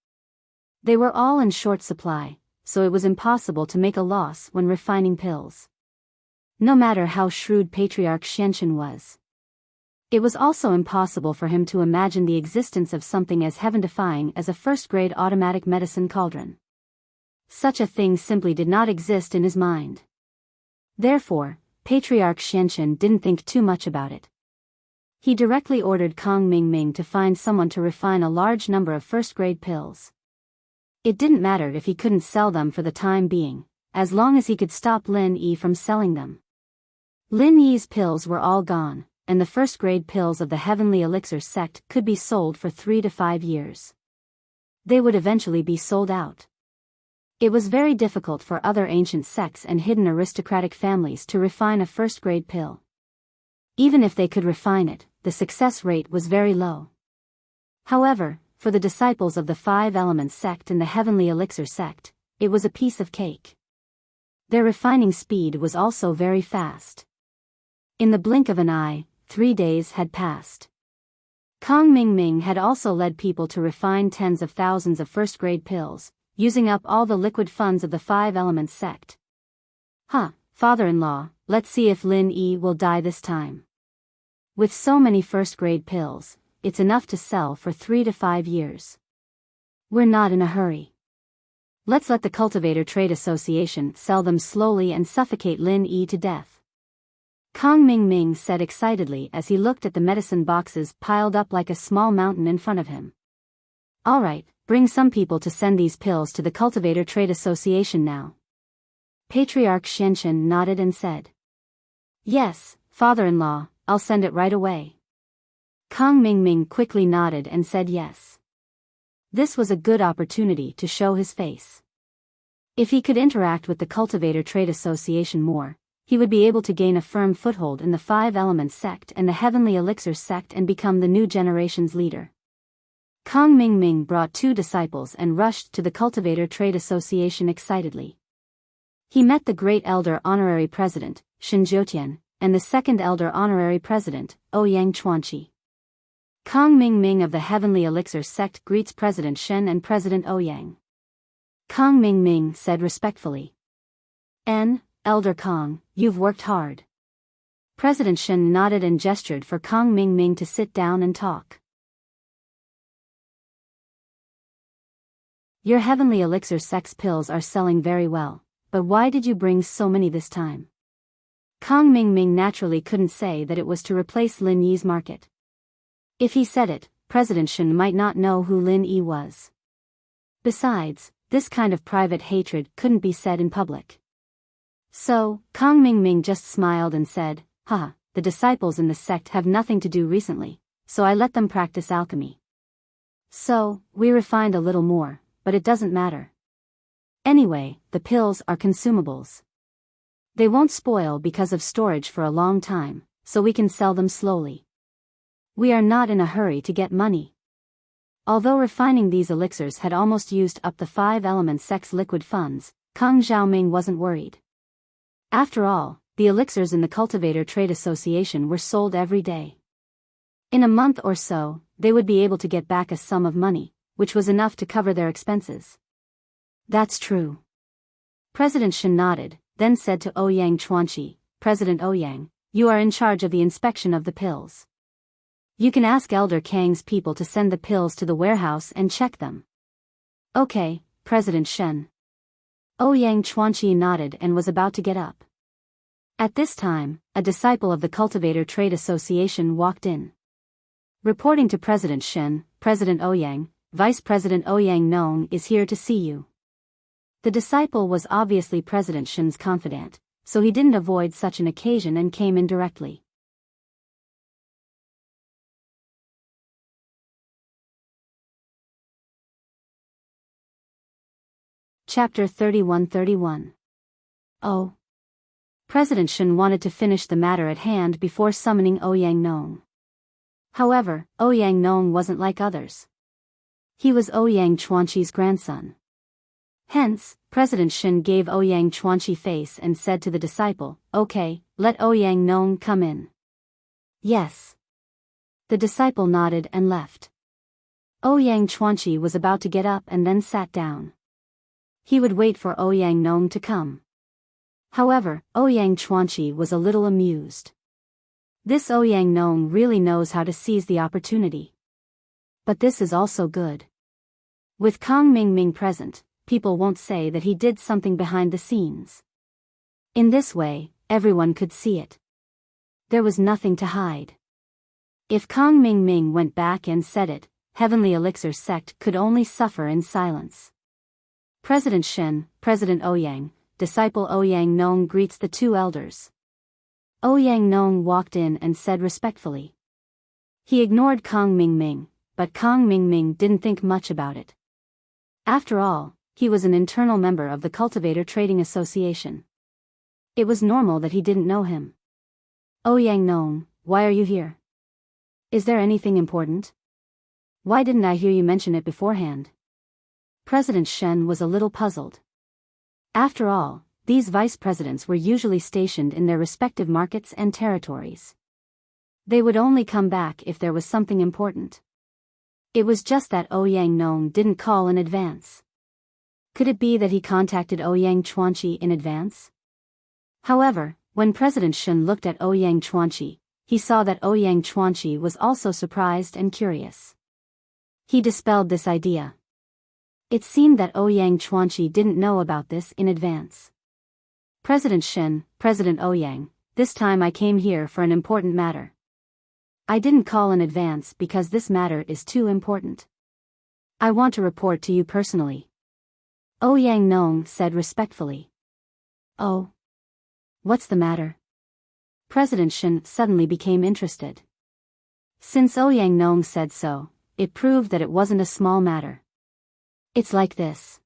They were all in short supply, so it was impossible to make a loss when refining pills. No matter how shrewd Patriarch Xianchen was. It was also impossible for him to imagine the existence of something as heaven-defying as a first-grade automatic medicine cauldron. Such a thing simply did not exist in his mind. Therefore, Patriarch Xianchen didn't think too much about it. He directly ordered Kong Mingming to find someone to refine a large number of first-grade pills. It didn't matter if he couldn't sell them for the time being, as long as he could stop Lin Yi from selling them. Lin Yi's pills were all gone, and the first-grade pills of the Heavenly Elixir sect could be sold for 3 to 5 years. They would eventually be sold out. It was very difficult for other ancient sects and hidden aristocratic families to refine a first-grade pill. Even if they could refine it, the success rate was very low. However, for the disciples of the Five Elements sect and the Heavenly Elixir sect, it was a piece of cake. Their refining speed was also very fast. In the blink of an eye, 3 days had passed. Kong Ming Ming had also led people to refine tens of thousands of first-grade pills, using up all the liquid funds of the Five Elements sect. Father-in-law, let's see if Lin Yi will die this time. With so many first-grade pills, it's enough to sell for 3 to 5 years. We're not in a hurry. Let's let the Cultivator Trade Association sell them slowly and suffocate Lin Yi to death. Kong Ming Ming said excitedly as he looked at the medicine boxes piled up like a small mountain in front of him. All right, bring some people to send these pills to the Cultivator Trade Association now. Patriarch Xianchen nodded and said, Yes, father-in-law, I'll send it right away. Kong Ming Ming quickly nodded and said yes. This was a good opportunity to show his face. If he could interact with the Cultivator Trade Association more, he would be able to gain a firm foothold in the Five Elements sect and the Heavenly Elixir sect and become the new generation's leader. Kong Ming Ming brought 2 disciples and rushed to the Cultivator Trade Association excitedly. He met the Great Elder Honorary President, Shen Jiutian, and the Second Elder Honorary President, Ouyang Chuanqi. Kong Ming Ming of the Heavenly Elixir sect greets President Shen and President Ouyang. Kong Ming Ming said respectfully, Elder Kong, you've worked hard. President Shen nodded and gestured for Kong Ming Ming to sit down and talk. Your Heavenly Elixir sect's pills are selling very well, but why did you bring so many this time? Kong Ming Ming naturally couldn't say that it was to replace Lin Yi's market. If he said it, President Shen might not know who Lin Yi was. Besides, this kind of private hatred couldn't be said in public. So, Kong Ming Ming just smiled and said, the disciples in the sect have nothing to do recently, so I let them practice alchemy. So, we refined a little more, but it doesn't matter. Anyway, the pills are consumables. They won't spoil because of storage for a long time, so we can sell them slowly. We are not in a hurry to get money. Although refining these elixirs had almost used up the Five Elements sect's liquid funds, Kong Xiaoming wasn't worried. After all, the elixirs in the Cultivator Trade Association were sold every day. In a month or so, they would be able to get back a sum of money, which was enough to cover their expenses. That's true. President Shen nodded, then said to Ouyang Chuanqi, President Ouyang, you are in charge of the inspection of the pills. You can ask Elder Kang's people to send the pills to the warehouse and check them. Okay, President Shen. Ouyang Chuanqi nodded and was about to get up. At this time, a disciple of the Cultivator Trade Association walked in. Reporting to President Shen, President Ouyang, Vice President Ouyang Nong is here to see you. The disciple was obviously President Shen's confidant, so he didn't avoid such an occasion and came in directly. Chapter 31-31. Oh. President Shen wanted to finish the matter at hand before summoning Ouyang Nong. However, Ouyang Nong wasn't like others. He was Ouyang Chuanqi's grandson. Hence, President Shen gave Ouyang Chuanqi face and said to the disciple, Okay, let Ouyang Nong come in. Yes. The disciple nodded and left. Ouyang Chuanqi was about to get up and then sat down. He would wait for Ouyang Nong to come. However, Ouyang Chuanqi was a little amused. This Ouyang Nong really knows how to seize the opportunity. But this is also good. With Kong Ming Ming present, people won't say that he did something behind the scenes. In this way, everyone could see it. There was nothing to hide. If Kong Ming Ming went back and said it, Heavenly Elixir sect could only suffer in silence. President Shen, President Ouyang, disciple Ouyang Nong greets the 2 elders. Ouyang Nong walked in and said respectfully. He ignored Kong Ming Ming, but Kong Ming Ming didn't think much about it. After all, he was an internal member of the Cultivator Trading Association. It was normal that he didn't know him. Ouyang Nong, why are you here? Is there anything important? Why didn't I hear you mention it beforehand? President Shen was a little puzzled. After all, these vice presidents were usually stationed in their respective markets and territories. They would only come back if there was something important. It was just that Ouyang Nong didn't call in advance. Could it be that he contacted Ouyang Chuanqi in advance? However, when President Shen looked at Ouyang Chuanqi, he saw that Ouyang Chuanqi was also surprised and curious. He dispelled this idea. It seemed that Ouyang Chuanqi didn't know about this in advance. President Shen, President Ouyang, this time I came here for an important matter. I didn't call in advance because this matter is too important. I want to report to you personally. Ouyang Nong said respectfully. Oh. What's the matter? President Shen suddenly became interested. Since Ouyang Nong said so, it proved that it wasn't a small matter. It's like this.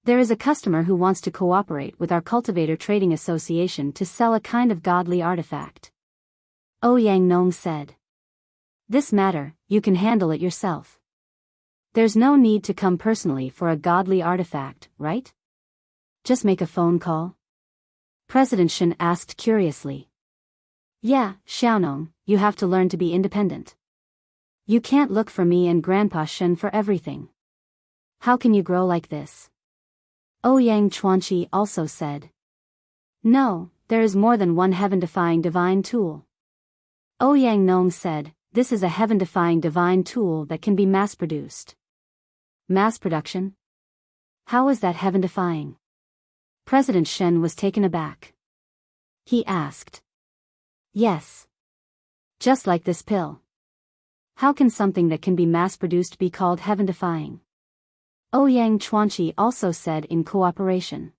There is a customer who wants to cooperate with our Cultivator Trading Association to sell a kind of godly artifact. Ouyang Nong said. This matter, you can handle it yourself. There's no need to come personally for a godly artifact, right? Just make a phone call? President Shen asked curiously. Yeah, Xiaonong, you have to learn to be independent. You can't look for me and Grandpa Shen for everything. How can you grow like this? Ouyang Chuanqi also said. No, there is more than one heaven-defying divine tool. Ouyang Nong said, this is a heaven-defying divine tool that can be mass-produced. Mass production? How is that heaven-defying? President Shen was taken aback. He asked. Yes. Just like this pill. How can something that can be mass-produced be called heaven-defying? Ouyang Chuanqi also said in cooperation.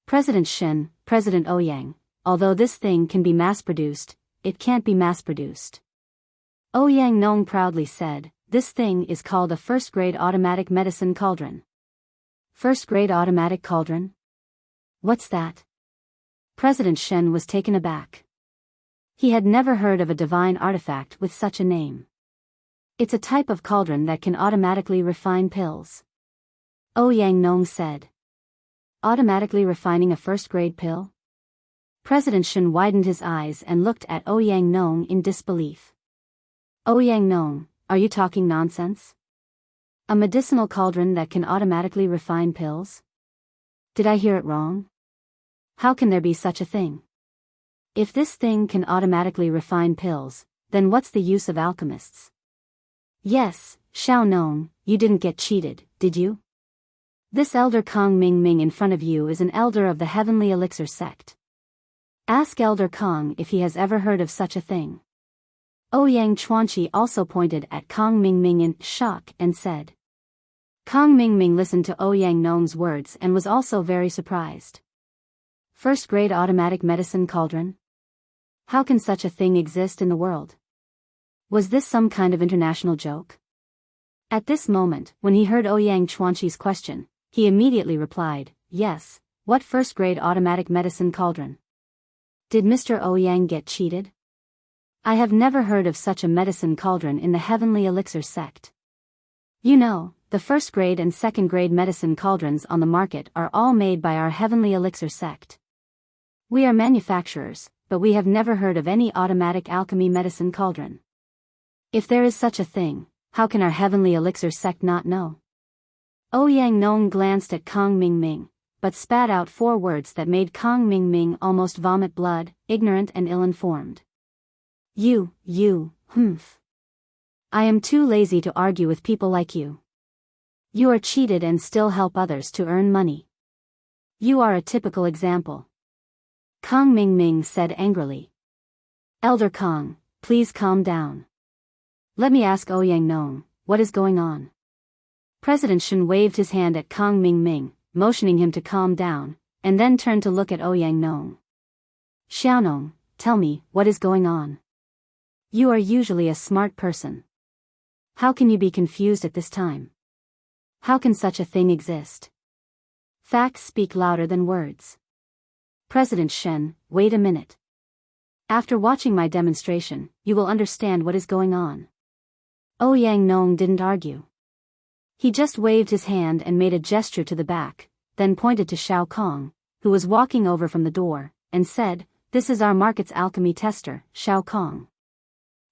President Shen, President Ouyang, although this thing can be mass-produced, it can't be mass-produced. Ouyang Nong proudly said, this thing is called a first-grade automatic medicine cauldron. First-grade automatic cauldron? What's that? President Shen was taken aback. He had never heard of a divine artifact with such a name. It's a type of cauldron that can automatically refine pills. Ouyang Nong said. Automatically refining a first-grade pill? President Shen widened his eyes and looked at Ouyang Nong in disbelief. Ouyang Nong, are you talking nonsense? A medicinal cauldron that can automatically refine pills? Did I hear it wrong? How can there be such a thing? If this thing can automatically refine pills, then what's the use of alchemists? Yes, Xiaonong, you didn't get cheated, did you? This elder Kong Ming in front of you is an elder of the Heavenly Elixir sect. Ask Elder Kong if he has ever heard of such a thing. Ouyang Chuanqi also pointed at Kong Ming in shock and said. Kong Ming listened to Ouyang Nong's words and was also very surprised. First-grade automatic medicine cauldron? How can such a thing exist in the world? Was this some kind of international joke? At this moment, when he heard Ouyang Chuanqi's question, he immediately replied, yes, what first-grade automatic medicine cauldron? Did Mr. Ouyang get cheated? I have never heard of such a medicine cauldron in the Heavenly Elixir sect. You know, the first-grade and second-grade medicine cauldrons on the market are all made by our Heavenly Elixir sect. We are manufacturers, but we have never heard of any automatic alchemy medicine cauldron. If there is such a thing, how can our Heavenly Elixir sect not know? Ouyang Nong glanced at Kong Ming, but spat out 4 words that made Kong Ming almost vomit blood, ignorant and ill-informed. Humph. I am too lazy to argue with people like you. You are cheated and still help others to earn money. You are a typical example. Kong Ming said angrily. Elder Kong, please calm down. Let me ask Ouyang Nong, what is going on? President Shen waved his hand at Kong Ming, motioning him to calm down, and then turned to look at Ouyang Nong. Xiaonong, tell me, what is going on? You are usually a smart person. How can you be confused at this time? How can such a thing exist? Facts speak louder than words. President Shen, wait a minute. After watching my demonstration, you will understand what is going on. Ouyang Nong didn't argue. He just waved his hand and made a gesture to the back, then pointed to Shao Kong, who was walking over from the door, and said, "This is our market's alchemy tester, Shao Kong."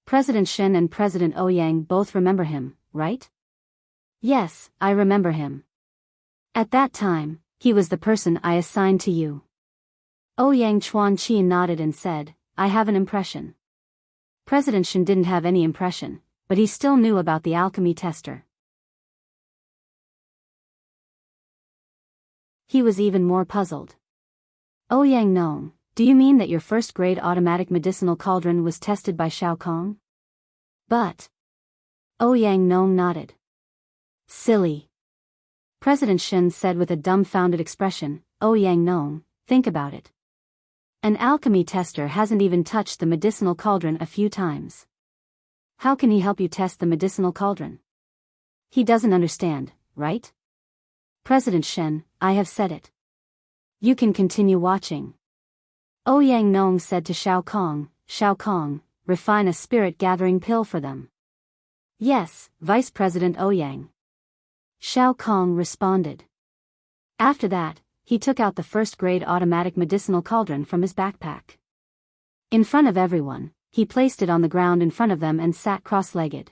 President Shen and President Ouyang both remember him, right? Yes, I remember him. At that time, he was the person I assigned to you. Ouyang Chuanqi nodded and said, "I have an impression." President Shen didn't have any impression, but he still knew about the alchemy tester. He was even more puzzled. Ouyang Nong, do you mean that your first-grade automatic medicinal cauldron was tested by Shao Kong? But... Ouyang Nong nodded. Silly. President Shen said with a dumbfounded expression, Ouyang Nong, think about it. An alchemy tester hasn't even touched the medicinal cauldron a few times. How can he help you test the medicinal cauldron? He doesn't understand, right? President Shen, I have said it. You can continue watching. Ouyang Nong said to Shao Kong, refine a spirit-gathering pill for them. Yes, Vice President Ouyang. Shao Kong responded. After that, he took out the first-grade automatic medicinal cauldron from his backpack. In front of everyone, he placed it on the ground in front of them and sat cross-legged.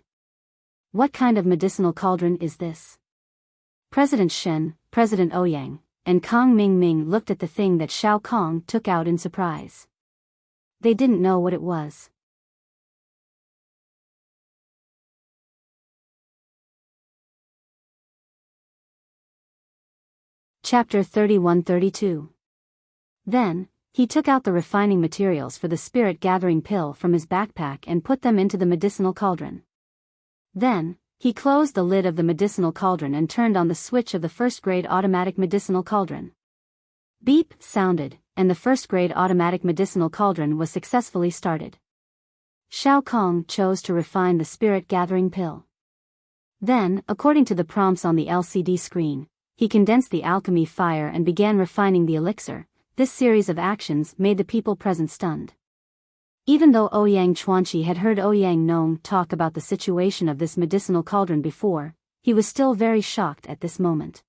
What kind of medicinal cauldron is this? President Shen, President Ouyang, and Kong Ming looked at the thing that Shao Kong took out in surprise. They didn't know what it was. Chapter 31-32. Then, he took out the refining materials for the spirit-gathering pill from his backpack and put them into the medicinal cauldron. Then, he closed the lid of the medicinal cauldron and turned on the switch of the first-grade automatic medicinal cauldron. Beep sounded, and the first-grade automatic medicinal cauldron was successfully started. Shao Kong chose to refine the spirit-gathering pill. Then, according to the prompts on the LCD screen, he condensed the alchemy fire and began refining the elixir. This series of actions made the people present stunned. Even though Ouyang Chuanqi had heard Ouyang Nong talk about the situation of this medicinal cauldron before, he was still very shocked at this moment.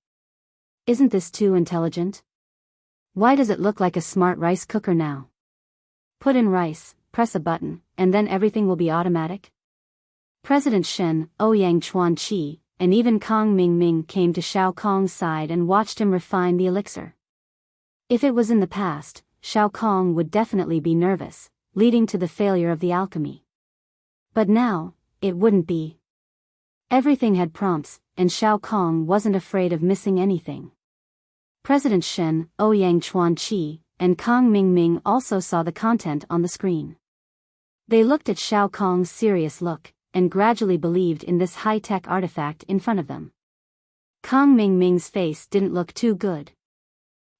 Isn't this too intelligent? Why does it look like a smart rice cooker now? Put in rice, press a button, and then everything will be automatic? President Shen, Ouyang Chuanqi, and even Kong Ming came to Shao Kong's side and watched him refine the elixir. If it was in the past, Shao Kong would definitely be nervous, leading to the failure of the alchemy. But now, it wouldn't be. Everything had prompts, and Shao Kong wasn't afraid of missing anything. President Shen, Ouyang Chuanqi, and Kong Ming also saw the content on the screen. They looked at Shao Kong's serious look, and gradually believed in this high-tech artifact in front of them. Kong Ming's face didn't look too good.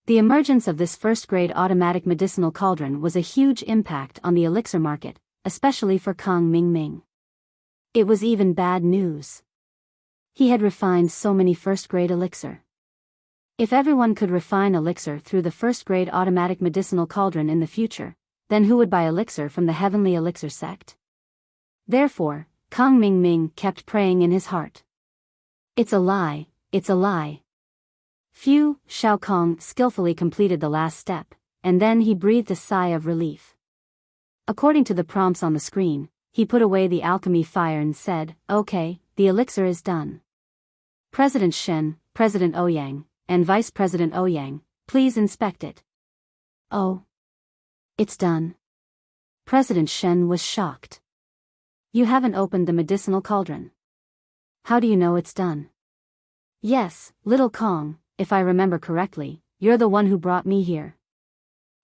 The emergence of this first-grade automatic medicinal cauldron was a huge impact on the elixir market, especially for Kong Ming. It was even bad news. He had refined so many first-grade elixir. If everyone could refine elixir through the first-grade automatic medicinal cauldron in the future, then who would buy elixir from the Heavenly Elixir sect? Therefore, Kong Ming kept praying in his heart. It's a lie, it's a lie. Phew, Shao Kong skillfully completed the last step, and then he breathed a sigh of relief. According to the prompts on the screen, he put away the alchemy fire and said, "Okay, the elixir is done. President Shen, President Ouyang, and Vice President Ouyang, please inspect it." Oh. It's done. President Shen was shocked. You haven't opened the medicinal cauldron. How do you know it's done? Yes, little Kong, if I remember correctly, you're the one who brought me here.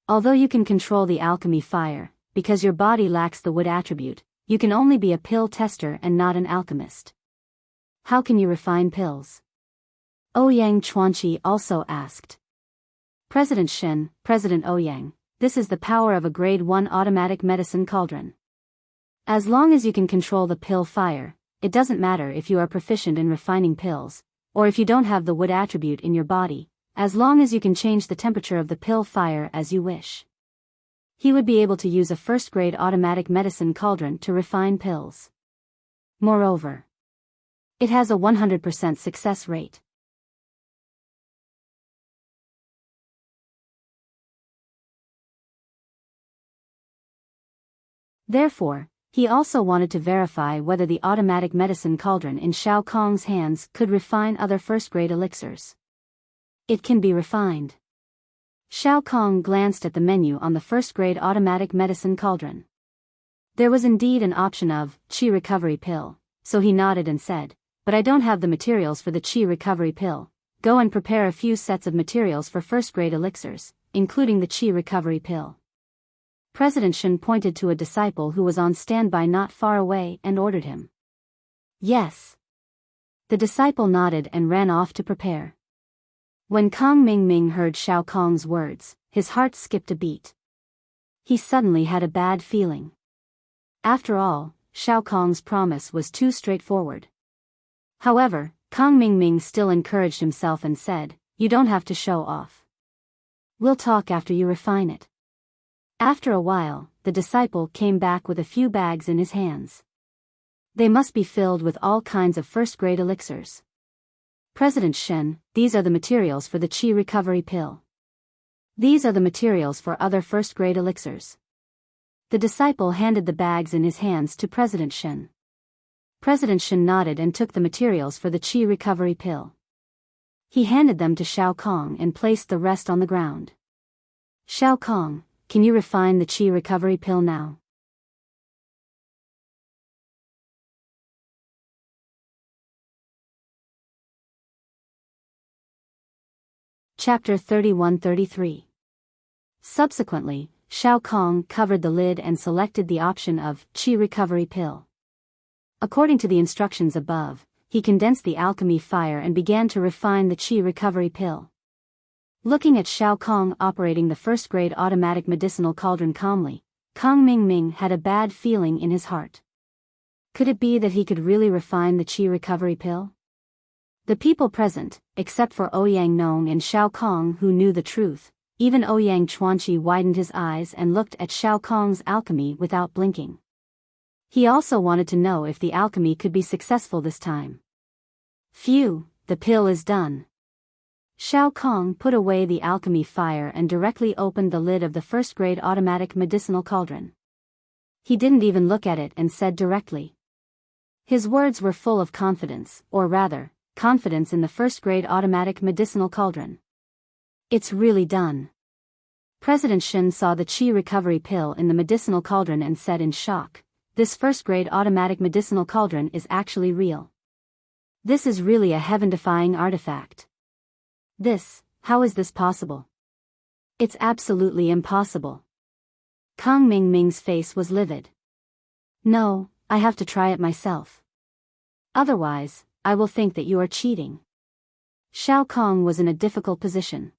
Although you can control the alchemy fire, because your body lacks the wood attribute, you can only be a pill tester and not an alchemist. How can you refine pills? Ouyang Chuanqi also asked. President Shen, President Ouyang, this is the power of a grade 1 automatic medicine cauldron. As long as you can control the pill fire, it doesn't matter if you are proficient in refining pills, or if you don't have the wood attribute in your body, as long as you can change the temperature of the pill fire as you wish. He would be able to use a first-grade automatic medicine cauldron to refine pills. Moreover, it has a 100% success rate. Therefore, he also wanted to verify whether the automatic medicine cauldron in Shao Kong's hands could refine other first-grade elixirs. It can be refined. Shao Kong glanced at the menu on the first-grade automatic medicine cauldron. There was indeed an option of Qi recovery pill, so he nodded and said, "But I don't have the materials for the Qi recovery pill. Go and prepare a few sets of materials for first-grade elixirs, including the Qi recovery pill." President Shen pointed to a disciple who was on standby not far away and ordered him. "Yes." The disciple nodded and ran off to prepare. When Kang Mingming heard Shao Kong's words, his heart skipped a beat. He suddenly had a bad feeling. After all, Shao Kong's promise was too straightforward. However, Kang Mingming still encouraged himself and said, "You don't have to show off. We'll talk after you refine it." After a while, the disciple came back with a few bags in his hands. They must be filled with all kinds of first-grade elixirs. "President Shen, these are the materials for the Qi recovery pill. These are the materials for other first-grade elixirs." The disciple handed the bags in his hands to President Shen. President Shen nodded and took the materials for the Qi recovery pill. He handed them to Shao Kong and placed the rest on the ground. "Shao Kong, can you refine the Qi recovery pill now?" Chapter 31-33. Subsequently, Shao Kong covered the lid and selected the option of Qi recovery pill. According to the instructions above, he condensed the alchemy fire and began to refine the Qi recovery pill. Looking at Shao Kong operating the first-grade automatic medicinal cauldron calmly, Kang Mingming had a bad feeling in his heart. Could it be that he could really refine the Qi recovery pill? The people present, except for Ouyang Nong and Shao Kong who knew the truth, even Ouyang Chuanqi widened his eyes and looked at Shao Kong's alchemy without blinking. He also wanted to know if the alchemy could be successful this time. "Phew, the pill is done." Shao Kong put away the alchemy fire and directly opened the lid of the first-grade automatic medicinal cauldron. He didn't even look at it and said directly. His words were full of confidence, or rather, confidence in the first-grade automatic medicinal cauldron. "It's really done." President Shen saw the Qi recovery pill in the medicinal cauldron and said in shock, "This first-grade automatic medicinal cauldron is actually real. This is really a heaven-defying artifact. How is this possible?" "It's absolutely impossible." Kang Mingming's face was livid. "No, I have to try it myself. Otherwise, I will think that you are cheating." Shao Kong was in a difficult position.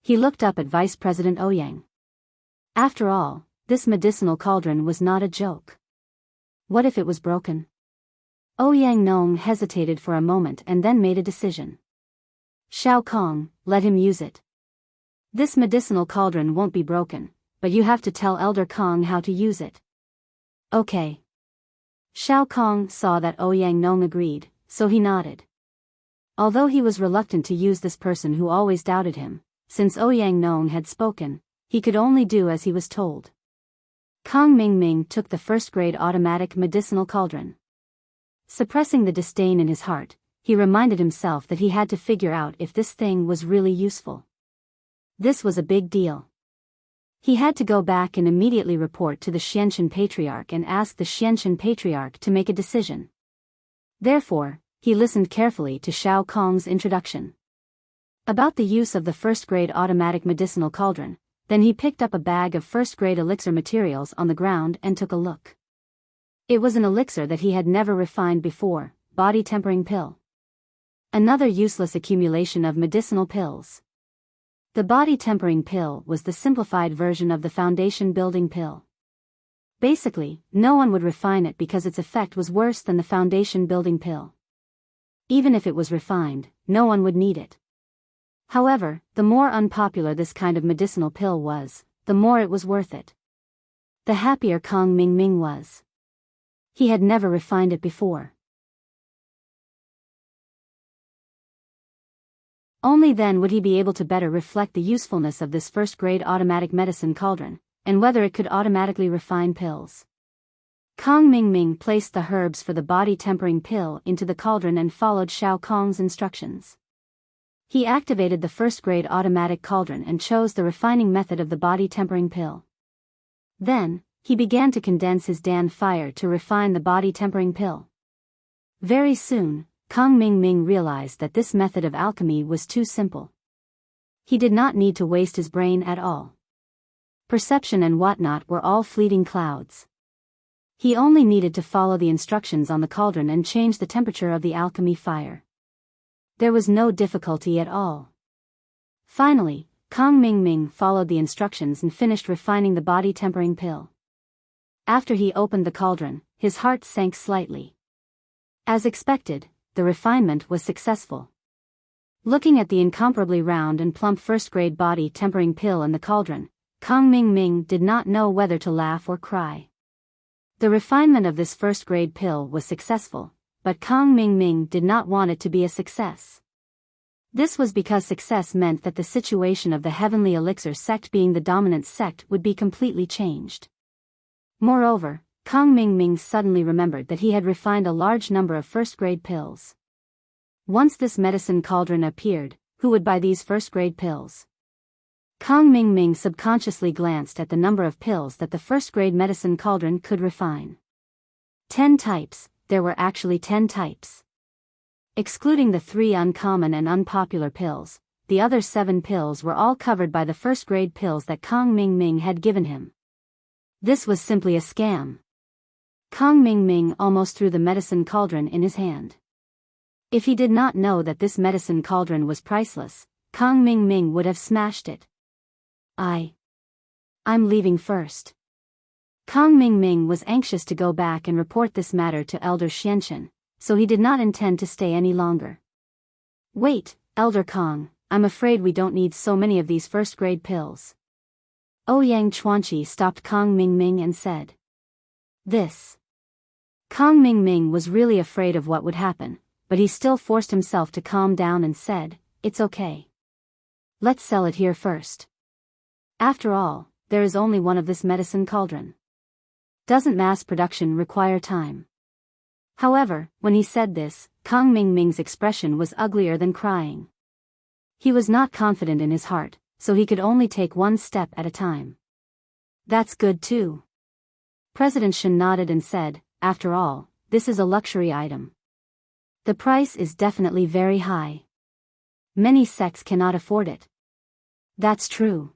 He looked up at Vice President Ouyang. After all, this medicinal cauldron was not a joke. What if it was broken? Ouyang Nong hesitated for a moment and then made a decision. "Shao Kong, let him use it. This medicinal cauldron won't be broken, but you have to tell Elder Kong how to use it." "Okay." Shao Kong saw that Ouyang Nong agreed, so he nodded. Although he was reluctant to use this person who always doubted him, since Ouyang Nong had spoken, he could only do as he was told. Kang Mingming took the first-grade automatic medicinal cauldron. Suppressing the disdain in his heart, he reminded himself that he had to figure out if this thing was really useful. This was a big deal. He had to go back and immediately report to the Xianqian Patriarch and ask the Xianqian Patriarch to make a decision. Therefore, he listened carefully to Shao Kong's introduction about the use of the first-grade automatic medicinal cauldron. Then he picked up a bag of first-grade elixir materials on the ground and took a look. It was an elixir that he had never refined before, body tempering pill. Another useless accumulation of medicinal pills. The body tempering pill was the simplified version of the foundation building pill. Basically, no one would refine it because its effect was worse than the foundation-building pill. Even if it was refined, no one would need it. However, the more unpopular this kind of medicinal pill was, the more it was worth it. The happier Kong Ming Ming was. He had never refined it before. Only then would he be able to better reflect the usefulness of this first-grade automatic medicine cauldron, and whether it could automatically refine pills. Kong Ming Ming placed the herbs for the body-tempering pill into the cauldron and followed Xiao Kong's instructions. He activated the first-grade automatic cauldron and chose the refining method of the body-tempering pill. Then, he began to condense his Dan fire to refine the body-tempering pill. Very soon, Kong Ming Ming realized that this method of alchemy was too simple. He did not need to waste his brain at all. Perception and whatnot were all fleeting clouds. He only needed to follow the instructions on the cauldron and change the temperature of the alchemy fire. There was no difficulty at all. Finally, Kong Ming Ming followed the instructions and finished refining the body-tempering pill. After he opened the cauldron, his heart sank slightly. As expected, the refinement was successful. Looking at the incomparably round and plump first-grade body-tempering pill in the cauldron, Kong Ming Ming did not know whether to laugh or cry. The refinement of this first-grade pill was successful, but Kong Ming Ming did not want it to be a success. This was because success meant that the situation of the Heavenly Elixir sect being the dominant sect would be completely changed. Moreover, Kong Ming Ming suddenly remembered that he had refined a large number of first-grade pills. Once this medicine cauldron appeared, who would buy these first-grade pills? Kong Ming Ming subconsciously glanced at the number of pills that the first-grade medicine cauldron could refine. 10 types, there were actually 10 types. Excluding the 3 uncommon and unpopular pills, the other 7 pills were all covered by the first-grade pills that Kong Ming Ming had given him. This was simply a scam. Kong Ming Ming almost threw the medicine cauldron in his hand. If he did not know that this medicine cauldron was priceless, Kong Ming Ming would have smashed it. I'm leaving first. Kong Ming Ming was anxious to go back and report this matter to Elder Xianchen, so he did not intend to stay any longer. Wait, Elder Kong, I'm afraid we don't need so many of these first-grade pills. Ouyang Chuanqi stopped Kong Ming Ming and said. This. Kong Ming Ming was really afraid of what would happen, but he still forced himself to calm down and said, "It's okay. Let's sell it here first. After all, there is only one of this medicine cauldron. Doesn't mass production require time?" However, when he said this, Kong Ming Ming's expression was uglier than crying. He was not confident in his heart, so he could only take one step at a time. That's good too. President Shen nodded and said, "After all, this is a luxury item. The price is definitely very high. Many sects cannot afford it." That's true.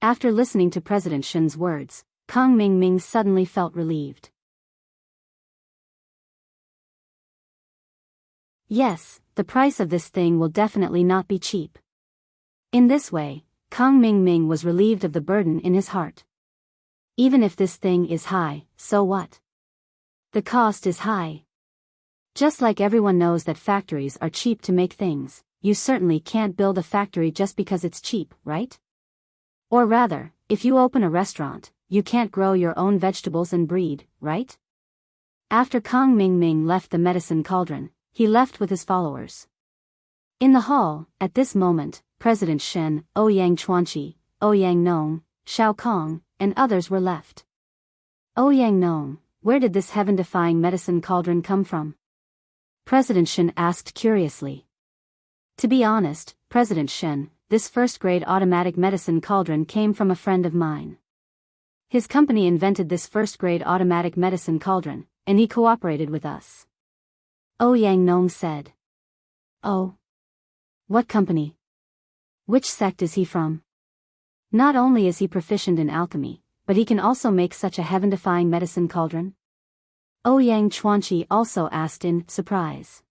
After listening to President Shen's words, Kong Ming Ming suddenly felt relieved. Yes, the price of this thing will definitely not be cheap. In this way, Kong Ming Ming was relieved of the burden in his heart. Even if this thing is high, so what? The cost is high. Just like everyone knows that factories are cheap to make things, you certainly can't build a factory just because it's cheap, right? Or rather, if you open a restaurant, you can't grow your own vegetables and breed, right? After Kong Ming Ming left the medicine cauldron, he left with his followers. In the hall, at this moment, President Shen, Ouyang Chuanqi, Ouyang Nong, Xiao Kong, and others were left. Ouyang Nong, where did this heaven-defying medicine cauldron come from? President Shen asked curiously. To be honest, President Shen, this first-grade automatic medicine cauldron came from a friend of mine. His company invented this first-grade automatic medicine cauldron, and he cooperated with us. Ouyang Nong said. Oh. What company? Which sect is he from? Not only is he proficient in alchemy, but he can also make such a heaven-defying medicine cauldron? Ouyang Chuanqi also asked in surprise.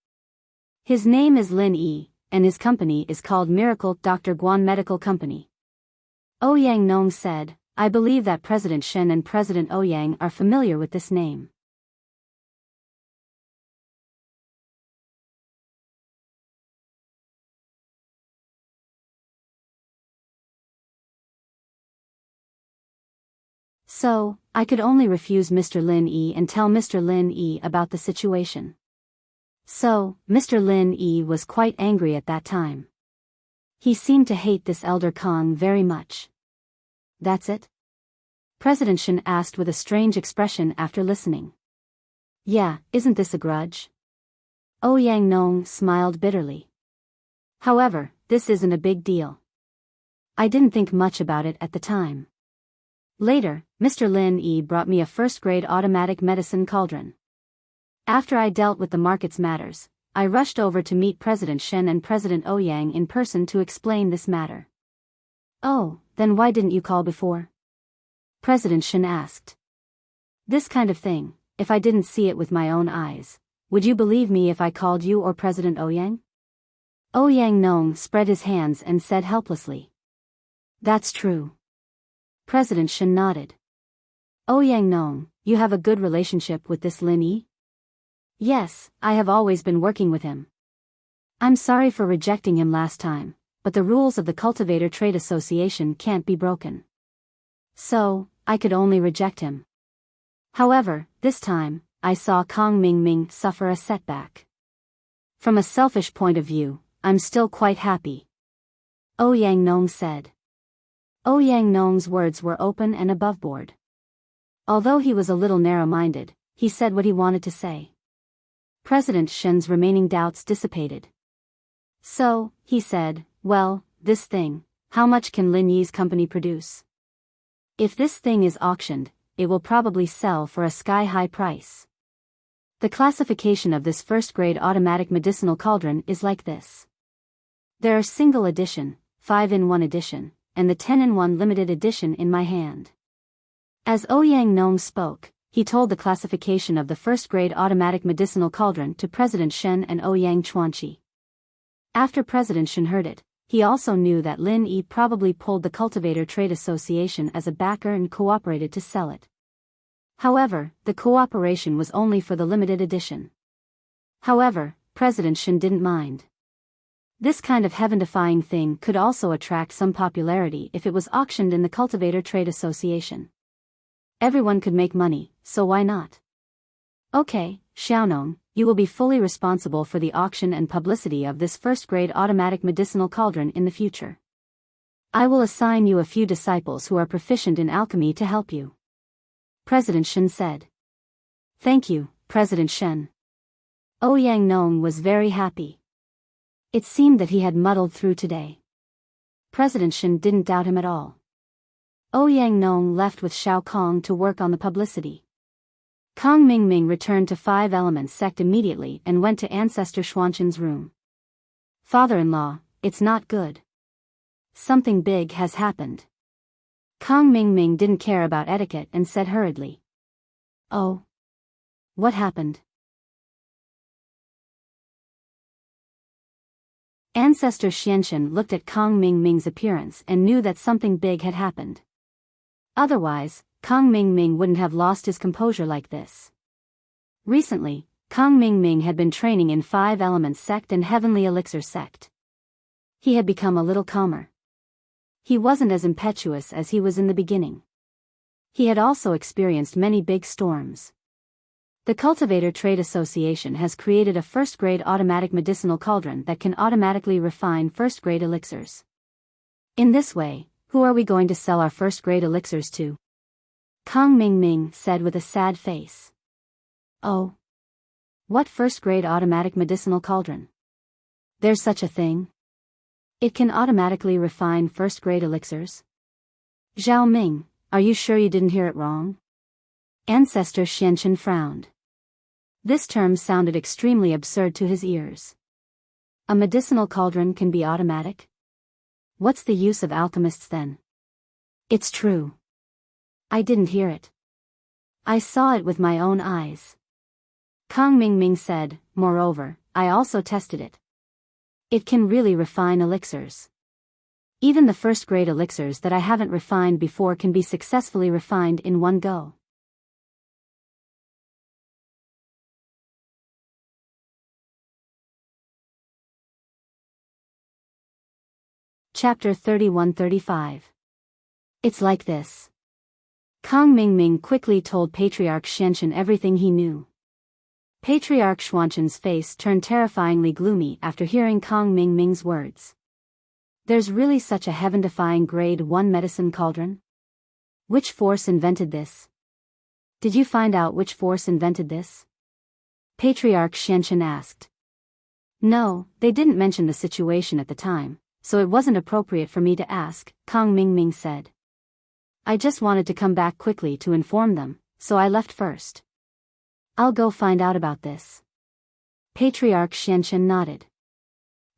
His name is Lin Yi, and his company is called Miracle Dr. Guan Medical Company. Ouyang Nong said, I believe that President Shen and President Ouyang are familiar with this name. So, I could only refuse Mr. Lin Yi and tell Mr. Lin Yi about the situation. So, Mr. Lin Yi was quite angry at that time. He seemed to hate this elder Kong very much. That's it? President Shen asked with a strange expression after listening. Yeah, isn't this a grudge? Ouyang Nong smiled bitterly. However, this isn't a big deal. I didn't think much about it at the time. Later, Mr. Lin Yi brought me a first-grade automatic medicine cauldron. After I dealt with the market's matters, I rushed over to meet President Shen and President Ouyang in person to explain this matter. Oh, then why didn't you call before? President Shen asked. This kind of thing, if I didn't see it with my own eyes, would you believe me if I called you or President Ouyang? Ouyang Nong spread his hands and said helplessly. That's true. President Shen nodded. Ouyang Nong, you have a good relationship with this Lin Yi? Yes, I have always been working with him. I'm sorry for rejecting him last time, but the rules of the Cultivator Trade Association can't be broken. So, I could only reject him. However, this time, I saw Kong Mingming suffer a setback. From a selfish point of view, I'm still quite happy. Ouyang Nong said. Ouyang Nong's words were open and aboveboard. Although he was a little narrow-minded, he said what he wanted to say. President Shen's remaining doubts dissipated. So, he said, well, this thing, how much can Lin Yi's company produce? If this thing is auctioned, it will probably sell for a sky-high price. The classification of this first-grade automatic medicinal cauldron is like this. There are single edition, 5-in-1 edition, and the 10-in-1 limited edition in my hand. As Ouyang Nong spoke, he told the classification of the first-grade automatic medicinal cauldron to President Shen and Ouyang Chuanqi. After President Shen heard it, he also knew that Lin Yi probably pulled the Cultivator Trade Association as a backer and cooperated to sell it. However, the cooperation was only for the limited edition. However, President Shen didn't mind. This kind of heaven-defying thing could also attract some popularity if it was auctioned in the Cultivator Trade Association. Everyone could make money, so why not? Okay, Xiaonong, you will be fully responsible for the auction and publicity of this first-grade automatic medicinal cauldron in the future. I will assign you a few disciples who are proficient in alchemy to help you. President Shen said. Thank you, President Shen. Ouyang Nong was very happy. It seemed that he had muddled through today. President Shen didn't doubt him at all. Ouyang Nong left with Shao Kong to work on the publicity. Kong Mingming returned to Five Elements Sect immediately and went to Ancestor Xuanshan's room. Father-in-law, it's not good. Something big has happened. Kong Mingming didn't care about etiquette and said hurriedly. Oh. What happened? Ancestor Xianshan looked at Kong Mingming's appearance and knew that something big had happened. Otherwise, Kong Mingming wouldn't have lost his composure like this. Recently, Kong Mingming had been training in Five Elements Sect and Heavenly Elixir Sect. He had become a little calmer. He wasn't as impetuous as he was in the beginning. He had also experienced many big storms. The Cultivator Trade Association has created a first-grade automatic medicinal cauldron that can automatically refine first-grade elixirs. In this way, who are we going to sell our first-grade elixirs to? Kong Mingming said with a sad face. Oh. What first-grade automatic medicinal cauldron? There's such a thing? It can automatically refine first-grade elixirs? Zhao Ming, are you sure you didn't hear it wrong? Ancestor Xianshan frowned. This term sounded extremely absurd to his ears. A medicinal cauldron can be automatic? What's the use of alchemists then? It's true. I didn't hear it. I saw it with my own eyes. Kong Mingming said, moreover, I also tested it. It can really refine elixirs. Even the first-grade elixirs that I haven't refined before can be successfully refined in one go. Chapter 31-35. It's like this. Kang Mingming quickly told Patriarch Xianchen everything he knew. Patriarch Xuanchen's face turned terrifyingly gloomy after hearing Kang Mingming's words. There's really such a heaven-defying grade 1 medicine cauldron? Which force invented this? Did you find out which force invented this? Patriarch Xianchen asked. No, they didn't mention the situation at the time, so it wasn't appropriate for me to ask, Kang Mingming said. I just wanted to come back quickly to inform them, so I left first. I'll go find out about this. Patriarch Xianchen nodded.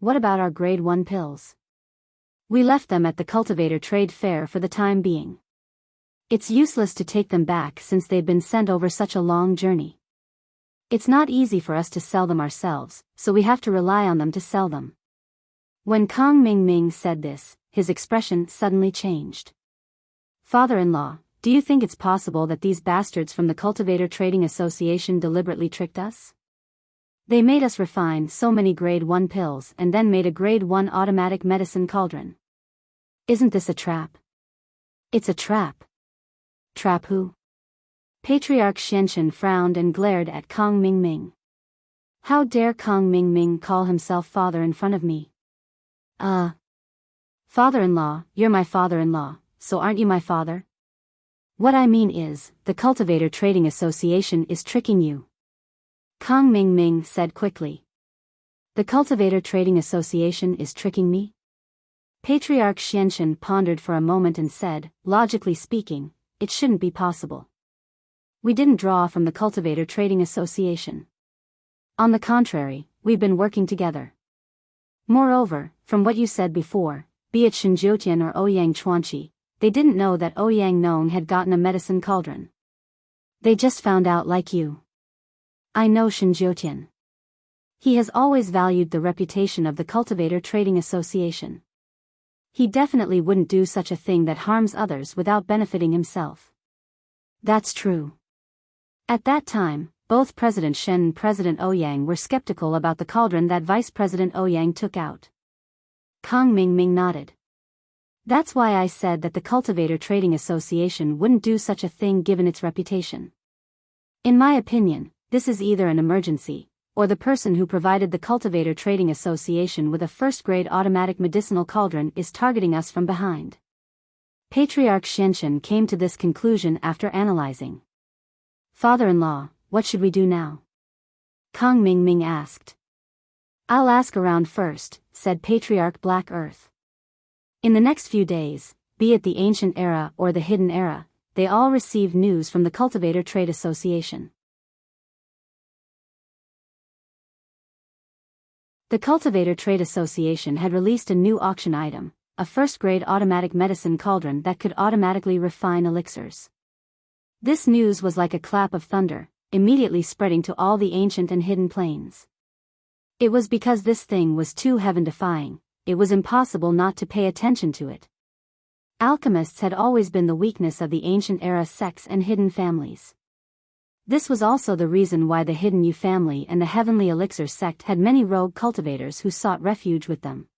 What about our grade 1 pills? We left them at the cultivator trade fair for the time being. It's useless to take them back since they've been sent over such a long journey. It's not easy for us to sell them ourselves, so we have to rely on them to sell them. When Kang Mingming said this, his expression suddenly changed. Father-in-law, do you think it's possible that these bastards from the Cultivator Trading Association deliberately tricked us? They made us refine so many grade 1 pills and then made a grade 1 automatic medicine cauldron. Isn't this a trap? It's a trap. Trap who? Patriarch Xianchen frowned and glared at Kang Mingming. How dare Kang Mingming call himself father in front of me? Father-in-law, you're my father-in-law, so aren't you my father? What I mean is, the Cultivator Trading Association is tricking you. Kang Mingming said quickly. The Cultivator Trading Association is tricking me? Patriarch Xianchen pondered for a moment and said, logically speaking, it shouldn't be possible. We didn't draw from the Cultivator Trading Association. On the contrary, we've been working together. Moreover, from what you said before, be it Shinjiutian or Ouyang Chuanqi, they didn't know that Ouyang Nong had gotten a medicine cauldron. They just found out like you. I know Shinjiutian. He has always valued the reputation of the Cultivator Trading Association. He definitely wouldn't do such a thing that harms others without benefiting himself. That's true. At that time, both President Shen and President Ouyang were skeptical about the cauldron that Vice President Ouyang took out. Kang Mingming nodded. That's why I said that the Cultivator Trading Association wouldn't do such a thing given its reputation. In my opinion, this is either an emergency, or the person who provided the Cultivator Trading Association with a first-grade automatic medicinal cauldron is targeting us from behind. Patriarch Xianchen came to this conclusion after analyzing. Father-in-law, what should we do now? Kang Mingming asked. I'll ask around first, said Patriarch Black Earth. In the next few days, be it the ancient era or the hidden era, they all received news from the Cultivator Trade Association. The Cultivator Trade Association had released a new auction item, a first-grade automatic medicine cauldron that could automatically refine elixirs. This news was like a clap of thunder, immediately spreading to all the ancient and hidden planes. It was because this thing was too heaven-defying, it was impossible not to pay attention to it. Alchemists had always been the weakness of the ancient era sects and hidden families. This was also the reason why the Hidden Yu family and the Heavenly Elixir sect had many rogue cultivators who sought refuge with them.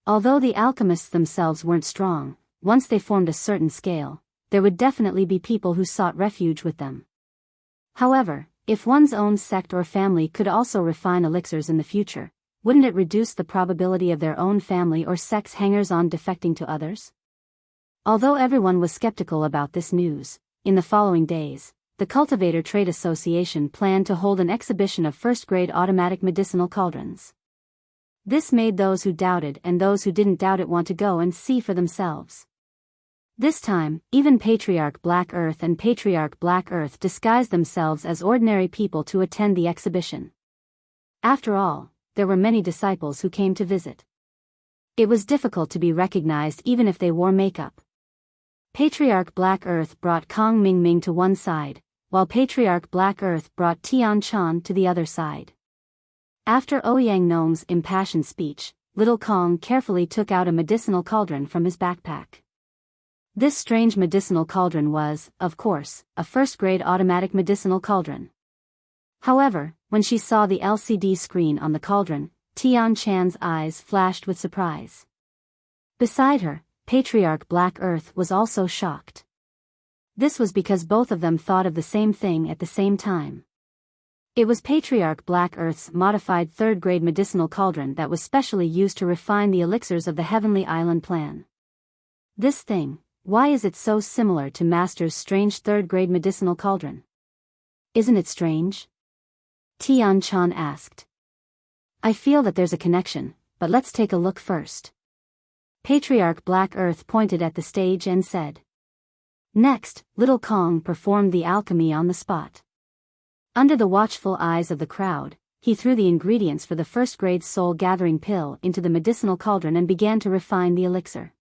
Although the alchemists themselves weren't strong, once they formed a certain scale, there would definitely be people who sought refuge with them. However, if one's own sect or family could also refine elixirs in the future, wouldn't it reduce the probability of their own family or sect's hangers-on defecting to others? Although everyone was skeptical about this news, in the following days, the Cultivator Trade Association planned to hold an exhibition of first-grade automatic medicinal cauldrons. This made those who doubted and those who didn't doubt it want to go and see for themselves. This time, even Patriarch Black Earth and Patriarch Black Earth disguised themselves as ordinary people to attend the exhibition. After all, there were many disciples who came to visit. It was difficult to be recognized even if they wore makeup. Patriarch Black Earth brought Kang Mingming to one side, while Patriarch Black Earth brought Tian Chan to the other side. After Ouyang Nong's impassioned speech, Little Kong carefully took out a medicinal cauldron from his backpack. This strange medicinal cauldron was, of course, a first-grade automatic medicinal cauldron. However, when she saw the LCD screen on the cauldron, Tian Chan's eyes flashed with surprise. Beside her, Patriarch Black Earth was also shocked. This was because both of them thought of the same thing at the same time. It was Patriarch Black Earth's modified third-grade medicinal cauldron that was specially used to refine the elixirs of the Heavenly Island plan. This thing, why is it so similar to Master's strange third-grade medicinal cauldron? Isn't it strange? Tian Chan asked. I feel that there's a connection, but let's take a look first. Patriarch Black Earth pointed at the stage and said. Next, Little Kong performed the alchemy on the spot. Under the watchful eyes of the crowd, he threw the ingredients for the first-grade soul-gathering pill into the medicinal cauldron and began to refine the elixir.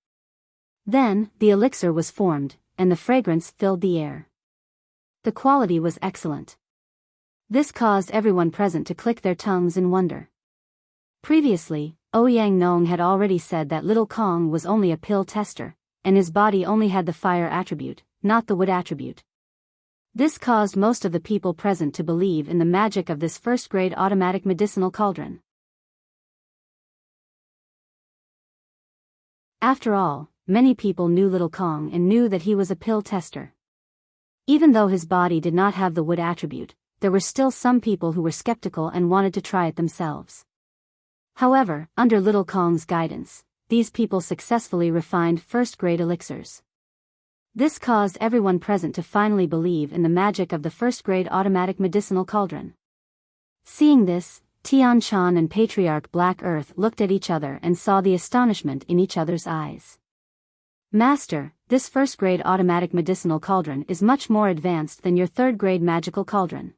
Then, the elixir was formed, and the fragrance filled the air. The quality was excellent. This caused everyone present to click their tongues in wonder. Previously, Ouyang Nong had already said that Little Kong was only a pill tester, and his body only had the fire attribute, not the wood attribute. This caused most of the people present to believe in the magic of this first-grade automatic medicinal cauldron. After all, many people knew Little Kong and knew that he was a pill tester. Even though his body did not have the wood attribute, there were still some people who were skeptical and wanted to try it themselves. However, under Little Kong's guidance, these people successfully refined first-grade elixirs. This caused everyone present to finally believe in the magic of the first-grade automatic medicinal cauldron. Seeing this, Tian Chan and Patriarch Black Earth looked at each other and saw the astonishment in each other's eyes. Master, this first-grade automatic medicinal cauldron is much more advanced than your third-grade magical cauldron.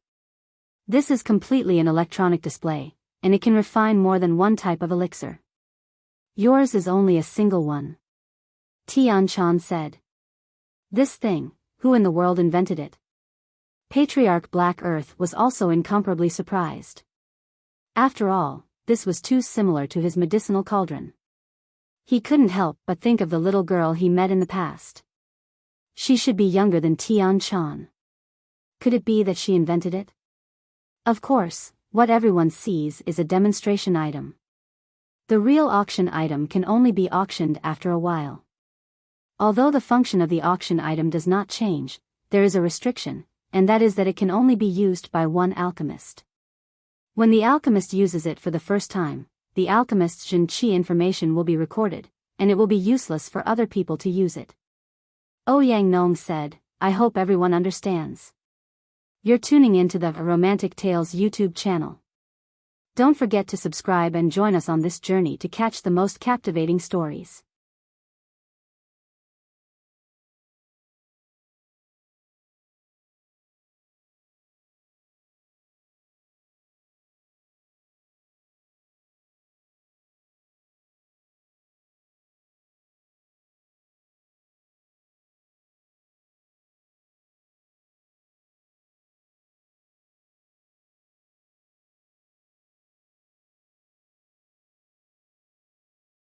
This is completely an electronic display, and it can refine more than one type of elixir. Yours is only a single one. Tian Chan said. This thing, who in the world invented it? Patriarch Black Earth was also incomparably surprised. After all, this was too similar to his medicinal cauldron. He couldn't help but think of the little girl he met in the past. She should be younger than Tian Chan. Could it be that she invented it? Of course, what everyone sees is a demonstration item. The real auction item can only be auctioned after a while. Although the function of the auction item does not change, there is a restriction, and that is that it can only be used by one alchemist. When the alchemist uses it for the first time, the alchemist's Jin Qi information will be recorded, and it will be useless for other people to use it. Ouyang Nong said, I hope everyone understands. You're tuning into the Romantic Tales YouTube channel. Don't forget to subscribe and join us on this journey to catch the most captivating stories.